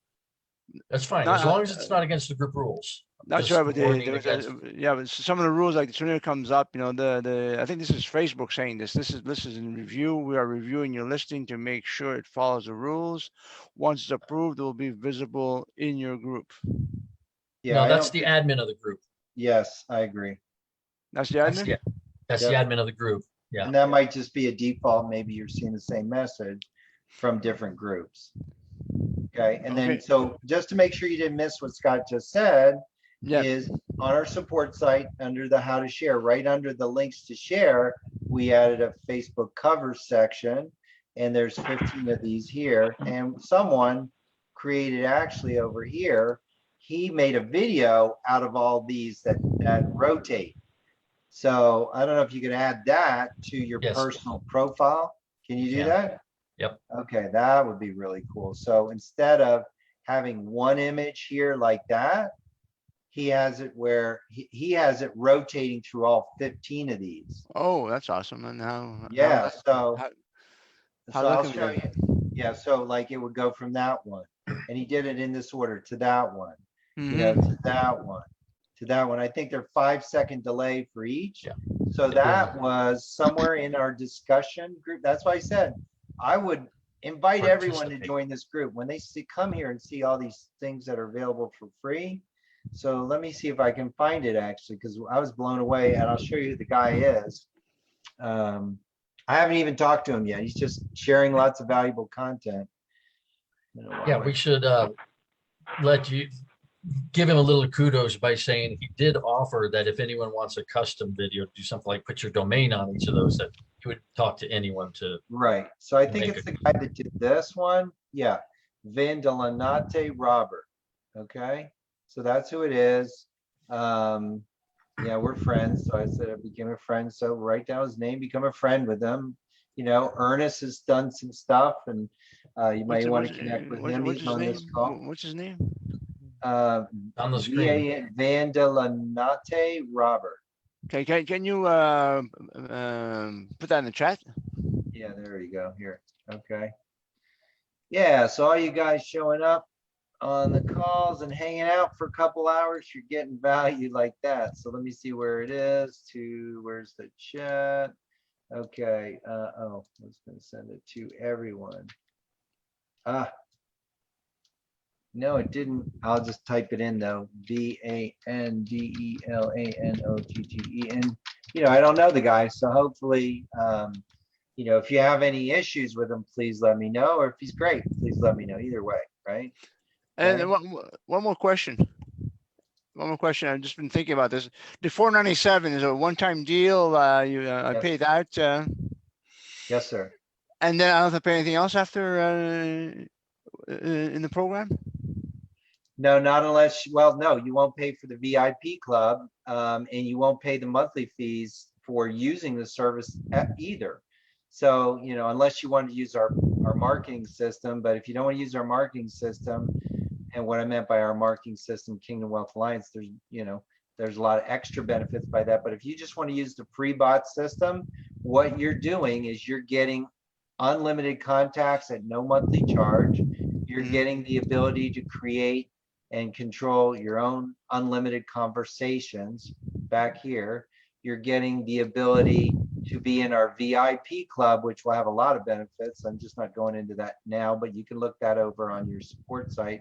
that's fine, Not- as long as it's not against the group rules. That's Just right, but warning there was against- yeah, but some of the rules, like as soon as it comes up, you know, the I think this is Facebook saying this. This is in review. We are reviewing your listing to make sure it follows the rules. Once it's approved, it will be visible in your group. Yeah, No, I that's don't the think- admin of the group. Yes, I agree. That's the That's admin. That's the Yep. admin of the group. Yeah. And that might just be a default. Maybe you're seeing the same message from different groups. Okay, and then, Okay. so just to make sure you didn't miss what Scott just said, Yeah. is on our support site, under the how to share, right under the links to share, we added a Facebook cover section, and there's 15 of these here, and someone created actually over here, he made a video out of all these that rotate. So I don't know if you could add that to your Yes. personal profile. Can you do Yeah. that? Yep. Okay, that would be really cool. So instead of having one image here like that, he has it where he has it rotating through all 15 of these. Oh, that's awesome. And how? Yeah, so, how so that I'll can be show done? you. Yeah, so like it would go from that one, and he did it in this order to that one, you know, Mhm. to that one, to that one. I think they're 5-second delay for each. Yeah. So that was somewhere in our discussion group. That's why I said, I would invite everyone to Participate. join this group when they see, come here and see all these things that are available for free. So let me see if I can find it actually, because I was blown away, and I'll show you who the guy is. I haven't even talked to him yet. He's just sharing lots of valuable content. Yeah, we should let you give him a little kudos by saying he did offer that if anyone wants a custom video, do something like put your domain on each of those, that he would talk to anyone to. Right, so I think Make it's a- the guy that did this one. Yeah, Vandelanate Robert. Okay, so that's who it is. Yeah, we're friends. So I said I became a friend. So write down his name, become a friend with him. You know, Ernest has done some stuff, and you might want to connect with him. What's He's his on this name? call. What's his name? On the screen. Vandelanate Robert. Okay, can you put that in the chat? Yeah, there you go. Here. Okay. Yeah, so all you guys showing up on the calls and hanging out for a couple hours, you're getting value like that. So let me see where it is to, where's the chat? Okay, oh, I was gonna send it to everyone. No, it didn't. I'll just type it in though. Vandelanotee. And, you know, I don't know the guy, so hopefully, you know, if you have any issues with him, please let me know. Or if he's great, please let me know. Either way, right? And Okay. one more question. One more question. I've just been thinking about this. The 497 is a one-time deal. I Yes. pay that, Yes, sir. and then I don't have to pay anything else after in the program. No, not unless, well, no, you won't pay for the VIP club, and you won't pay the monthly fees for using the service either. So, you know, unless you want to use our marketing system, but if you don't want to use our marketing system, and what I meant by our marketing system, Kingdom Wealth Alliance, there's, you know, there's a lot of extra benefits by that. But if you just want to use the free bot system, what you're doing is you're getting unlimited contacts at no monthly charge. You're getting the ability to create and control your own unlimited conversations back here. You're getting the ability to be in our VIP club, which will have a lot of benefits. I'm just not going into that now, but you can look that over on your support site,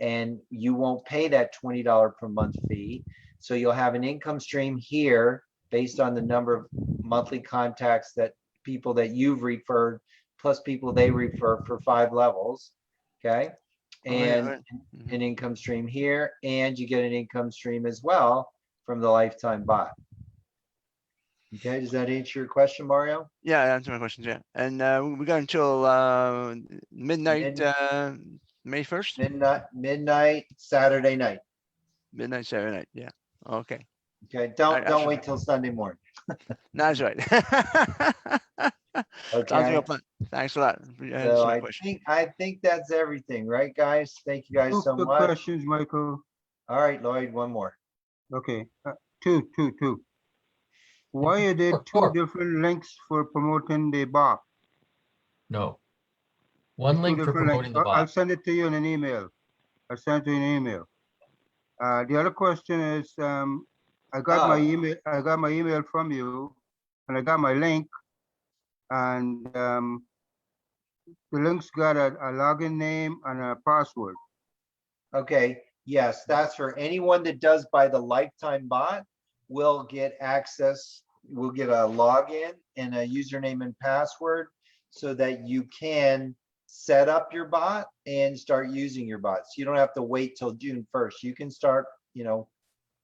and you won't pay that $20 per month fee. So you'll have an income stream here based on the number of monthly contacts that people that you've referred, plus people they refer for 5 levels. Okay. And an income stream here, and you get an income stream as well from the lifetime bot. Okay, does that answer your question, Mario? Yeah, that's my questions. Yeah, and we got until midnight, May 1st. Midnight Saturday night. Midnight Saturday night, yeah, okay. Okay, I- don't I- wait till Sunday morning. That's right. Sounds like Okay. a plan. Thanks a lot. for So answering my I question. think that's everything, right, guys? Thank you guys Two so quick much. questions, Michael. All right, Lloyd, one more. Okay, two. Why are there two different links for promoting the bot? No. One Two link for different links. promoting the I'll bot. send it to you in an email. I'll send it to you in an email. The other question is, I got my email from you, and I got my link, and the link's got a login name and a password. Okay, yes, that's for anyone that does buy the lifetime bot will get access, will get a login and a username and password so that you can set up your bot and start using your bots. You don't have to wait till June 1st. You can start,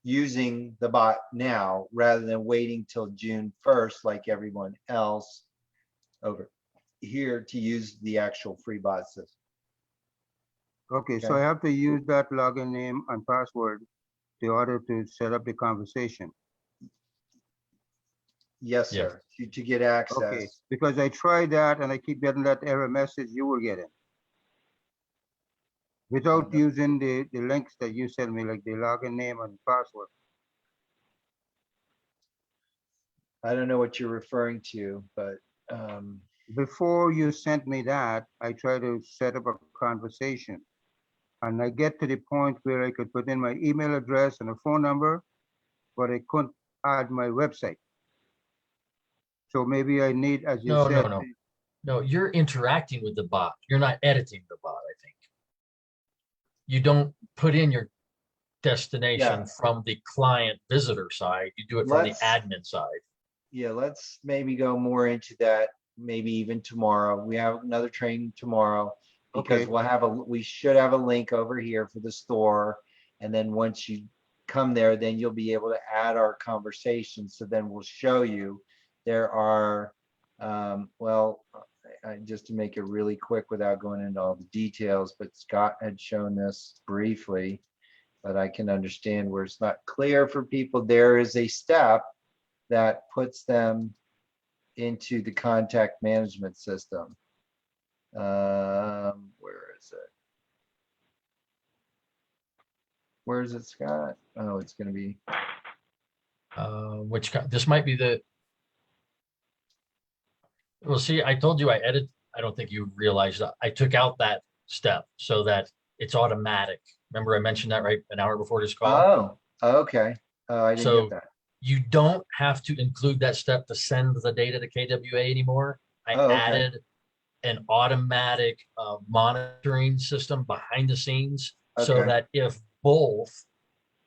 using the bot now rather than waiting till June 1st like everyone else over here to use the actual free bot system. Okay, so Okay. I have to use that login name and password in order to set up the conversation. Yes, Yeah. sir, to get access. Okay, because I tried that and I keep getting that error message you were getting. Without using the links that you sent me, like the login name and password. I don't know what you're referring to, but Before you sent me that, I tried to set up a conversation. And I get to the point where I could put in my email address and a phone number, but I couldn't add my website. So maybe I need, as you No, said. no. No, you're interacting with the bot. You're not editing the bot, I think. You don't put in your destination Yeah. from the client visitor side. You do it from the Let's- admin side. yeah, let's maybe go more into that, maybe even tomorrow. We have another training tomorrow because Okay. we should have a link over here for the store. And then once you come there, then you'll be able to add our conversation. So then we'll show you there are, just to make it really quick without going into all the details, but Scott had shown this briefly, but I can understand where it's not clear for people. There is a step that puts them into the contact management system. Where is it? Where is it, Scott? Oh, it's going to be. This might be the. Well, see, I told you I edit. I don't think you realized that I took out that step so that it's automatic. Remember, I mentioned that right an hour before this call. Oh, okay. Oh, I didn't So get that. you don't have to include that step to send the data to KWA anymore. I Oh, okay. added an automatic monitoring system behind the scenes so Okay. that if both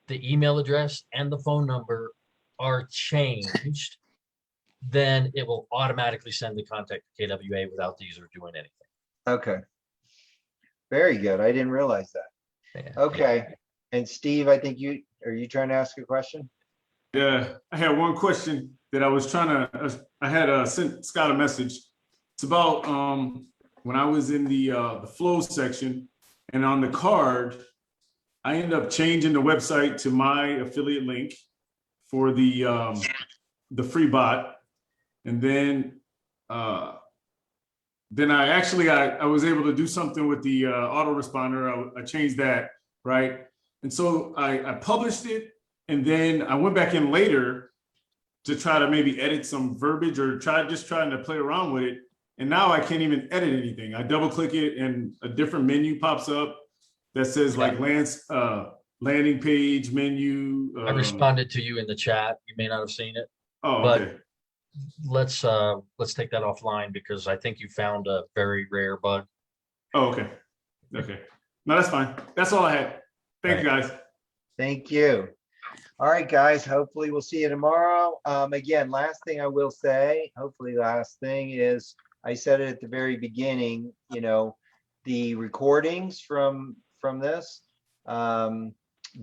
the email address and the phone number are changed, then it will automatically send the contact to KWA without the user doing anything. Okay. Very good. I didn't realize that. Yeah. Okay. And Steve, I think are you trying to ask a question? Yeah, I had one question that I was trying to, I had sent Scott a message. It's about when I was in the flow section and on the card, I ended up changing the website to my affiliate link for the free bot. And then I was able to do something with the autoresponder. I changed that, right? And so I published it, and then I went back in later to try to maybe edit some verbiage or trying to play around with it. And now I can't even edit anything. I double click it and a different menu pops up that says like landing page menu. I responded to you in the chat. You may not have seen it. Oh, but okay. Let's take that offline because I think you found a very rare bug. Oh, okay. Okay. No, that's fine. That's all I had. Thank you, guys. Thank you. All right, guys, hopefully we'll see you tomorrow. Again, last thing I will say, hopefully last thing is, I said it at the very beginning, the recordings from this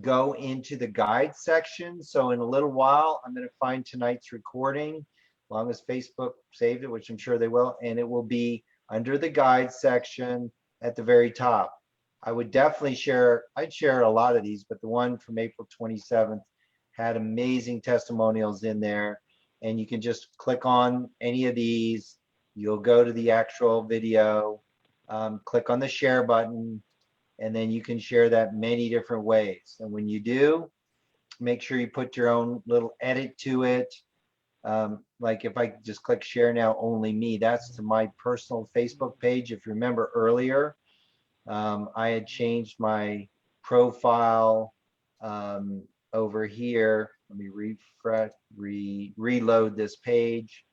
go into the guide section. So in a little while, I'm going to find tonight's recording, as long as Facebook saved it, which I'm sure they will, and it will be under the guide section at the very top. I would definitely share, I'd share a lot of these, but the one from April 27th had amazing testimonials in there. And you can just click on any of these. You'll go to the actual video, click on the share button, and then you can share that many different ways. And when you do, make sure you put your own little edit to it. Like if I just click share now, only me, that's to my personal Facebook page. If you remember earlier, I had changed my profile over here. Let me refresh, reload this page.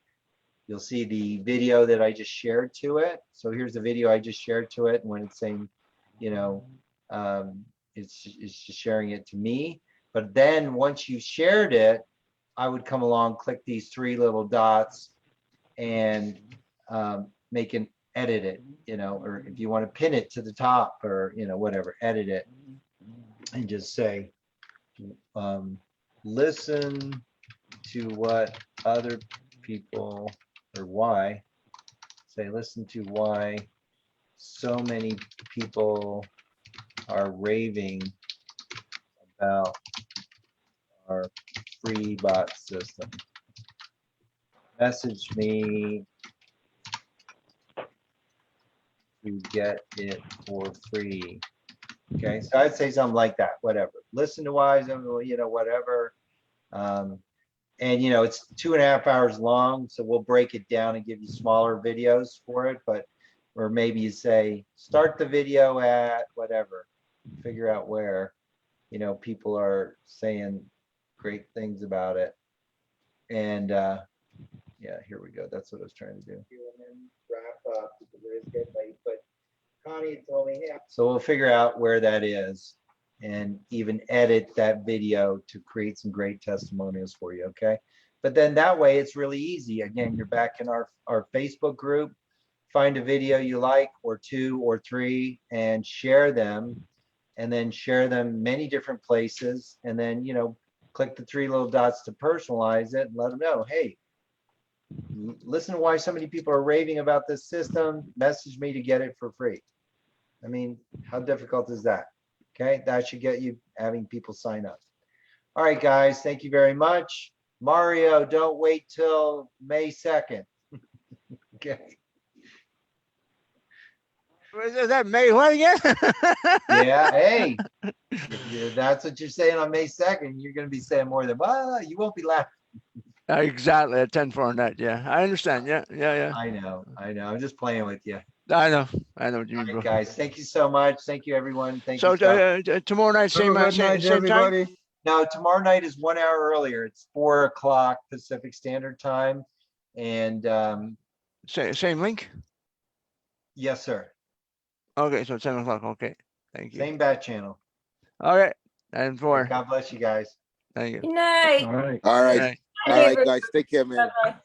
You'll see the video that I just shared to it. So here's the video I just shared to it. And when it's saying, you know, it's just sharing it to me. But then once you shared it, I would come along, click these three little dots and make an edit it, you know, or if you want to pin it to the top or, you know, whatever, edit it and just say, listen to what other people, or why, say, listen to why so many people are raving about our free bot system. Message me to get it for free. Okay, so I'd say something like that, whatever. Listen to why, you know, whatever. And you know, it's 2.5 hours long, so we'll break it down and give you smaller videos for it, but or maybe you say, start the video at whatever, figure out where, you know, people are saying great things about it. And yeah, here we go. That's what I was trying to do. And then wrap up because it is getting late, but Connie told me, yeah. So we'll figure out where that is and even edit that video to create some great testimonials for you, okay? But then that way it's really easy. Again, you're back in our Facebook group, find a video you like or 2 or 3 and share them, and then share them many different places, and then, you know, click the 3 little dots to personalize it and let them know, hey, listen to why so many people are raving about this system, message me to get it for free. I mean, how difficult is that? Okay, that should get you having people sign up. All right, guys, thank you very much. Mario, don't wait till May 2nd. Okay. Is that May what again? Yeah, hey, if that's what you're saying on May 2nd. You're going to be saying more than, well, you won't be laughing. Exactly, at 10 for net. Yeah, I understand. Yeah. I know. I'm just playing with you. I know what you mean, All bro. right, guys, thank you so much. Thank you, everyone. Thank So you. Scott. tomorrow night, same Have a good night, same time. everybody. No, tomorrow night is 1 hour earlier. It's 4 o'clock Pacific Standard Time. And Same link. yes, sir. Okay, so 10 o'clock. Okay, thank you. Same bat channel. All right, and 4. God bless you guys. Thank you. Good night. All right. All right. Good night. All right, guys. Take care, man. Bye-bye.